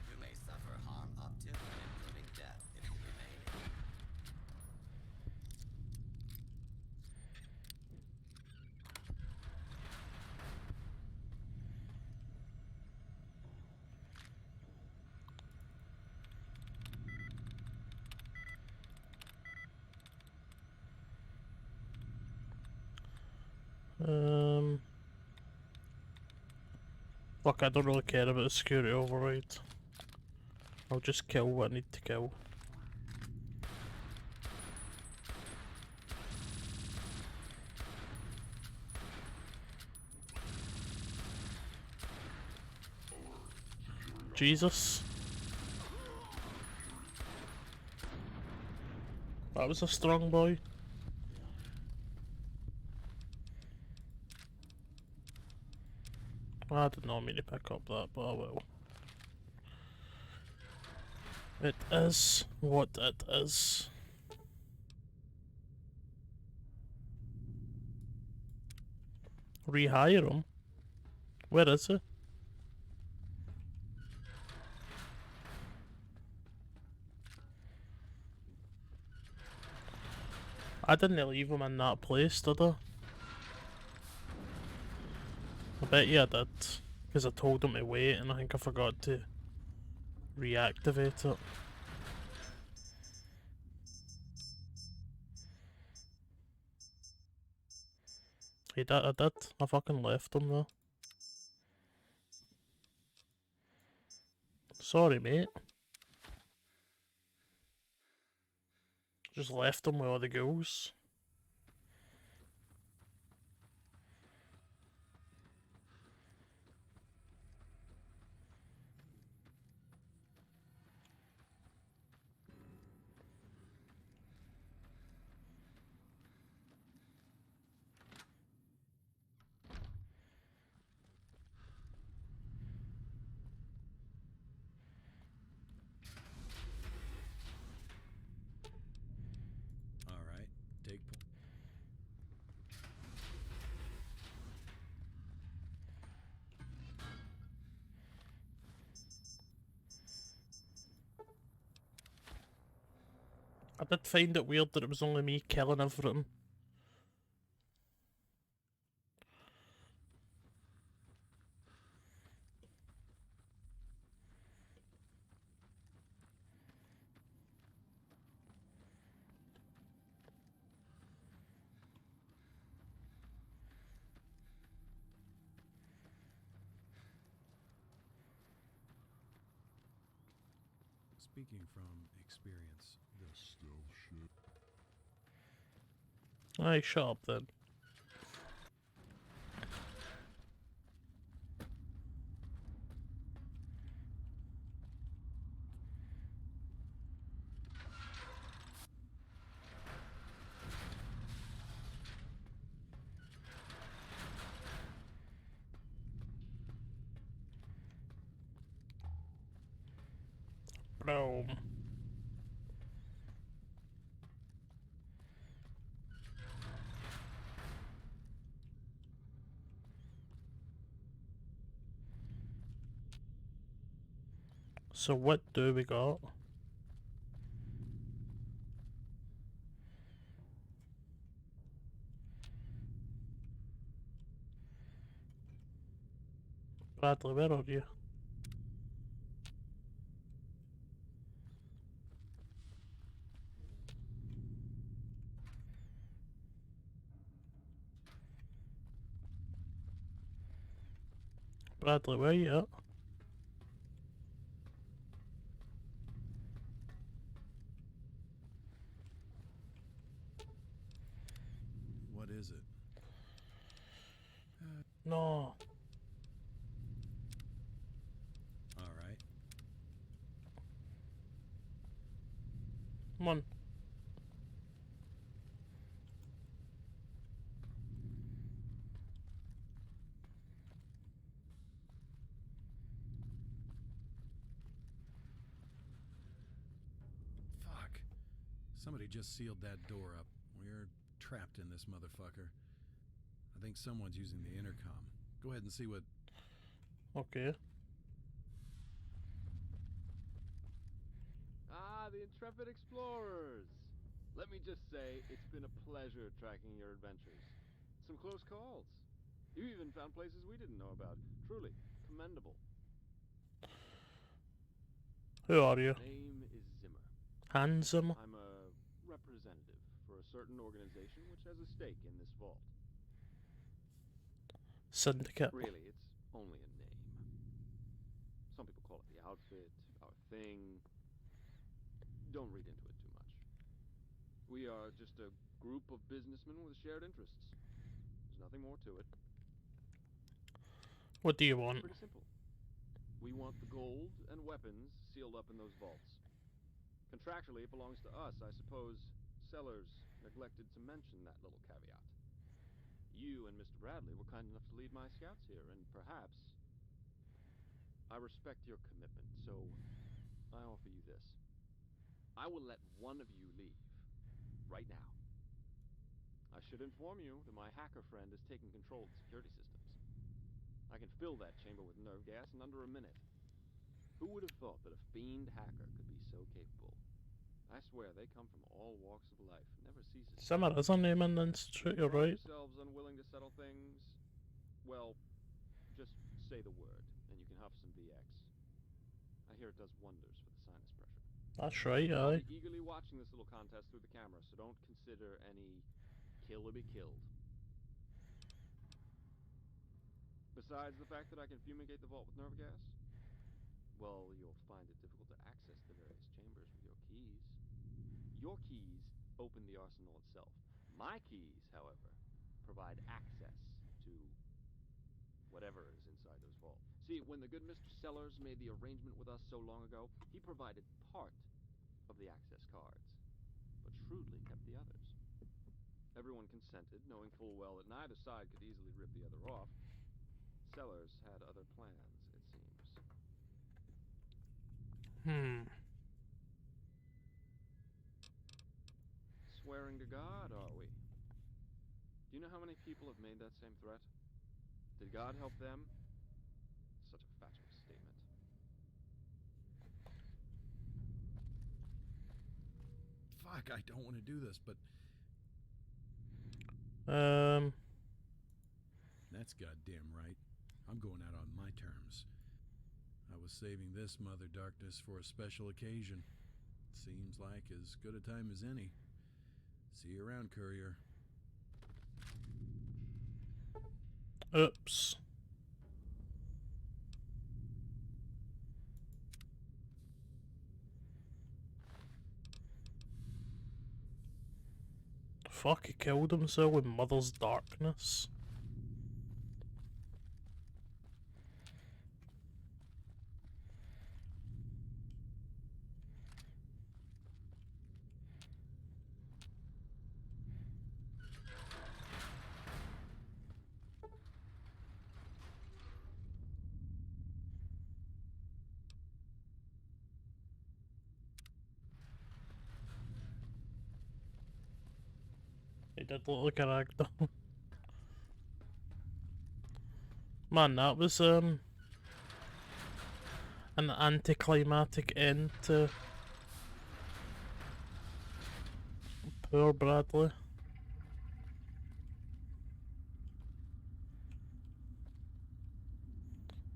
You may suffer harm up to and including death if you remain in. Fuck, I don't really care about the security override. I'll just kill what I need to kill. Jesus. That was a strong boy. I did not mean to pick up that, but I will. It is what it is. Rehire him? Where is he? I didn't leave him in that place, did I? I bet you I did, because I told him to wait and I think I forgot to reactivate it. He did, I did. I fucking left him there. Sorry, mate. Just left him with all the ghouls. Alright, take point. I did find it weird that it was only me killing everything. Speaking from experience, the stealth shit. Aye, shut up then. Boom. So what do we got? Bradley, where are you? Bradley, where you at? What is it? No. Alright. Come on. Fuck. Somebody just sealed that door up. We're trapped in this motherfucker. I think someone's using the intercom. Go ahead and see what... Okay. Ah, the intrepid explorers! Let me just say, it's been a pleasure tracking your adventures. Some close calls. You even found places we didn't know about. Truly commendable. Who are you? Name is Zimmer. Hans Zimmer? I'm a representative for a certain organization which has a stake in this vault. Syndicate. Really, it's only a name. Some people call it the outfit, our thing. Don't read into it too much. We are just a group of businessmen with shared interests. There's nothing more to it. What do you want? Pretty simple. We want the gold and weapons sealed up in those vaults. Contractually, it belongs to us. I suppose Sellers neglected to mention that little caveat. You and Mr. Bradley were kind enough to lead my scouts here, and perhaps... I respect your commitment, so I offer you this. I will let one of you leave, right now. I should inform you that my hacker friend is taking control of the security systems. I can fill that chamber with nerve gas in under a minute. Who would have thought that a fiend hacker could be so capable? I swear, they come from all walks of life. Never ceases. Simmer is a name in the institute, you're right. Yourselves unwilling to settle things? Well, just say the word, and you can huff some VX. I hear it does wonders for the sinus pressure. That's right, I'll aye. be eagerly watching this little contest through the camera, so don't consider any kill or be killed. Besides the fact that I can fumigate the vault with nerve gas, well, you'll find it difficult to access the various chambers with your keys. Your keys open the arsenal itself. My keys, however, provide access to whatever is inside those vaults. See, when the good Mr. Sellers made the arrangement with us so long ago, he provided part of the access cards, but shrewdly kept the others. Everyone consented, knowing full well that neither side could easily rip the other off. Sellers had other plans, it seems. Swearing to God, are we? Do you know how many people have made that same threat? Did God help them? Such a fatuous statement. Fuck, I don't want to do this, but... That's goddamn right. I'm going out on my terms. I was saving this Mother Darkness for a special occasion. Seems like as good a time as any. See you around, Courier. Oops. Fuck, he killed himself with Mother's Darkness. He did look like a ragdoll. Man, that was an anticlimactic end to poor Bradley.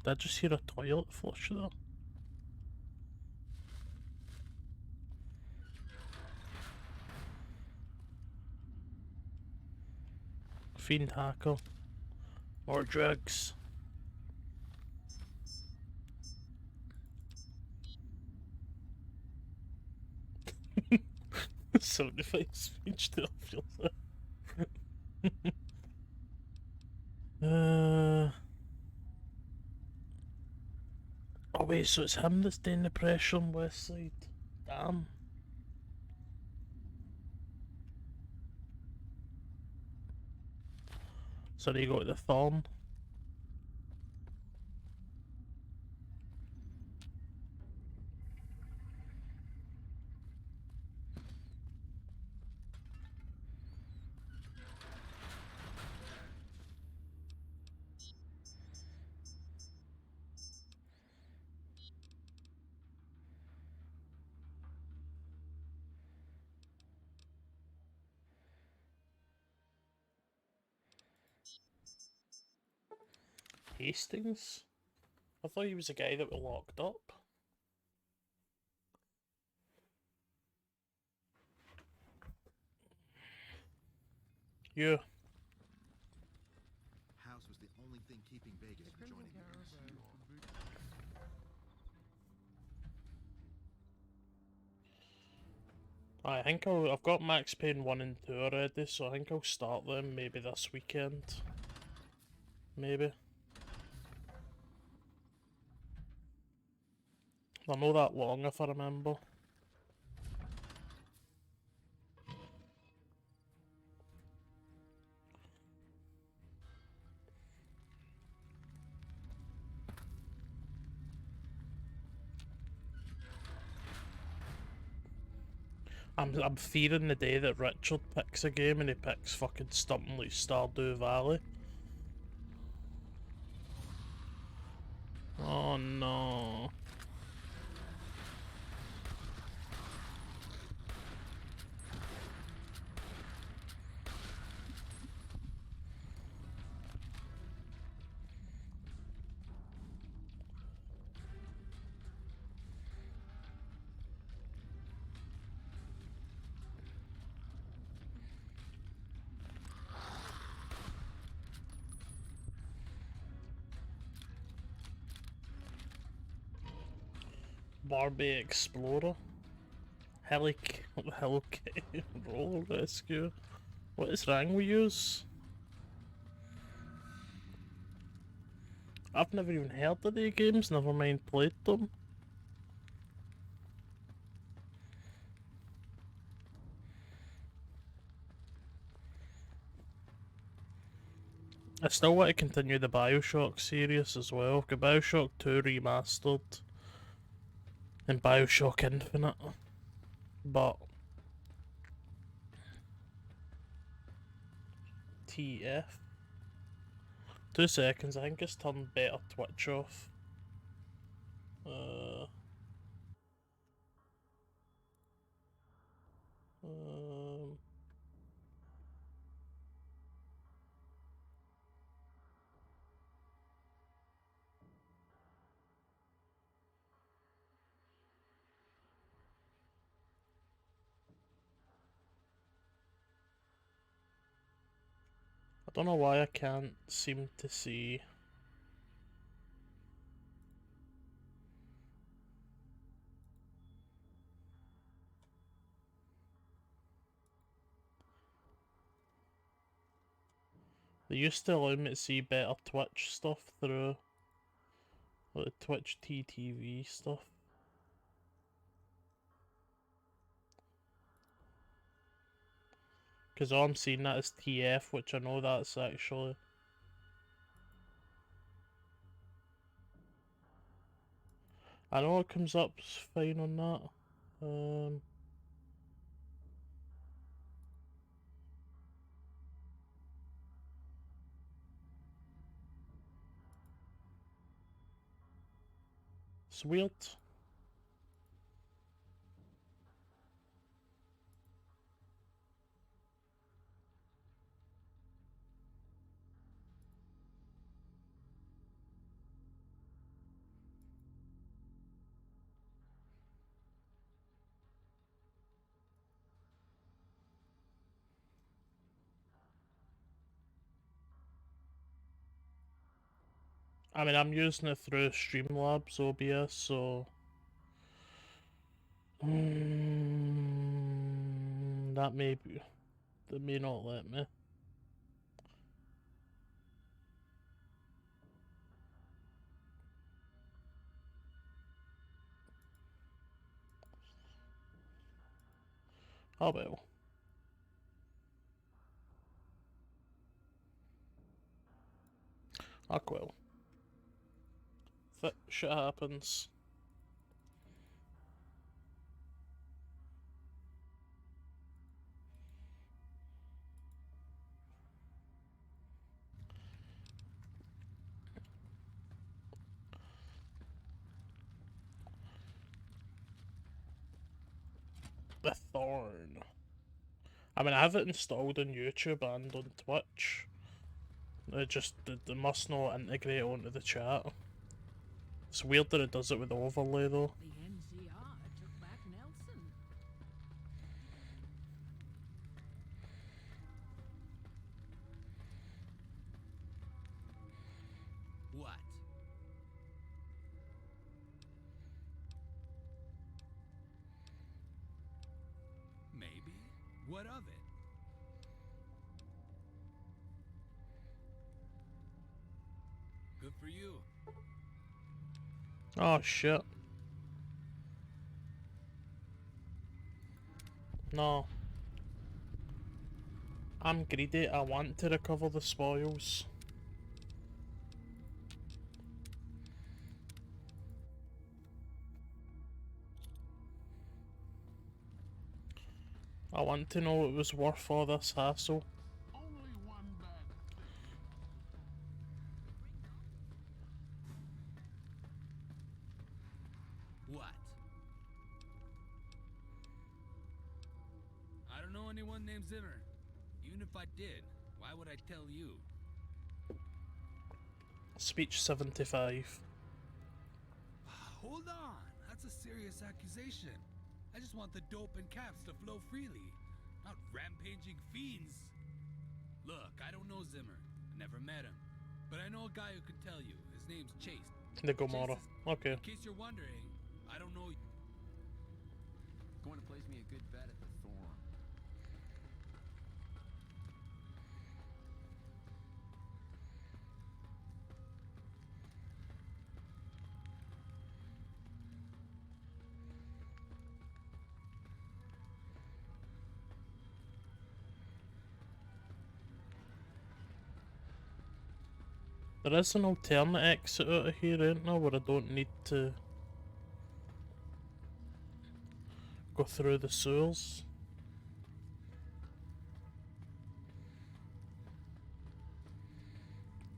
Did I just hear a toilet flush though? Fiend hacker. More drugs. Sound effect speech still feels that. Oh wait, so it's him that's doing the pressure on West Side. Damn. So they got the thorn. Hastings? I thought he was a guy that was locked up. Yeah. House was the only think keeping Vegas from joining the I think I've got Max Payne 1 and 2 already, so I think I'll start them maybe this weekend. Maybe. They're not that long if I remember. I'm fearing the day that Richard picks a game and he picks fucking something like Stardew Valley. Oh no. Barbie Explorer, Helicopter Roller Rescue. What is wrong with yous? I've never even heard of the games, never mind played them. I still want to continue the Bioshock series as well. I've got Bioshock 2 remastered and Bioshock Infinite, but TF. 2 seconds, I think it's turned better Twitch off. I don't know why I can't seem to see. They used to allow me to see better Twitch stuff through like Twitch TTV stuff. Because all I'm seeing that is TF, which I know that's actually... I know it comes up fine on that. It's weird. I mean, I'm using it through Streamlabs OBS, so... that may be... That may not let me. Oh well. Well. Shit happens. The Thorn. I mean, I have it installed on YouTube and on Twitch. It just, they must not integrate onto the chat. It's weird that it does it with the overlay though. The NCR took back Nelson. What of it? Good for you. Oh shit. No. I'm greedy, I want to recover the spoils. I want to know it was worth all this hassle. What? I don't know anyone named Zimmer. Even if I did, why would I tell you? Speech 75. Hold on, that's a serious accusation. I just want the dope and caps to flow freely, not rampaging fiends. Look, I don't know Zimmer. I never met him. But I know a guy who can tell you. His name's Chase. The Gomorrah. Okay. In case you're wondering, I don't know. Going to place me a good bet at the Thorn. There is an alternate exit out of here, ain't there, where I don't need to go through the sewers.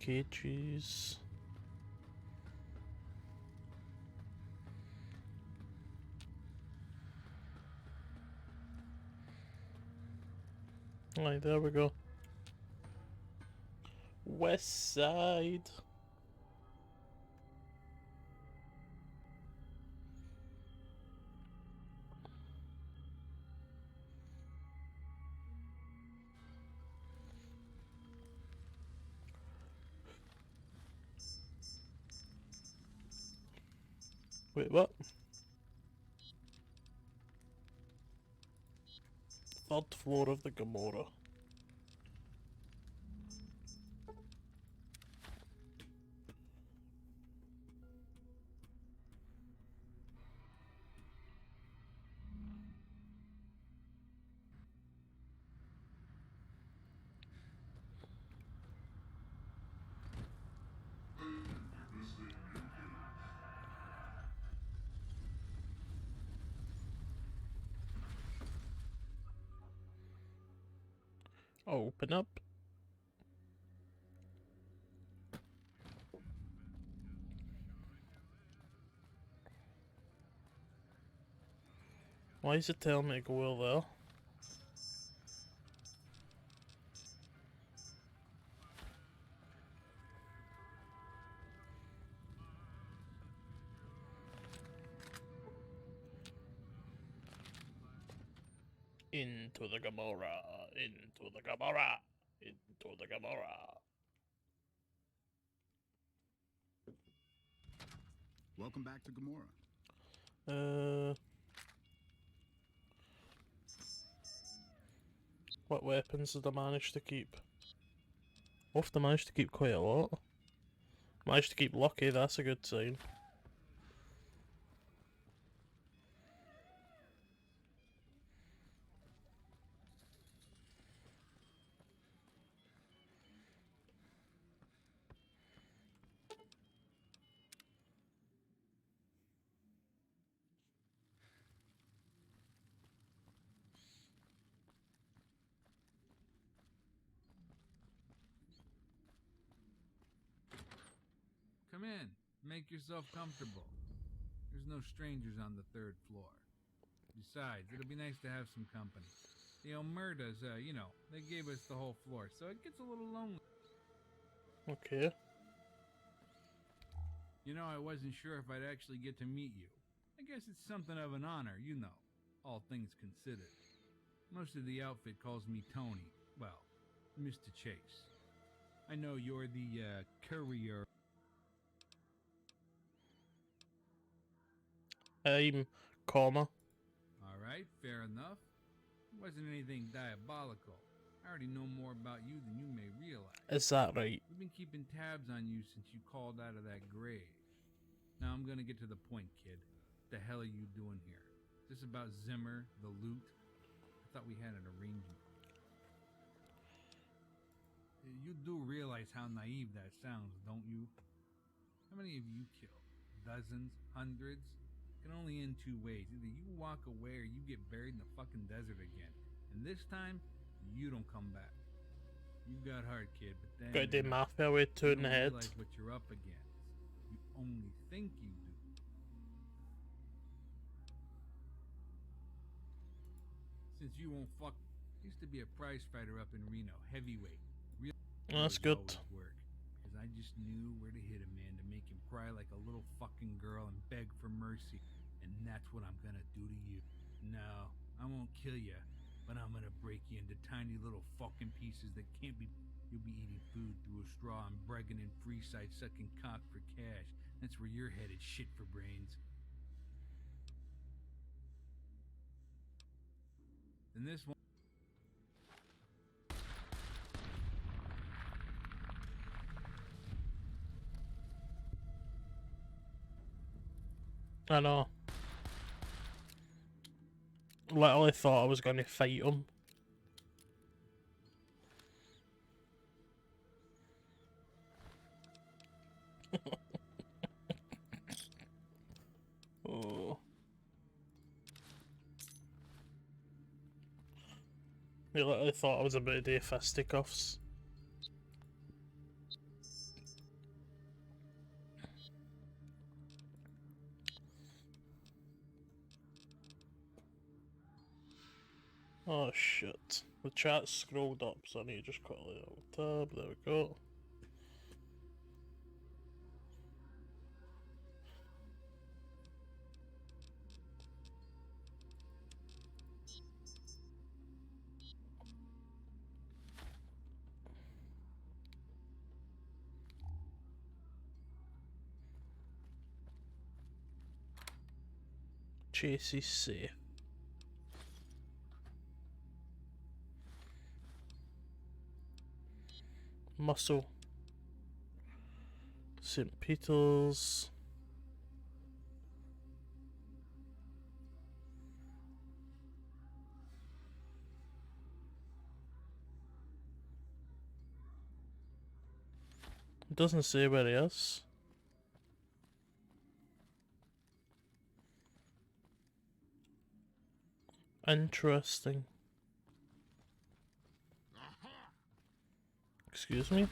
Cages. Right, there we go. West Side. Wait, what? Third floor of the Gomorrah. Open up. Why is it telling me to go over there? Into the Gomorrah, into the Gomorrah, into the Gomorrah. Welcome back to Gomorrah. What weapons did I manage to keep? Often managed to keep quite a lot. Managed to keep lucky, that's a good sign. Come in. Make yourself comfortable. There's no strangers on the third floor. Besides, it'll be nice to have some company. The Omertas, you know, they gave us the whole floor, so it gets a little lonely. Okay. You know, I wasn't sure if I'd actually get to meet you. I guess it's something of an honor, you know, all things considered. Most of the outfit calls me Tony. Well, Mr. Chase. I know you're the, courier. I'm comma. Alright, fair enough. It wasn't anything diabolical. I already know more about you than you may realize. Is that right? We've been keeping tabs on you since you called out of that grave. Now I'm gonna get to the point, kid. What the hell are you doing here? Is this about Zimmer, the loot? I thought we had an arrangement. You do realize how naive that sounds, don't you? How many have you killed? Dozens? Hundreds? It can only end two ways. Either you walk away or you get buried in the fucking desert again. And this time, you don't come back. You got heart, kid, but then Got the mafia with two you in the don't head. realize what you're up against. You only think you do. Since you won't fuck, used to be a prize fighter up in Reno, heavyweight. Real That's good. work, because I just knew where to hit a man to make him cry like a little fucking girl and beg for mercy, and that's what I'm gonna do to you. No, I won't kill you, but I'm gonna break you into tiny little fucking pieces that can't be. You'll be eating food through a straw and bragging in Freeside sucking cock for cash. That's where you're headed, shit for brains. And this one. I know. Literally thought I was going to fight him. Oh. You literally thought I was about to do fisticuffs. Oh shit. The chat's scrolled up, so I need to just quickly tab. There we go. Chase is safe. Muscle. St. Peter's. It doesn't say where he is. Interesting. Excuse me?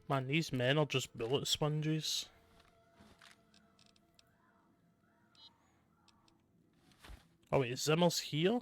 Man, these men are just bullet sponges. Oh wait, Zimmer's here?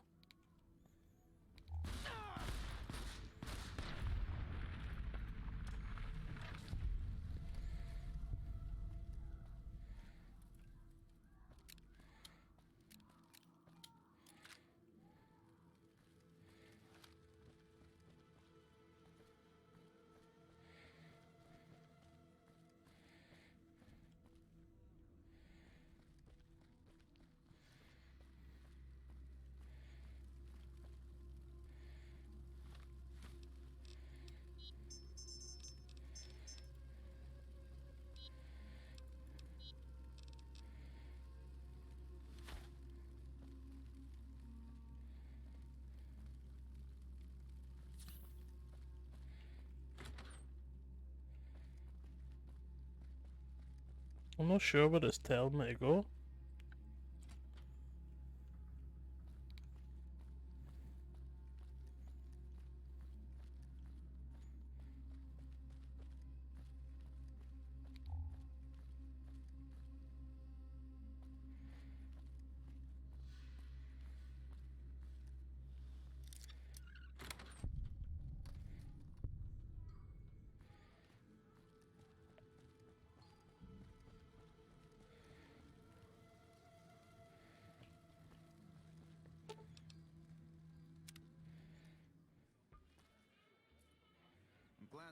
I'm not sure where it's telling me to go.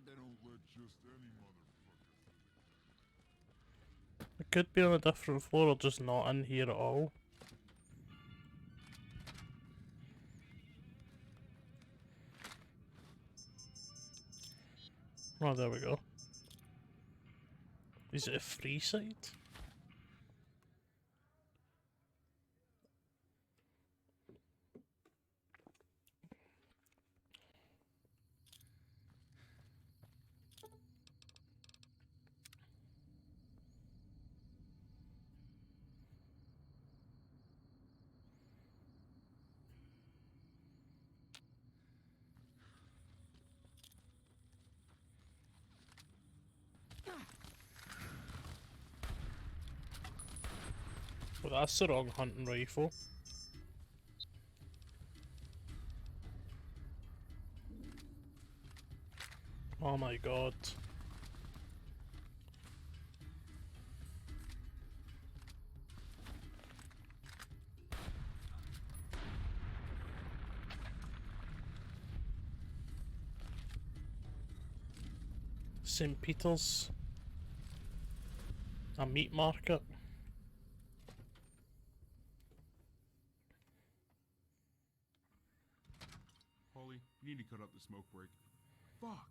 glad they don't let just any motherfucker through. It could be on a different floor or just not in here at all. Oh, there we go. Is it a free site? Well, that's the wrong hunting rifle. Oh my god. St. Peter's. A meat market. Holly, you need to cut up the smoke break. Fuck!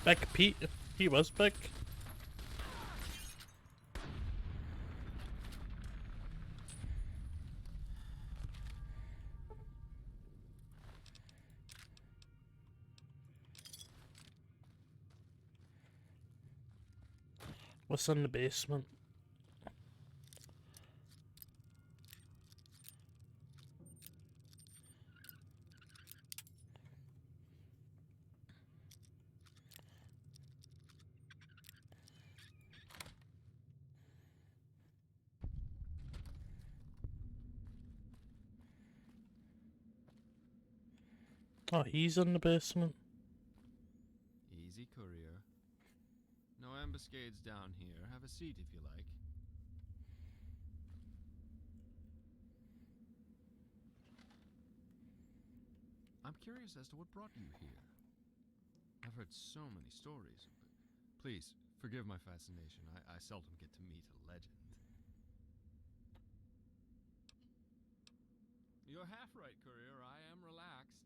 Big Pete, he was big. What's in the basement? Oh, he's in the basement. Easy, courier. No ambuscades down here. Have a seat if you like. I'm curious as to what brought you here. I've heard so many stories, but please, forgive my fascination. I seldom get to meet a legend. You're half right, courier. I am relaxed.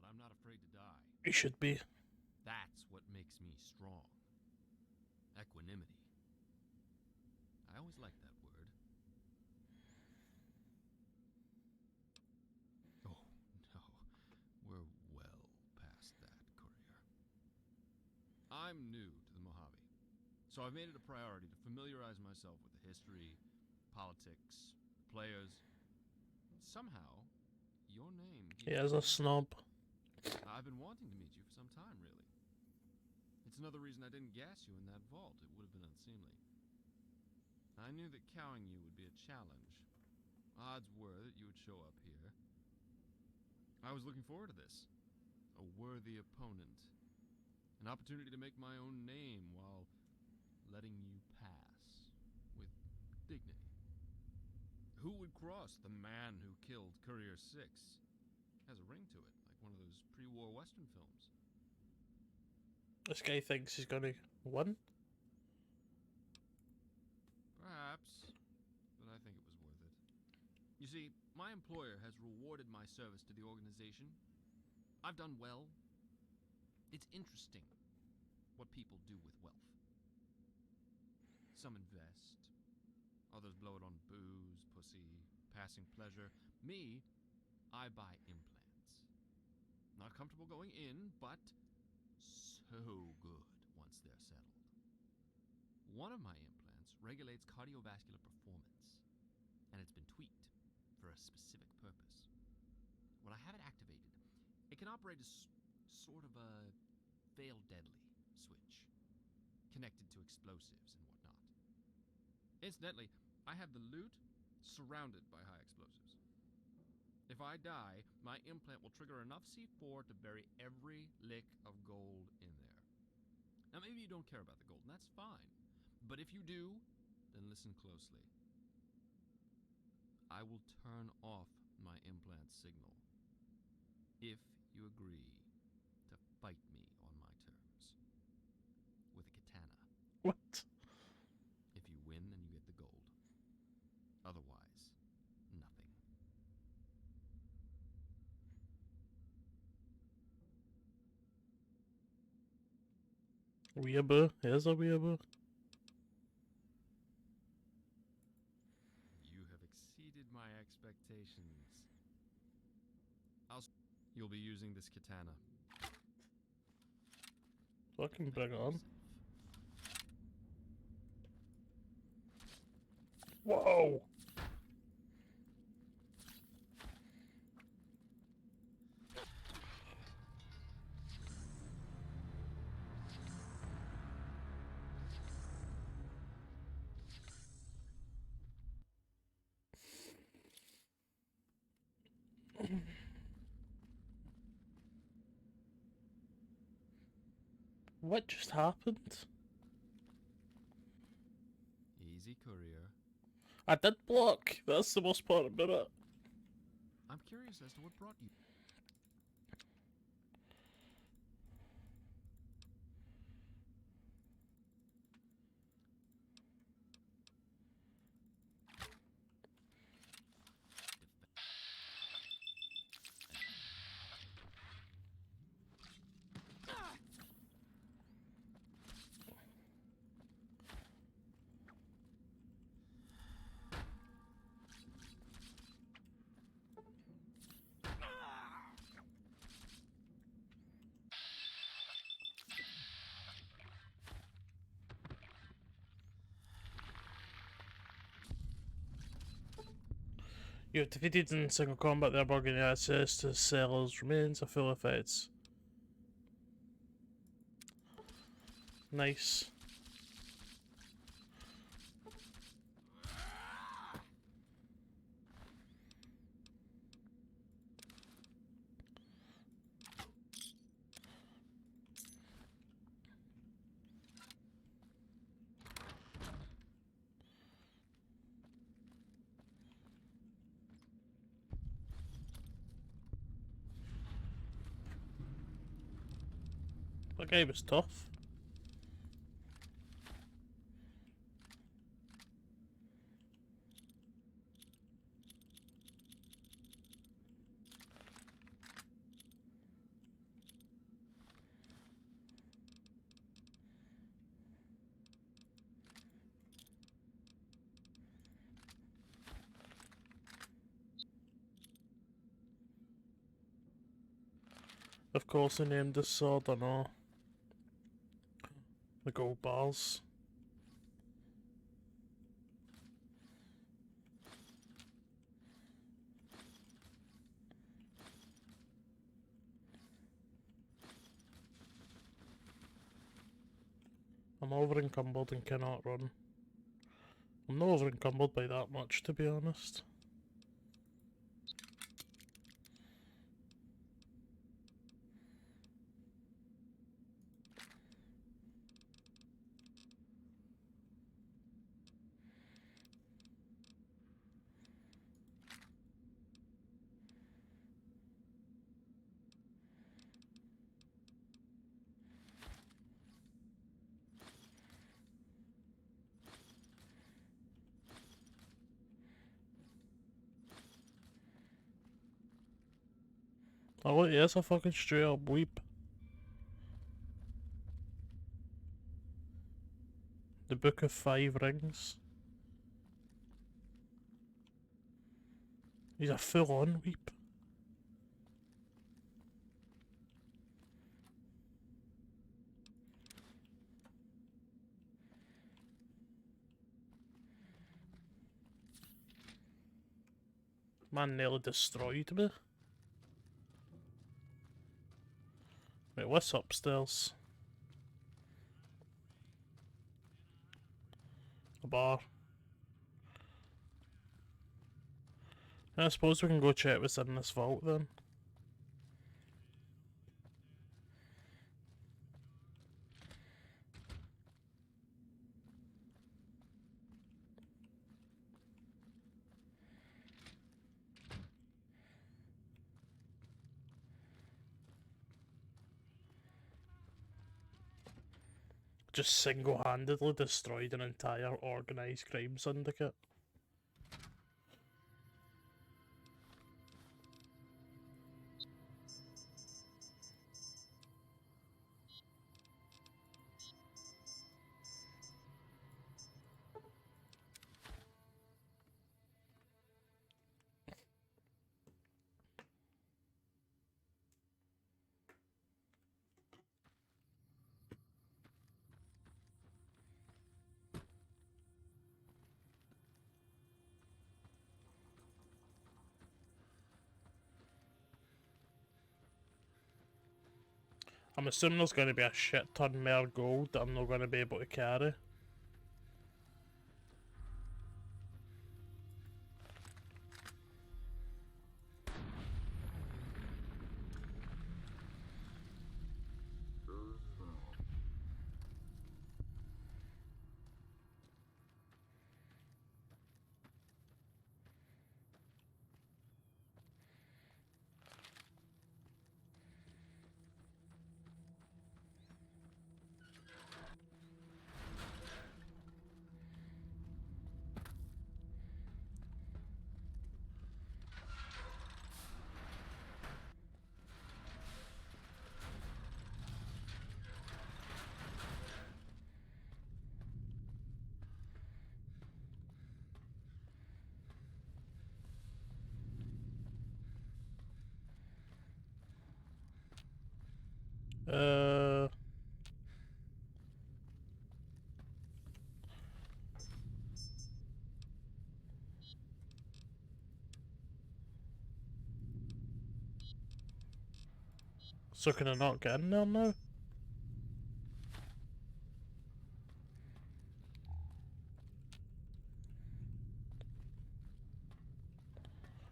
But I'm not afraid to die. He should be. That's what makes me strong. Equanimity. I always liked that word. Oh, no. We're well past that, courier. I'm new to the Mojave, so I've made it a priority to familiarize myself with the history, politics, players. Somehow, your name... He is a snob. I've been wanting to meet you for some time, really. It's another reason I didn't gas you in that vault. It would have been unseemly. I knew that cowing you would be a challenge. Odds were that you would show up here. I was looking forward to this. A worthy opponent. An opportunity to make my own name while letting you pass with dignity. Who would cross the man who killed Courier 6? Has a ring to it, like one of those pre-war Western films. This guy thinks he's gonna win. Perhaps, but I think it was worth it. You see, my employer has rewarded my service to the organization. I've done well. It's interesting what people do with wealth. Some invest. Others blow it on booze, pussy, passing pleasure. Me, I buy implants. Not comfortable going in, but so good once they're settled. One of my implants regulates cardiovascular performance, and it's been tweaked for a specific purpose. when I have it activated, it can operate as sort of a fail deadly switch, connected to explosives and whatnot. Incidentally, I have the loot surrounded by high explosives. If I die, my implant will trigger enough C4 to bury every lick of gold in there. Now, maybe you don't care about the gold, and that's fine. But if you do, then listen closely. I will turn off my implant signal if you agree to fight me on my terms. With a katana. What? If you win, then you get the gold. Otherwise, nothing. Weeaboo. Here's a weeaboo. You have exceeded my expectations. You'll be using this katana. Fucking bring it on. Whoa! What just happened? Easy, courier. I did block. That's the most part about it. I'm curious as to what brought you. You have defeated in single combat the Aborigine access to Sellers' remains are full effects. Nice. That guy was tough. Of course, they named the sword, I know. The gold bars. I'm over encumbered and cannot run. I'm not over encumbered by that much, to be honest. Oh, yes, a fucking straight up weep. The Book of Five Rings. He's a full-on weep. Man nearly destroyed me. what's upstairs? A bar. I suppose we can go check what's in this vault then. Just single-handedly destroyed an entire organised crime syndicate. I'm assuming there's going to be a shit ton more gold that I'm not going to be able to carry. So can I not get in there now?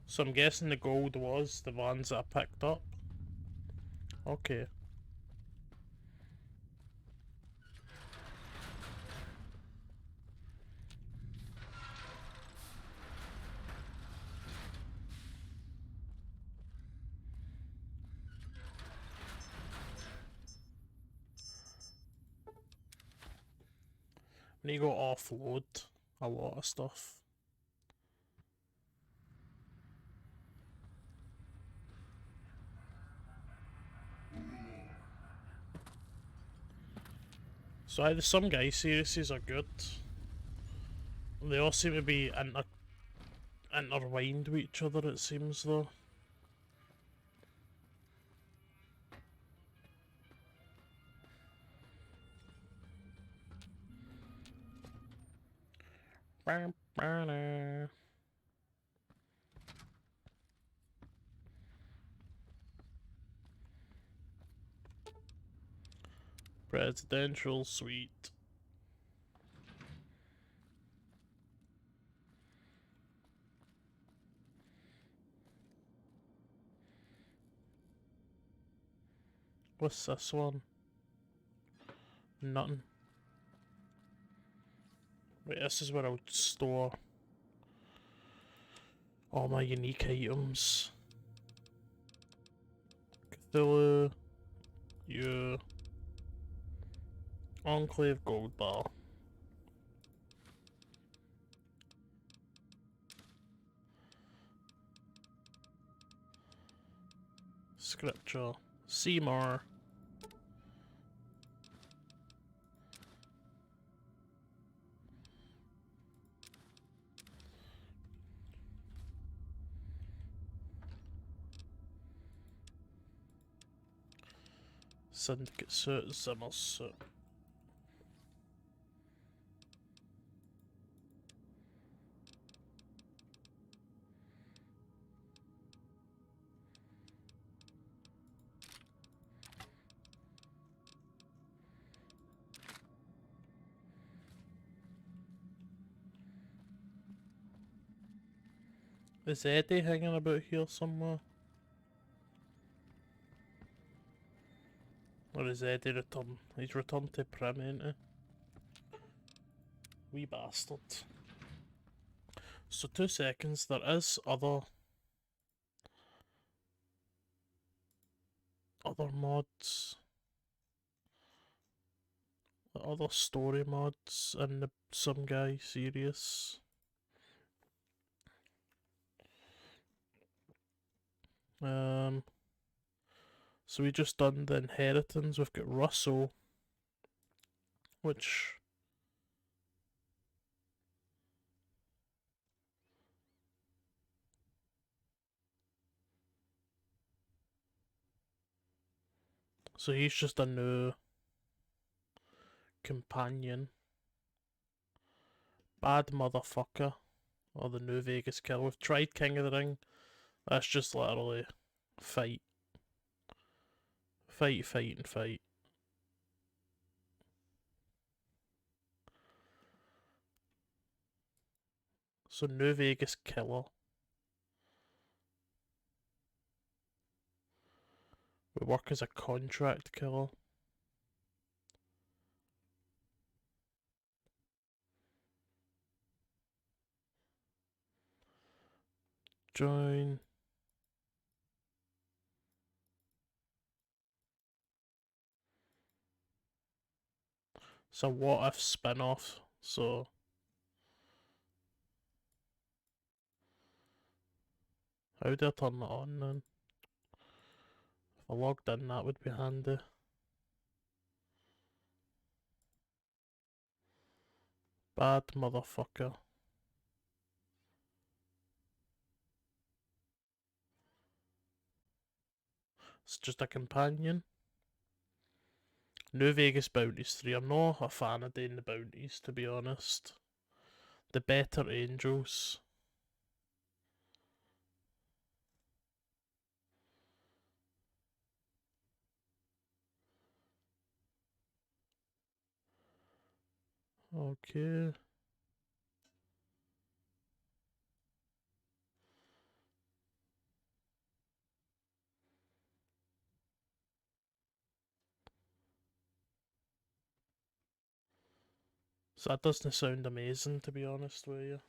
So I'm guessing the gold was the ones that I picked up. Okay. I need to go offload a lot of stuff. So either some guy series are good. They all seem to be intertwined with each other, it seems though. Presidential suite. What's this one? Nothing. Wait, this is where I would store all my unique items. Cthulhu. Yeah. Enclave gold bar. Scripture. Seymour. Syndicate suit, Zimmer's suit. Is Eddie hanging about here somewhere? Or is Eddie returned? He's returned to Prim, ain't he? Wee bastard. So 2 seconds, there is other mods. Other story mods in the Some Guy series. So we just done the Inheritance. We've got Russell, which so he's just a new companion. Bad Motherfucker, or the New Vegas Killer. We've tried King of the Ring. That's just literally fight. Fight, fight, and fight. So New Vegas Killer. We work as a contract killer. Join. It's a What If spin-off, so how do I turn that on then? If I logged in, that would be handy. Bad Motherfucker. It's just a companion. New Vegas Bounties 3. I'm not a fan of doing the bounties, to be honest. The Better Angels. Okay. So that doesn't sound amazing, to be honest with you.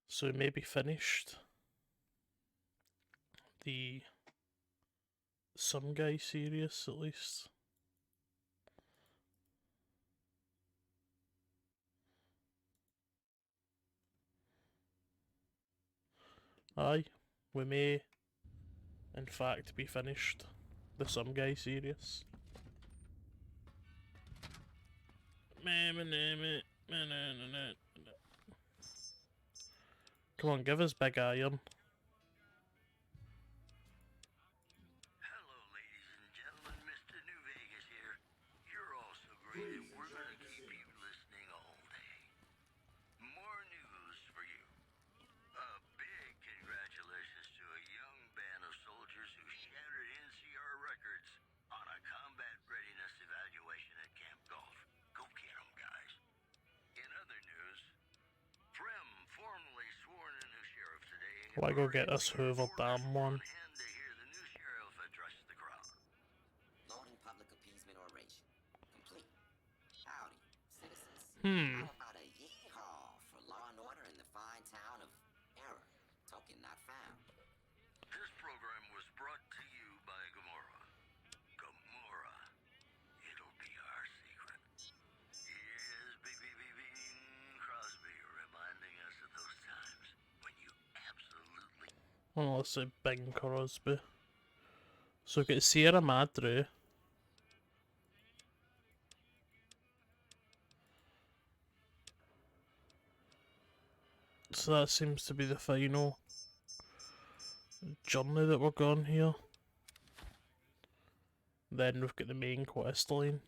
So we maybe finished the Some Guy series, at least. Aye, we may, in fact, be finished the Some Guy series. Come on, give us Big Iron. Hello, ladies and gentlemen. Mr. New Vegas here. You're all so great, and we're going to keep you listening all day. More news for you. A big congratulations to a young band of soldiers who shattered NCR records on a combat readiness evaluation at Camp Golf. Go get 'em, guys. In other news, Prim formally sworn a new sheriff today. Well, I go get this Hoover Dam one. Law and public appeasement oration. Complete. Howdy, citizens. Hmm. How about a yeehaw for law and order in the fine town of Error? Token not found. This program was brought to you by Gamora. Gamora. It'll be our secret. Yes, Bing Crosby reminding us of those times when you absolutely... Well, let's say Bing Crosby. So we've got Sierra Madre. So that seems to be the final journey that we're going here. Then we've got the main quest line.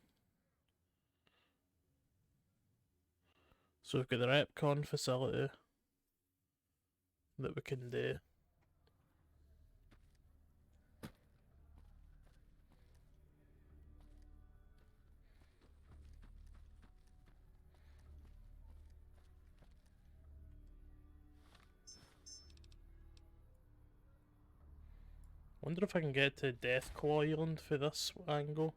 So we've got the Repcon facility that we can do. Wonder if I can get to Deathclaw Island for this angle.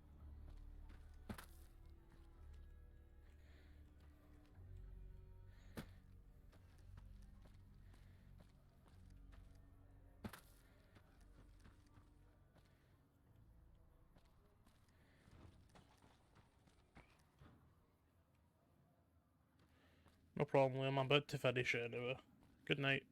No problem, I'm about to finish it anyway. Good night.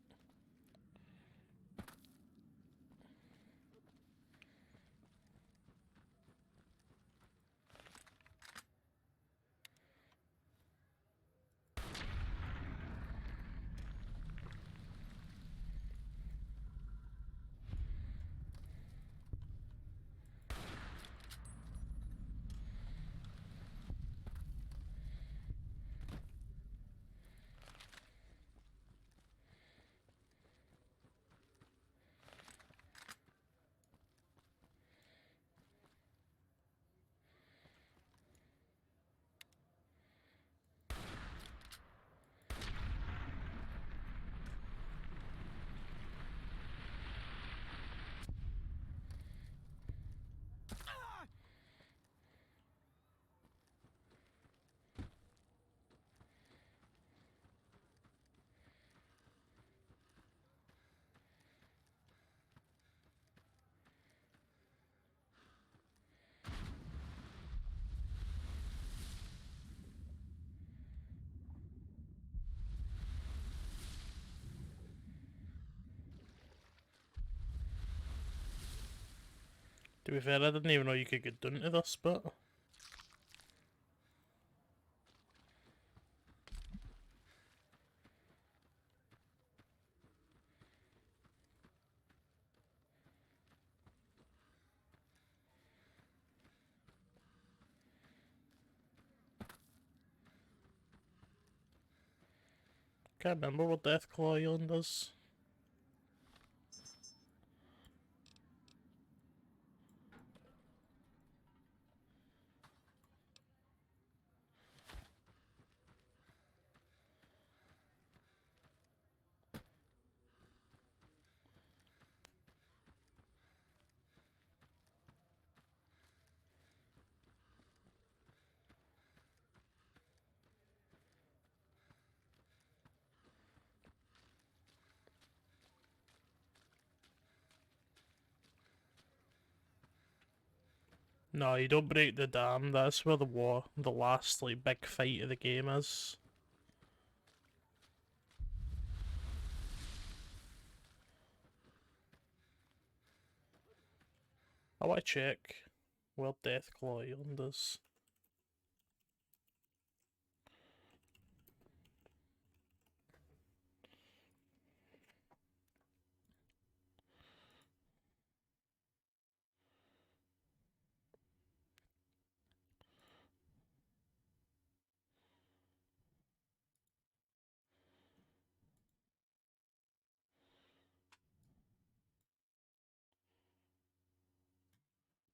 To be fair, I didn't even know you could get down to this bit. Can't remember what Deathclaw Island is. No, you don't break the dam. That's where the last like big fight of the game is. I want to check where Deathclaw Island is.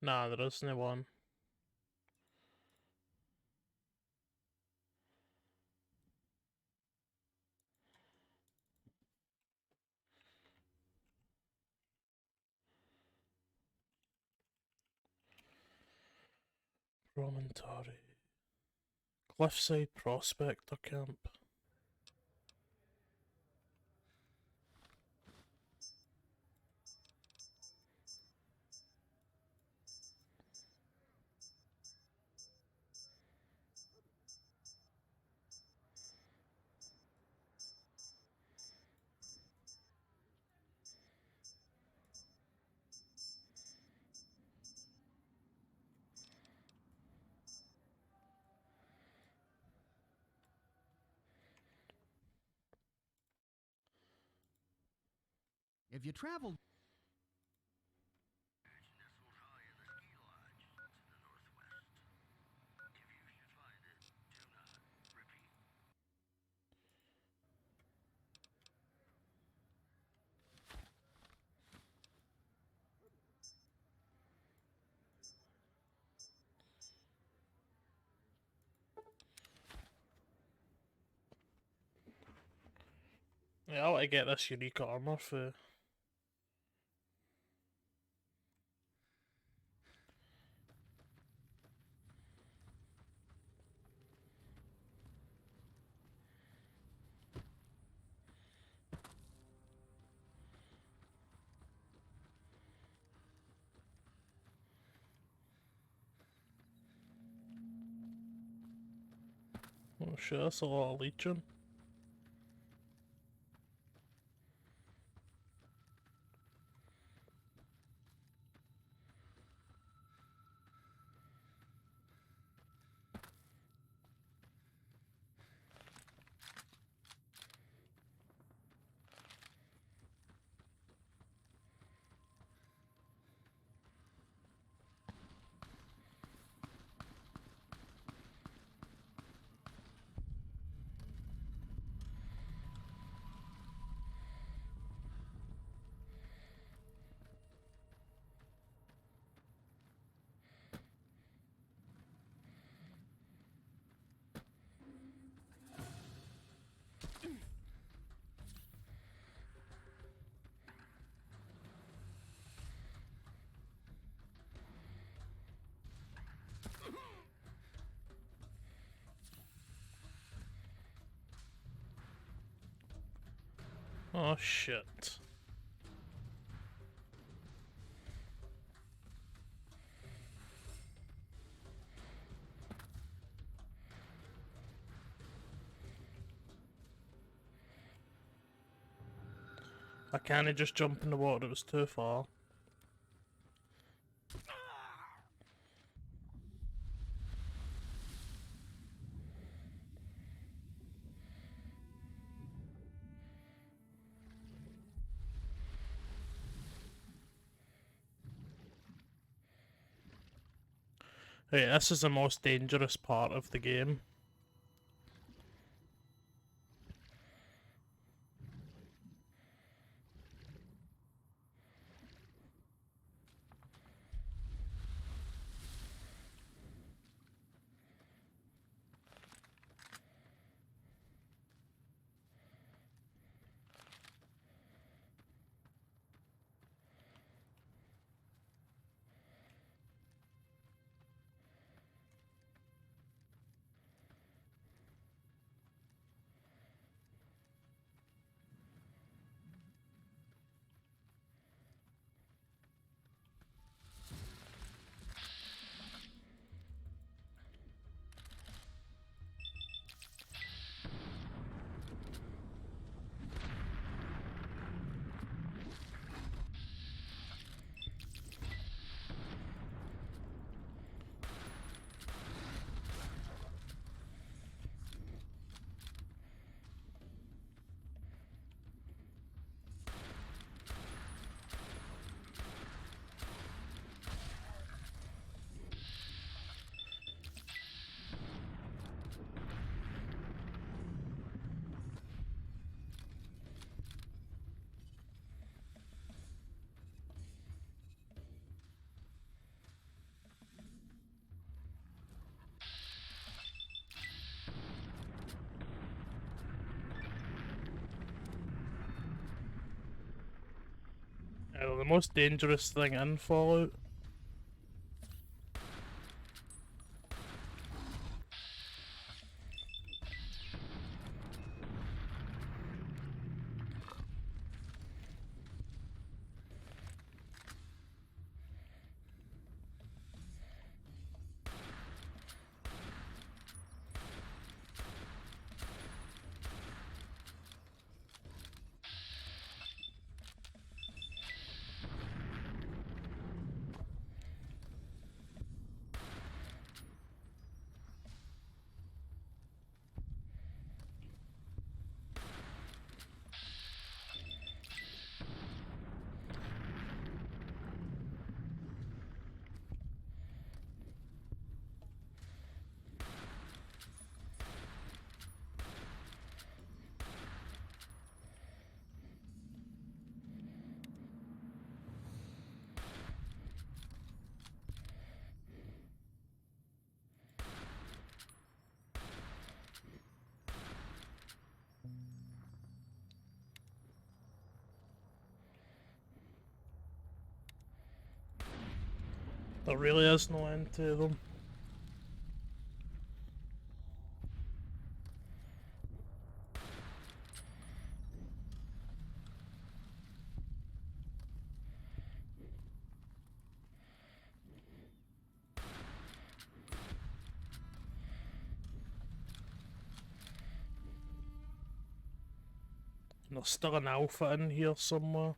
Nah, there isn't one. Promontory. Cliffside Prospector Camp. If you traveled... Yeah, I want to get this unique armor for Oh shit, that's a lot of leeching. Oh shit. I can't just jump in the water, it was too far. Hey, this is the most dangerous part of the game. The most dangerous thing in Fallout. There really is no end to them. And there's still an alpha in here somewhere.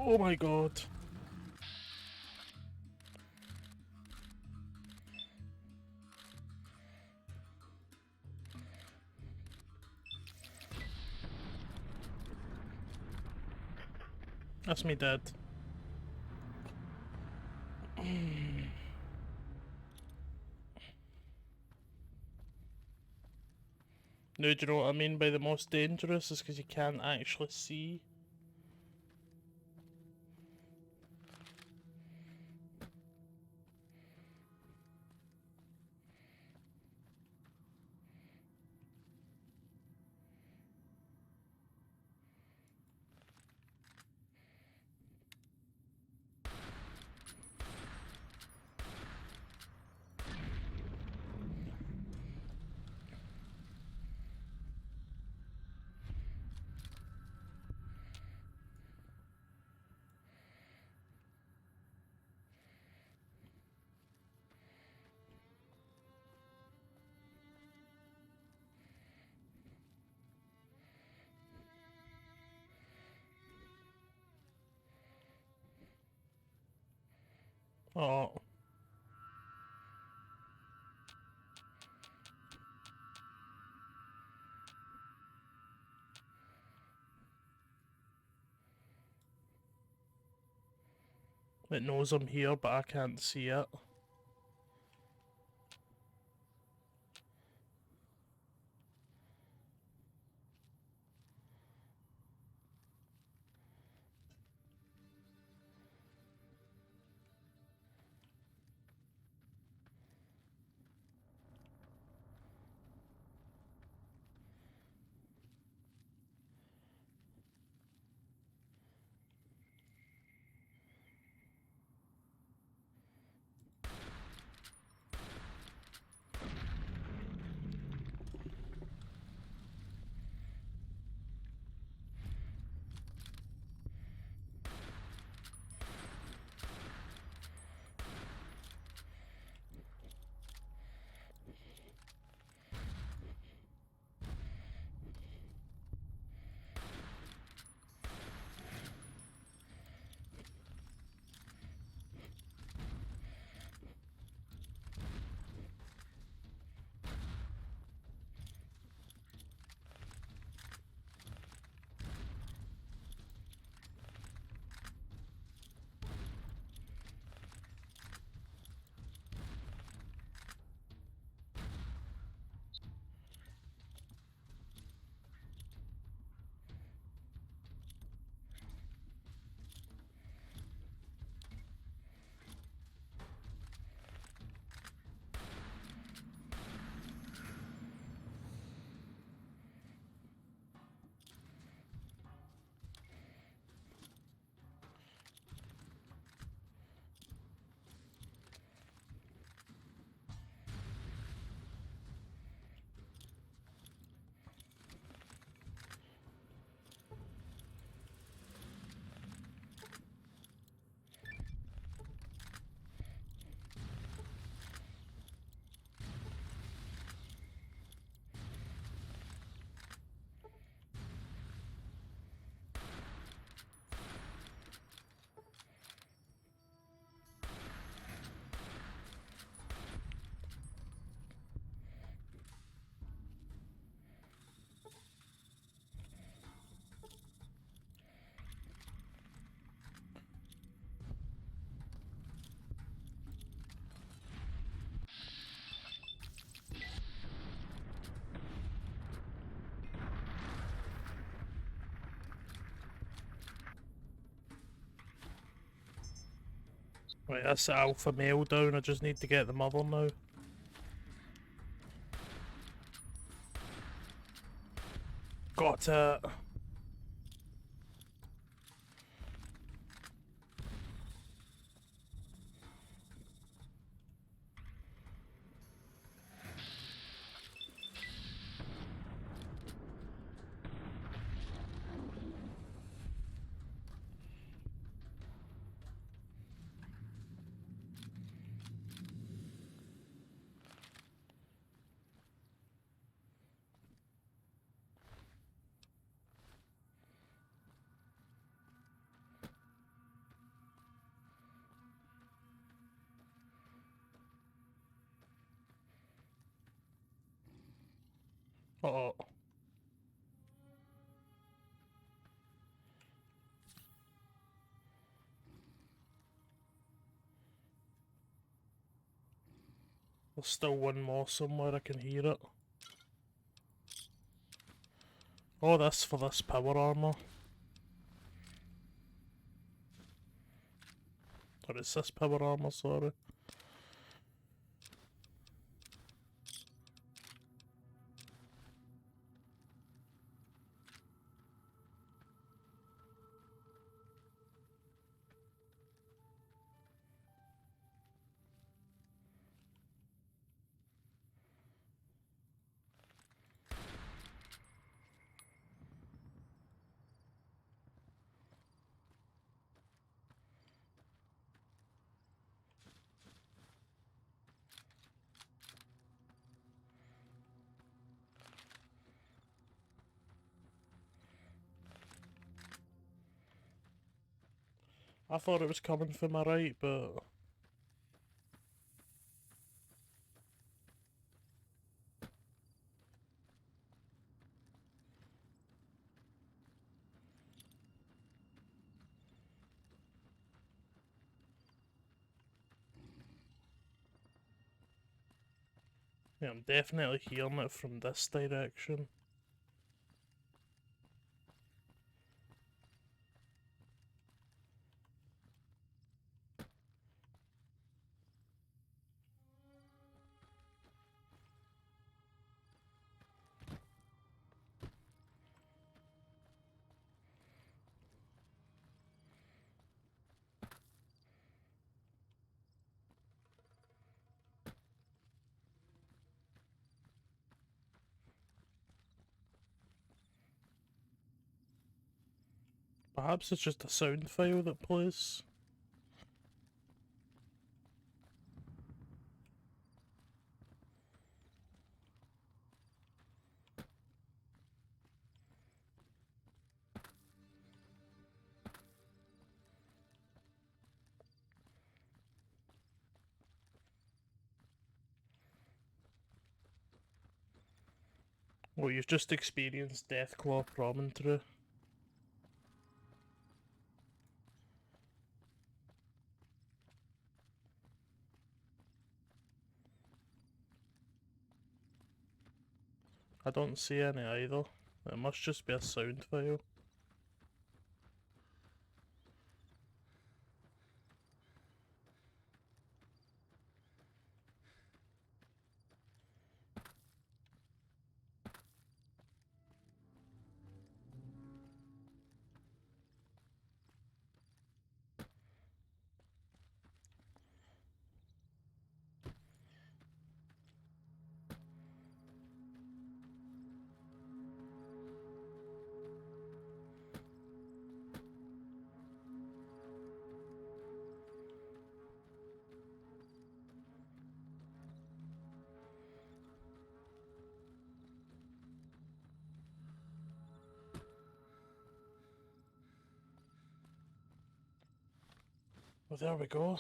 Oh my god. That's me dead. No, do you know what I mean by the most dangerous? Is because you can't actually see. Oh. It knows I'm here, but I can't see it. Right, that's the alpha male down, I just need to get the mother now. Got it! Uh-oh. There's still one more somewhere, I can hear it. Oh, that's for this power armor. Or it's this power armor, sorry. I thought it was coming from my right, but... Yeah, I'm definitely hearing it from this direction. Perhaps it's just a sound file that plays. Well, you've just experienced Deathclaw Promontory. I don't see any either. It must just be a sound file. Well, there we go.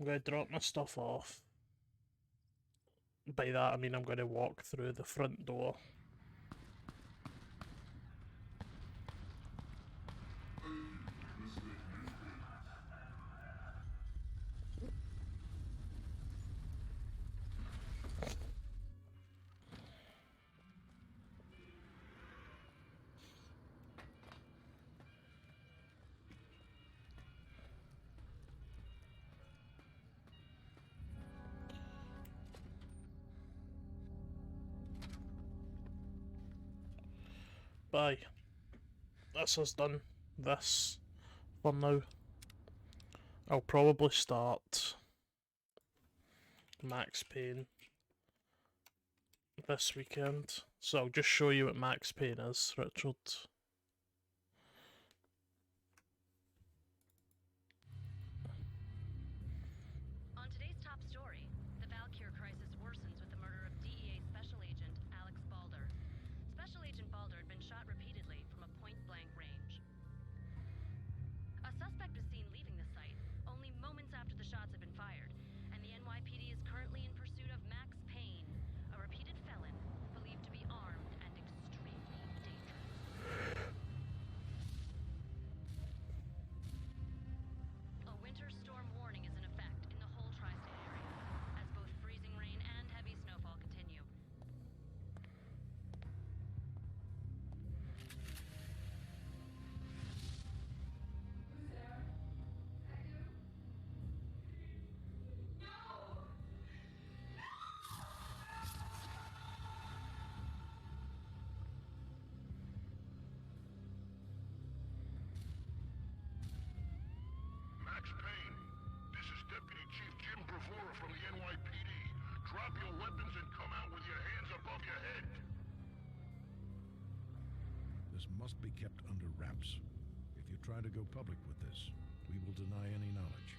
I'm going to drop my stuff off. By that I mean I'm going to walk through the front door. Bye. That's us done. This for now. I'll probably start Max Payne this weekend. So I'll just show you what Max Payne is, Richard. On today's top story, the Valkyr crisis worsens with the murder of DEA Special Agent Alex Balder. Special Agent Balder had been shot repeatedly from a point-blank range. A suspect was seen leaving the site only moments after the shots had been fired, and the NYPD is currently in pursuit of Max Payne, a repeated felon believed to be armed and extremely dangerous. A winter storm warning is in effect in the whole tri-state area, as both freezing rain and heavy snowfall continue. Max Payne, this is Deputy Chief Jim Bravura from the NYPD. Drop your weapons and come out with your hands above your head. This must be kept under wraps. If you try to go public with this, we will deny any knowledge.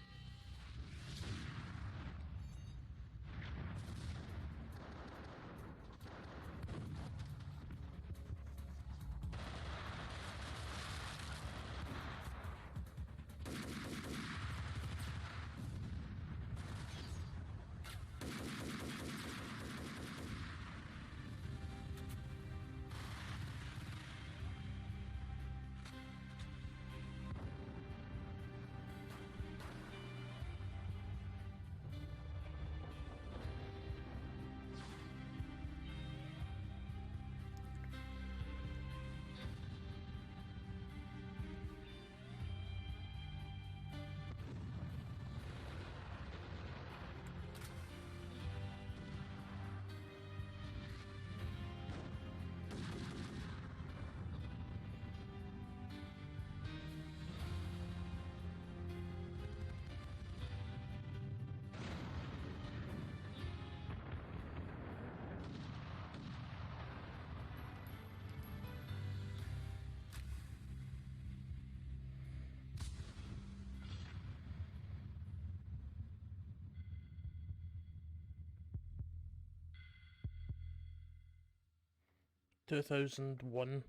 $2001.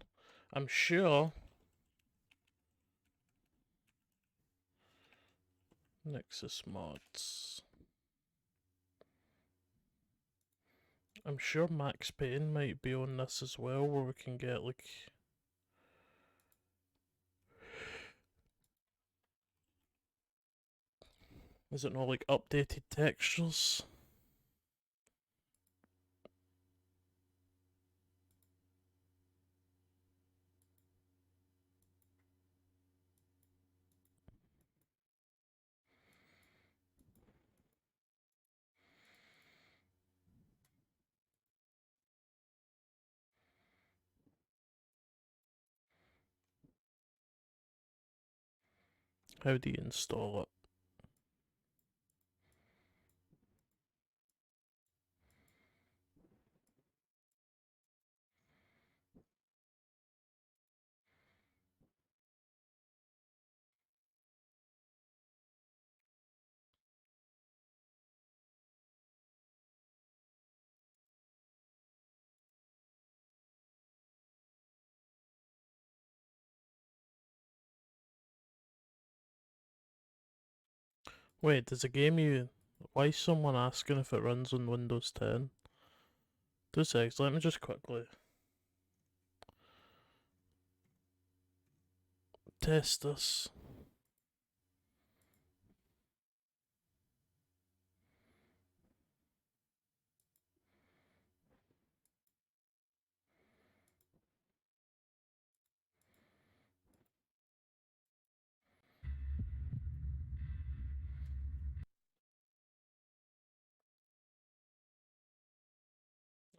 I'm sure Nexus mods. I'm sure Max Payne might be on this as well, where we can get like is it not like updated textures? How do you install it? Wait, does a game you... Why is someone asking if it runs on Windows 10? 2 seconds, let me just quickly... test this.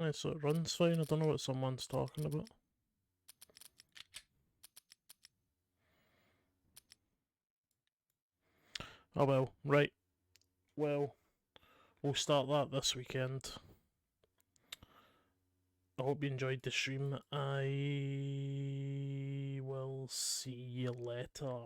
Right, so it runs fine, I don't know what someone's talking about. Oh well, right. Well, we'll start that this weekend. I hope you enjoyed the stream. I will see you later.